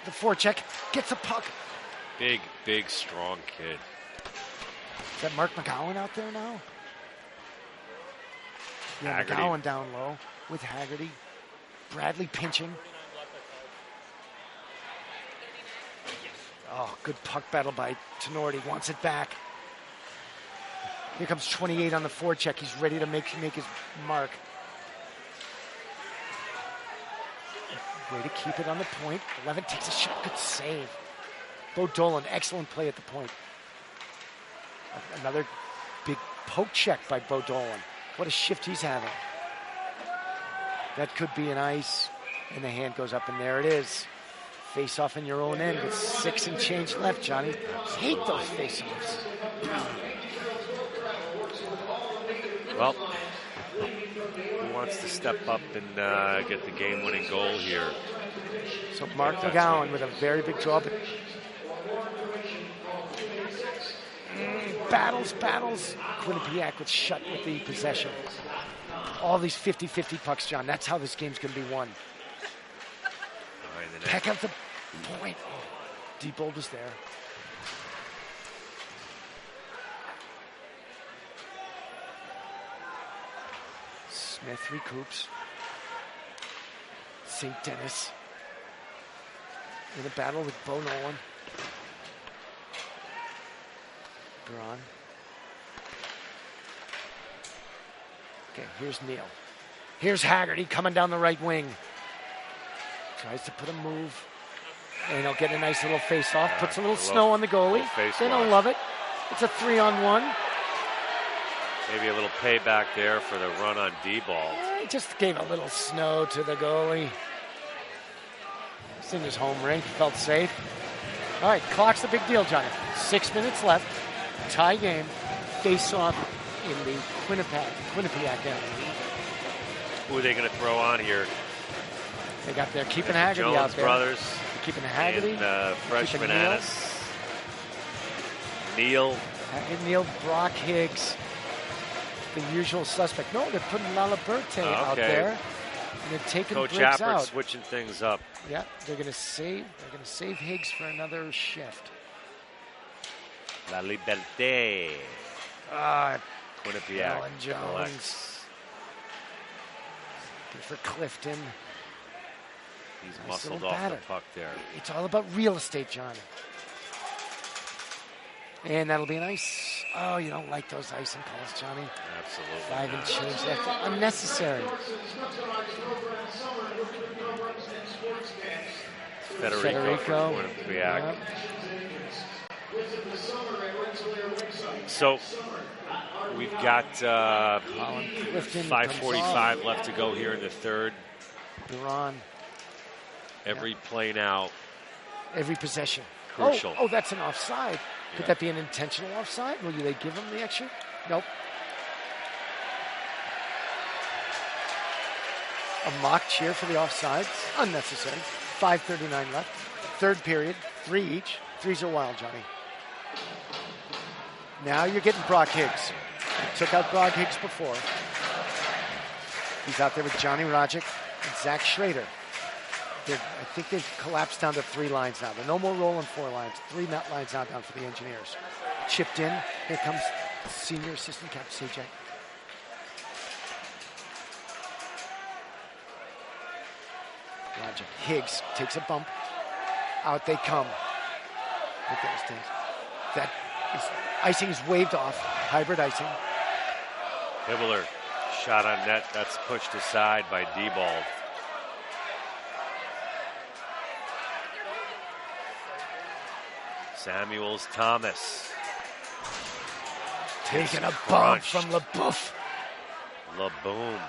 the forecheck, gets a puck. Big, strong kid. Is that Mark McGowan out there now? Yeah, Haggerty. McGowan down low with Haggerty. Bradley pinching. Oh, good puck battle by Tenorti. Wants it back. Here comes 28 on the forecheck. He's ready to make his mark. Way to keep it on the point. 11 takes a shot. Good save. Bo Dolan, excellent play at the point. Another big poke check by Bo Dolan. What a shift he's having. That could be an ice. And the hand goes up, and there it is. Face off in your own end with 6 and change left, Johnny. Hate those face-offs. Well, who wants to step up and get the game-winning goal here? So Mark McGowan with a very big draw. But battles. Quinnipiac with shut with the possession. All these 50-50 pucks, John. That's how this game's going to be won. Peck out the point. Diebold was there. Smith recoups. St. Dennis in a battle with Bo Nolan. Braun. Okay, here's Neal. Here's Haggerty coming down the right wing. Tries to put a move. And he'll get a nice little face-off. Puts a little snow on the goalie. They don't love it. It's a 3-on-1. Maybe a little payback there for the run on D-ball. He just gave a little snow to the goalie. It's in his home rink. Felt safe. All right, clock's the big deal, Johnny. 6 minutes left. Tie game. Face-off in the Quinnipiac end. Who are they going to throw on here? They got their keeping Haggerty Jones out there. brothers. They're keeping Haggerty. And freshman Annis. Neal. Neal, Brock, Higgs. The usual suspect. No, they're putting Laliberte out there. And they're taking Coach Briggs Appert out. switching things up. Yeah, they're going to save Higgs for another shift. La Liberté. Quinnipiac. Alan Jones. Good for Clifton. He's Nice muscled little off batter. the puck there. It's all about real estate, John. And that'll be nice. Oh, you don't like those icing calls, Johnny. Absolutely 5 and not. change left. Unnecessary. Federico for Quinnipiac. Yep. So we've got Clifton 5:45 left to go here in the third. Duran. Every play now. Every possession. Crucial. Oh, that's an offside. Could Yeah. that be an intentional offside? Will they give him the extra? Nope. A mock cheer for the offside. Unnecessary. 5:39 left. Third period. 3 each. threes are wild, Johnny. Now you're getting Brock Higgs. You took out Brock Higgs before. He's out there with Johnny Rodgick and Zach Schrader. I think they've collapsed down to 3 lines now. They're no more rolling 4 lines. 3 lines now down for the Engineers. Chipped in. Here comes senior assistant captain CJ. Rodgick. Higgs takes a bump. Out they come. Look at those things. That is, icing is waved off. Hybrid icing. Hibbler, shot on net. That's pushed aside by Diebold. Samuels Thomas. Taking a bump from LaBouffe. LaBoom.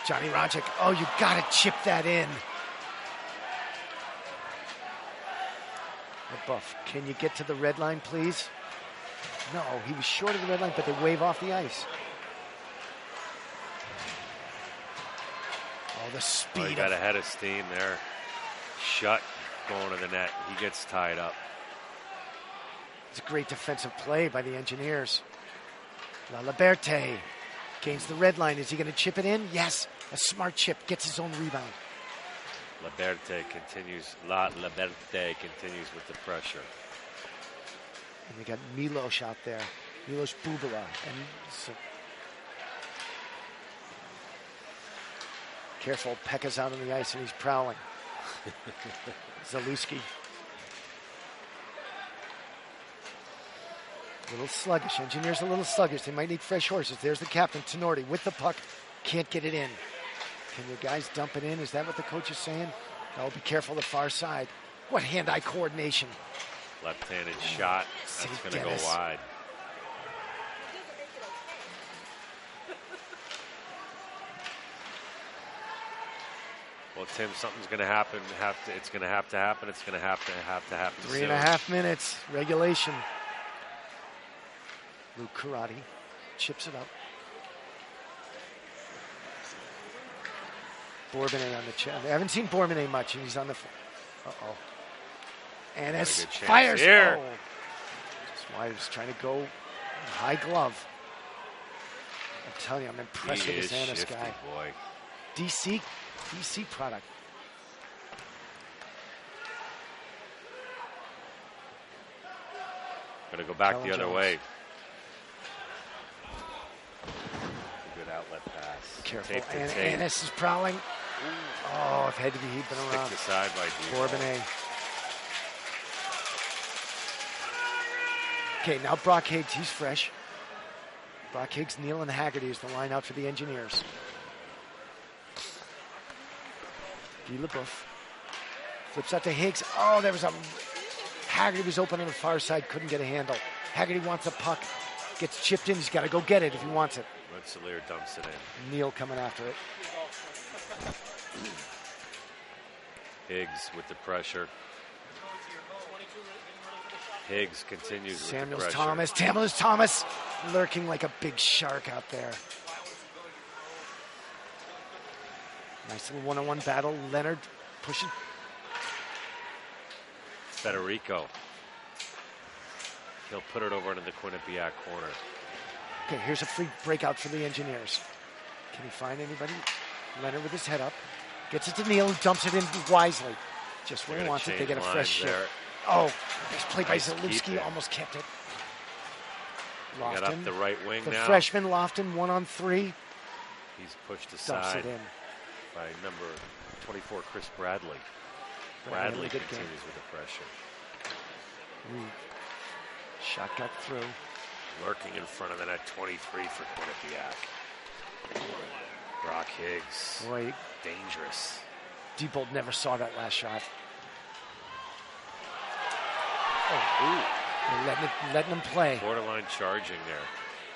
Johnny Rodgick. Oh, you got to chip that in. LaBouffe, can you get to the red line, please? No, he was short of the red line, but they wave off the ice. Oh, the speed. Oh, he got ahead of steam there. Shut going to the net. He gets tied up. It's a great defensive play by the Engineers. La Liberte gains the red line. Is he going to chip it in? Yes. A smart chip. Gets his own rebound. Liberte continues. La Liberte continues with the pressure. And we got Milos out there. Milos Bubala. And so, careful. Pekka's out on the ice and he's prowling. Zalewski. A little sluggish. Engineers a little sluggish. They might need fresh horses. There's the captain, Tenorti, with the puck. Can't get it in. Can your guys dump it in? Is that what the coach is saying? Oh, be careful the far side. What hand-eye coordination. Left-handed shot. That's going to go wide. Well, Tim, something's going to happen. It's going to have to happen. It's going to have to happen. 3.5 minutes. Regulation. Luke Karate chips it up. Bourbonnais on the chest. I haven't seen Bourbonnais much, and he's on the. Uh-oh. And as fires. Here. Oh. That's why I was trying to go high glove. I'm telling you, I'm impressed with this Annis guy. Boy. DC product. Going to go back the other way. Good outlet pass. Careful. And Annis is prowling. Oh, if he'd been around. Stick aside by Bourbonnais. Okay, now Brock Higgs, he's fresh. Brock Higgs, Neal, and Haggerty is the line out for the Engineers. Guy LaBouffe flips out to Higgs. Oh, there was a... Haggerty was open on the far side, couldn't get a handle. Haggerty wants a puck. Gets chipped in, he's got to go get it if he wants it. Rensselaer dumps it in. Neal coming after it. Higgs with the pressure. Higgs continues Samuels with the pressure. Samuels Thomas lurking like a big shark out there. Nice little one-on-one battle. Leonard pushing. Federico. He'll put it over into the Quinnipiac corner. Okay, here's a free breakout for the Engineers. Can he find anybody? Leonard with his head up. Gets it to Neal, dumps it in wisely. Just where he wants it. They get a fresh shot. Oh, nice play by Zalewski. Almost kept it. Lofton. Got up the right wing the now. The freshman Lofton, 1-on-3. He's pushed aside dumps it in. by number 24, Chris Bradley. Bradley continues with the pressure. Shot got through. Lurking in front of the net, 23 for Quinnipiac. Brock Higgs. Boy, dangerous. Diebold never saw that last shot. Letting him play. Borderline charging there.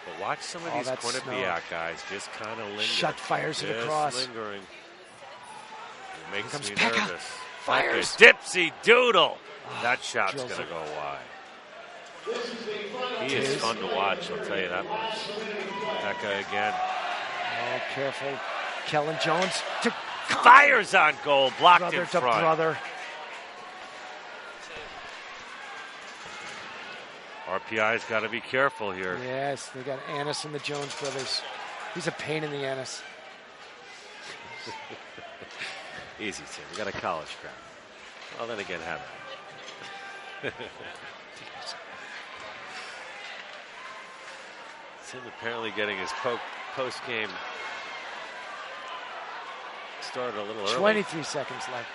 But watch some of these Quinnipiac guys just kind of linger. Shot fires it across. Lingering. It makes me Pekka. nervous. Fires. Dipsy doodle. That shot's going to go wide. He is fun to watch, I'll tell you that much. Pekka again. Oh, careful. Kellen Jones fires on goal, blocked brother in front. Brother. RPI's got to be careful here. Yes, they got Annis and the Jones brothers. He's a pain in the anus. Easy, Tim. We got a college crowd. Well, then again, have it. Tim apparently getting his post-game started a little early. 23 seconds left.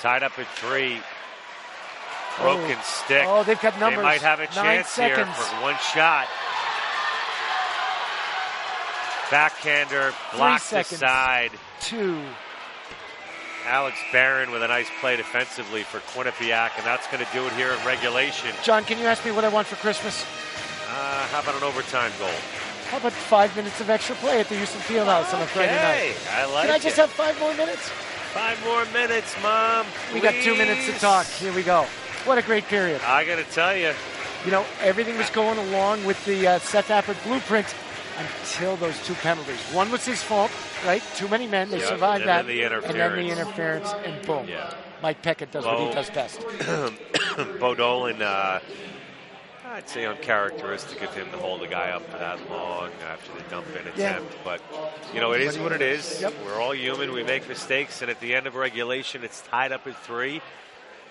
Tied up at 3. Broken stick. Oh, they've got numbers. They might have a chance here for one shot. Backhander blocked aside. 2. Alex Barron with a nice play defensively for Quinnipiac, and that's going to do it here in regulation. John, can you ask me what I want for Christmas? How about an overtime goal? How about 5 minutes of extra play at the Houston Fieldhouse on a Friday night? I like it. Can I just have 5 more minutes? 5 more minutes, Mom. We got 2 minutes to talk. Here we go. What a great period. I got to tell you. You know, everything was going along with the Seth Appert blueprint until those 2 penalties. One was his fault, right? Too many men. They survived that. And then the interference, and boom. Yeah. Mike Peckett does what he does best. Bo Dolan, I'd say uncharacteristic of him to hold the guy up for that long after the dump-in attempt. But, you know, it is what it is. Yep. We're all human. We make mistakes. And at the end of regulation, it's tied up at 3.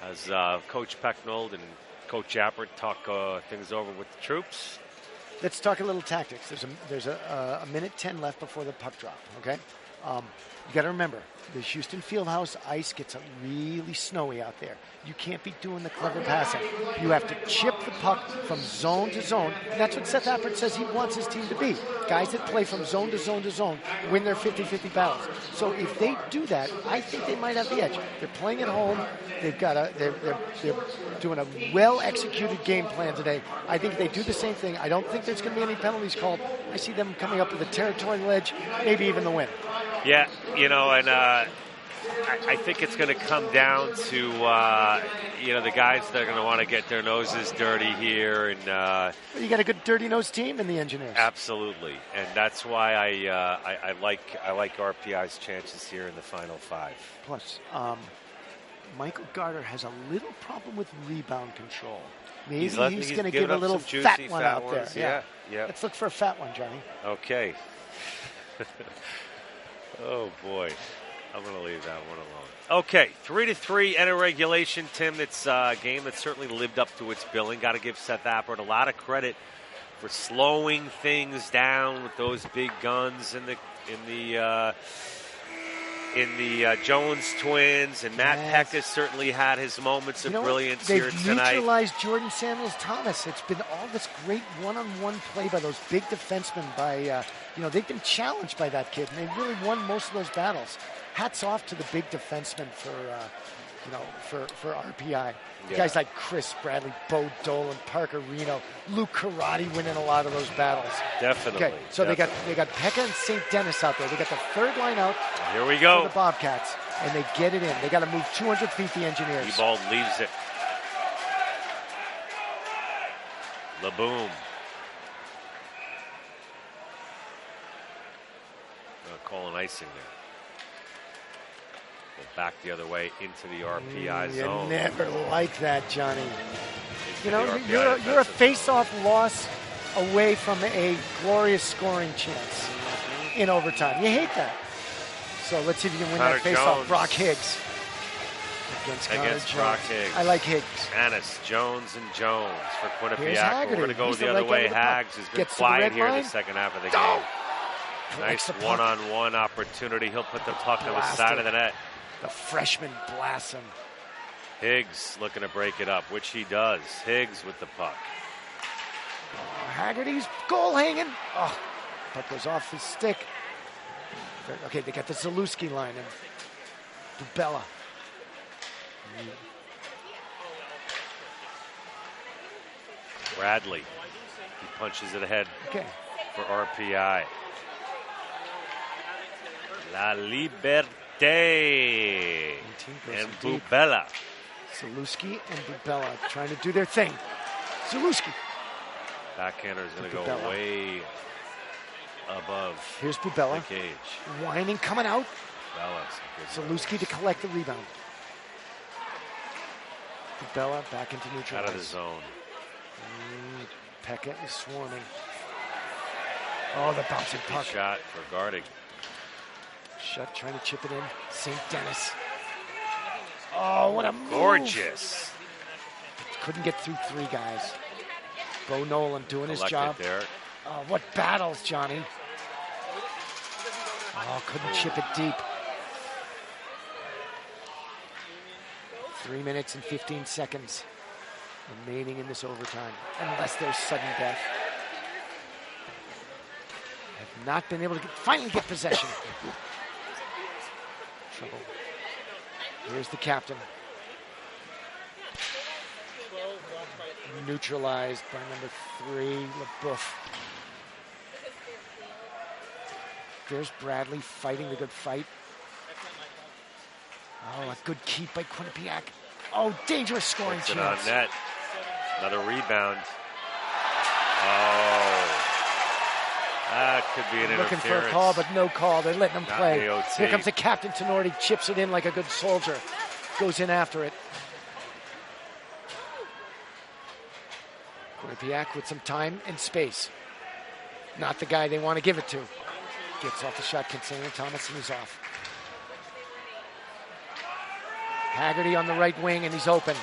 As Coach Pecknold and Coach Appert talk things over with the troops. Let's talk a little tactics. There's a minute 10 left before the puck drop, okay? You got to remember, the Houston Fieldhouse ice gets really snowy out there. You can't be doing the clever passing. You have to chip the puck from zone to zone, and that's what Seth Appert says he wants his team to be. Guys that play from zone to zone to zone win their 50-50 battles. So if they do that, I think they might have the edge. They're playing at home. They're doing a well-executed game plan today. I think they do the same thing. I don't think there's going to be any penalties called. I see them coming up with a territorial edge, maybe even the win. Yeah, you know, and I think it's going to come down to, you know, the guys that are going to want to get their noses dirty here. And you got a good dirty-nosed team in the Engineers. Absolutely, and that's why I like RPI's chances here in the final 5. Plus, Michael Garter has a little problem with rebound control. Maybe he's going to give a little fat one out there. Yeah. Let's look for a fat one, Johnny. Okay. Oh, boy. I'm going to leave that one alone. Okay, 3-3 end of regulation, Tim. It's a game that certainly lived up to its billing. Got to give Seth Appert a lot of credit for slowing things down with those big guns in the Jones twins, and Matt Peck has certainly had his moments of brilliance here tonight. They've neutralized Jordan Samuels-Thomas. It's been all this great one-on-one play by those big defensemen. They've been challenged by that kid, and they really won most of those battles. Hats off to the big defensemen for RPI. Yeah. Guys like Chris Bradley, Bo Dolan, Parker Reno, Luke Karate winning a lot of those battles. Definitely. Okay, so they got Pekka and St. Dennis out there. They got the third line out. Here we go. For the Bobcats, and they get it in. They got to move 200 feet. The Engineers. Ebald leaves it. LeBoom. Call an icing there. Back the other way into the RPI zone. You never like that, Johnny. You know, you're a face-off loss away from a glorious scoring chance in overtime. You hate that. So let's see if you can win that face-off. Brock Higgs against Brock Higgs. I like Higgs. Annis, Jones, and Jones for Quinnipiac. We're going to go the other way. Hags has been quiet here in the second half of the game. Nice one-on-one opportunity. He'll put the puck on the side of the net. The freshman blasts him. Higgs looking to break it up, which he does. Higgs with the puck. Haggerty's goal hanging. Oh, puck goes off his stick. Okay, they got the Zalewski line and Bubella. Bradley. He punches it ahead for RPI. La Liberté. And Bubella. Zalewski and Bubella trying to do their thing. Zalewski. Backhander is going to go way above. Here's Bubella. The cage. Whining, coming out. Zalewski to collect the rebound. Bella back into neutral. Out of the zone. Pekka is swarming. Oh, the bouncing puck. Shot for guarding. Shutt trying to chip it in. St. Dennis. Oh, what a move. Gorgeous. Couldn't get through 3 guys. Bo Nolan doing his job. There. Oh, what battles, Johnny. Oh, couldn't chip it deep. 3 minutes and 15 seconds remaining in this overtime, unless there's sudden death. Have not been able to finally get possession. Trouble. Here's the captain. Neutralized by number 3, LeBouf. There's Bradley fighting the good fight. Oh, a good keep by Quinnipiac. Oh, dangerous scoring chance. On net. Another rebound. Oh. That could be an interference. Looking for a call, but no call. They're letting him play. AOT. Here comes the captain, Tenorti, chips it in like a good soldier. Goes in after it. Quinnipiac with some time and space. Not the guy they want to give it to. Gets off the shot, Kinsella Thomas, and he's off. Haggerty on the right wing, and he's open.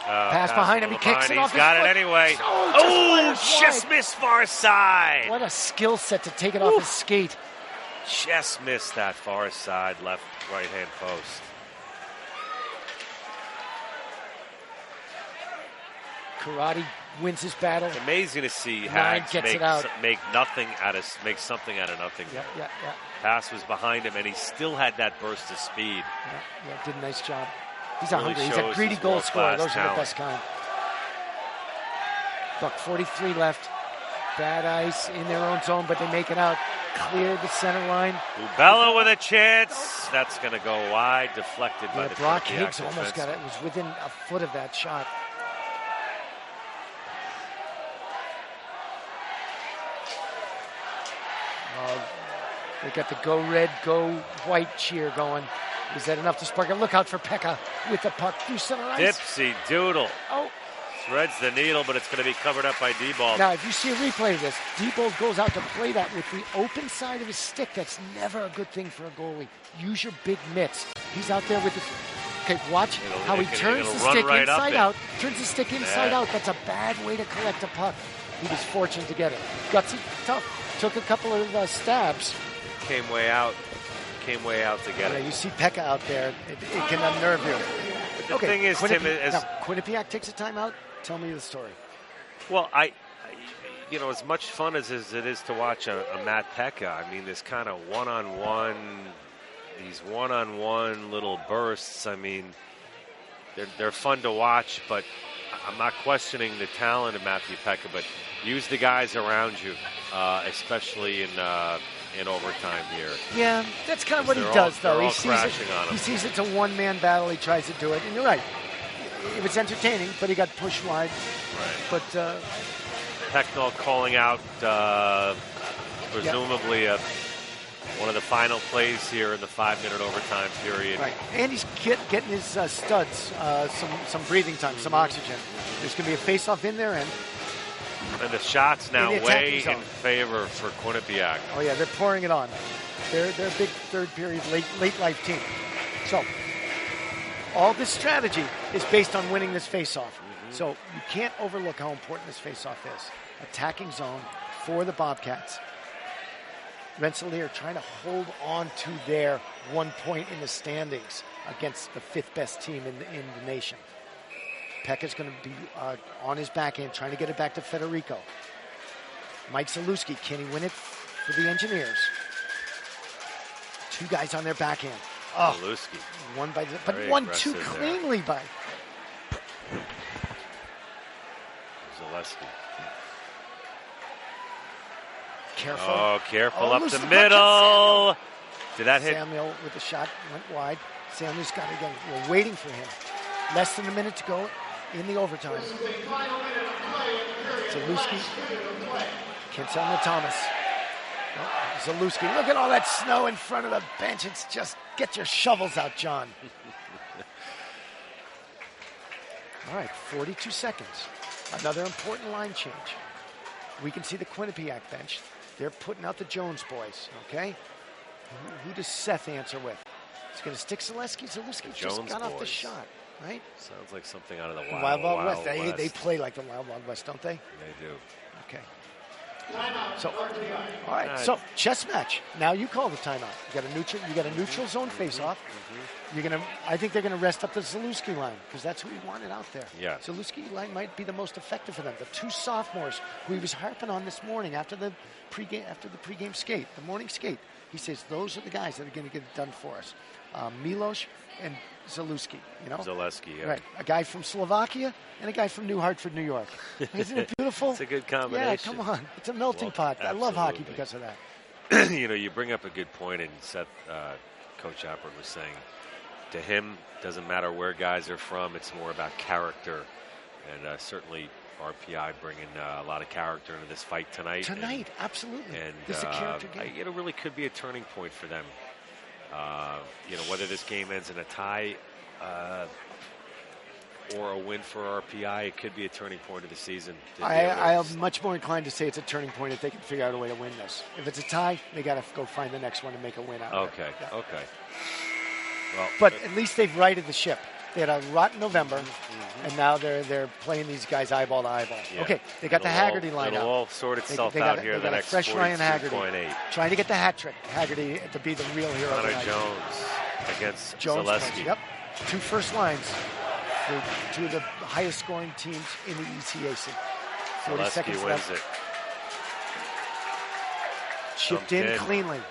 Pass behind him, he kicks it off his foot. He's got it anyway. Oh, just missed far side. What a skill set to take it off his skate. Just missed that far side, left, right-hand post. Karate wins his battle. It's amazing to see Hags make something out of nothing. Yeah. Pass was behind him, and he still had that burst of speed. Yeah, did a nice job. He's a hungry. He's a greedy goal scorer. Those are the best kind. Buck 43 left. Bad ice in their own zone, but they make it out. Clear the center line. Ubella with a chance. That's going to go wide. Deflected by the Brock Higgs almost got it. It was within a foot of that shot. They got the go red, go white cheer going. Is that enough to spark it? Look out for Pekka with the puck through center ice. Dipsy doodle. Oh. Threads the needle, but it's going to be covered up by D-Ball. Now, if you see a replay of this, D-Ball goes out to play that with the open side of his stick. That's never a good thing for a goalie. Use your big mitts. He's out there with the... Okay, watch how he turns the stick inside out. Turns the stick inside out. That's a bad way to collect a puck. He was fortunate to get it. Gutsy, tough. Took a couple of stabs. Came way out to get it. You see Pekka out there. It can unnerve you. But the thing is, Tim, Quinnipiac takes a timeout. Tell me the story. Well, as much fun as it is to watch a Matt Pekka, I mean, this kind of these one-on-one little bursts, I mean, they're fun to watch, but I'm not questioning the talent of Matthew Pekka, but use the guys around you, especially in overtime here. Yeah, that's kind of what he does, though. He sees it's a one-man battle. He tries to do it, and you're right. It was entertaining, but he got pushed wide. Right. But Pecknell calling out presumably one of the final plays here in the 5-minute overtime period. Right, and he's getting his studs some breathing time, some oxygen. There's going to be a face-off in there, and the shots now way in favor for Quinnipiac. Oh yeah, they're pouring it on. They're a big third period late life team. So all this strategy is based on winning this face-off. So you can't overlook how important this face-off is. Attacking zone for the Bobcats. Rensselaer trying to hold on to their 1 point in the standings against the 5th best team in the nation. Pekka's going to be on his backhand, trying to get it back to Federico. Mike Zalewski, can he win it for the Engineers? 2 guys on their backhand. Oh, Zalewski. One by, but 1-2 cleanly by Zalewski. Careful. Oh, careful up the middle. Did that hit? Samuel with the shot went wide. Samuel's got it again. We're waiting for him. Less than a minute to go in the overtime. Zalewski. Kinsella Thomas. Zalewski, look at all that snow in front of the bench. It's just, get your shovels out, John. All right, 42 seconds. Another important line change. We can see the Quinnipiac bench. They're putting out the Jones boys, okay? Who does Seth answer with? He's going to stick Zalewski. Zalewski just got off the shot, right? Sounds like something out of the Wild Wild West. West. They play like the Wild West, don't they? They do. Okay. So, all right. So, chess match. Now you call the timeout. You got a neutral zone face-off. I think they're gonna rest up the Zalewski line because that's who he wanted out there. Yeah. Zalewski line might be the most effective for them. The two sophomores who he was harping on this morning after the pregame skate, the morning skate. He says those are the guys that are going to get it done for us. Milos and Zalewski, Zalewski, yeah. Right. A guy from Slovakia and a guy from New Hartford, New York. Isn't it beautiful? It's a good combination. Yeah, come on. It's a melting pot. I love hockey because of that. You bring up a good point, and Seth, Coach Appert was saying, to him, doesn't matter where guys are from, it's more about character. And certainly RPI bringing a lot of character into this fight tonight. Absolutely. And this is a character game. It really could be a turning point for them. Whether this game ends in a tie or a win for RPI, it could be a turning point of the season. I am much more inclined to say it's a turning point if they can figure out a way to win this. If it's a tie, they got to go find the next one and make a win out of it. Okay. Well, but at least they've righted the ship. They had a rotten November, and now they're playing these guys eyeball to eyeball. Yeah. Okay, they got the Haggerty line out. It'll all sort itself out here in the next 42.8. Trying to get the hat trick. Haggerty to be the real hero. Connor Jones against Zalewski. Yep, 2 first lines for 2 of the highest scoring teams in the ECAC. 40 seconds left. Wins it. Chipped in cleanly.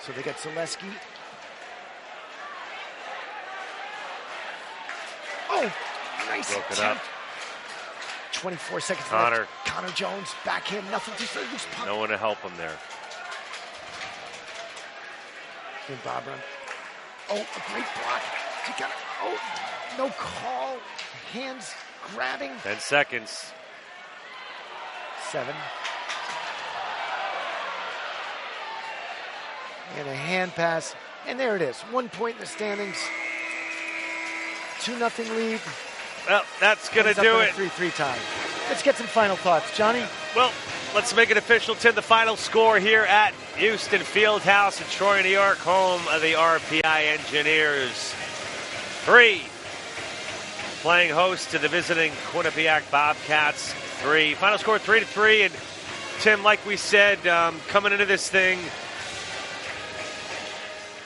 So they got Zalewski. Oh, nice Broke it attempt. up. 24 seconds Connor. left. Connor Jones, backhand, nothing, just a loose puck. No one to help him there. And Bobron. Oh, a great block. No call. Hands grabbing. 10 seconds. 7. And a hand pass. And there it is. 1 point in the standings. 2-0 lead. Well, that's going to do it. 3-3 time. Let's get some final thoughts. Johnny? Well, let's make it official, Tim. The final score here at Houston Fieldhouse in Troy, New York, home of the RPI Engineers. 3. Playing host to the visiting Quinnipiac Bobcats. 3. Final score 3-3. And Tim, like we said, coming into this thing,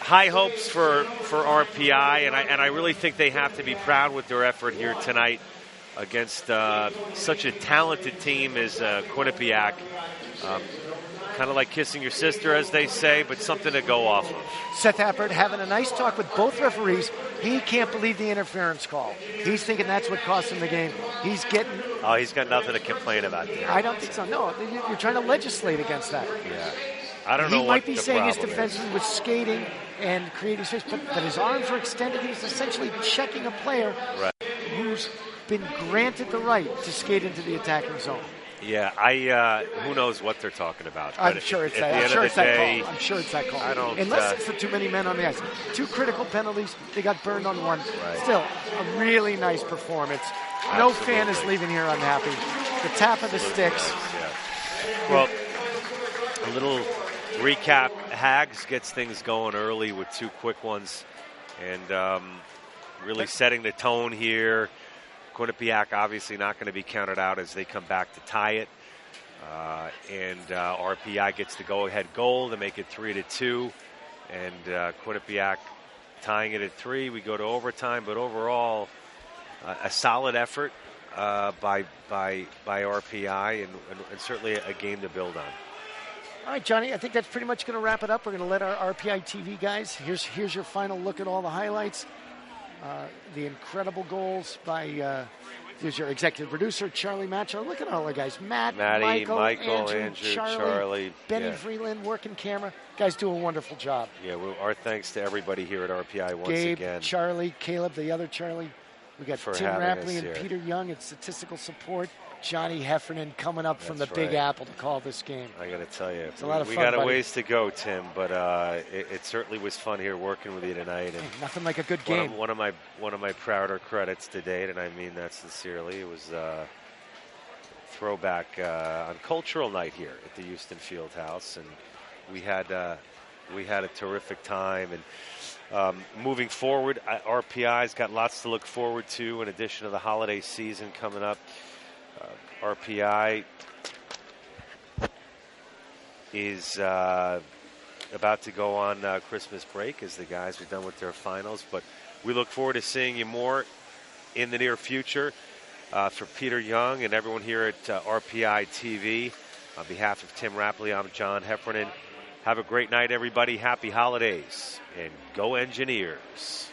high hopes for RPI, and I really think they have to be proud with their effort here tonight against such a talented team as Quinnipiac. Kind of like kissing your sister, as they say, but something to go off of. Seth Appert having a nice talk with both referees. He can't believe the interference call. He's thinking that's what cost him the game. He's got nothing to complain about there. I don't think so. No, you're trying to legislate against that. Yeah. I don't know he what might be the saying his problem defenseman was skating and creating space, but his arms were extended. He was essentially checking a player who's been granted the right to skate into the attacking zone. Yeah, who knows what they're talking about. I'm sure it's that call. I'm sure it's that call. I don't, unless it's for too many men on the ice. 2 critical penalties. They got burned on 1. Right. Still, a really nice performance. Absolutely. No fan is leaving here unhappy. The tap of the sticks. Yeah. Well, a little recap. Hags gets things going early with 2 quick ones, and really setting the tone here. Quinnipiac obviously not going to be counted out as they come back to tie it. And RPI gets the go-ahead goal to make it 3-2. And Quinnipiac tying it at 3. We go to overtime, but overall, a solid effort by RPI and certainly a game to build on. All right, Johnny, I think that's pretty much going to wrap it up. We're going to let our RPI TV guys, here's your final look at all the highlights. The incredible goals by, here's your executive producer, Charlie Matcho. Look at all the guys. Maddie, Michael, Andrew, Charlie, Benny Freeland, working camera. Guys do a wonderful job. Yeah, our thanks to everybody here at RPI once Gabe, again. Charlie, Caleb, the other Charlie. We got Tim Rappleye and here. Peter Young at statistical support. Johnny Heffernan coming up from the That's Big right. Apple to call this game. I got to tell you, It's a lot of we fun, got a buddy. ways to go, Tim, but it certainly was fun here working with you tonight. And Nothing like a good game. one of my prouder credits to date, and I mean that sincerely. It was throwback on Cultural Night here at the Houston Fieldhouse, and we had a terrific time. And moving forward, RPI's got lots to look forward to in addition to the holiday season coming up. RPI is about to go on Christmas break as the guys are done with their finals, but we look forward to seeing you more in the near future. For Peter Young and everyone here at RPI TV, on behalf of Tim Rappleye, I'm John Heffernan. Have a great night, everybody. Happy holidays, and go Engineers.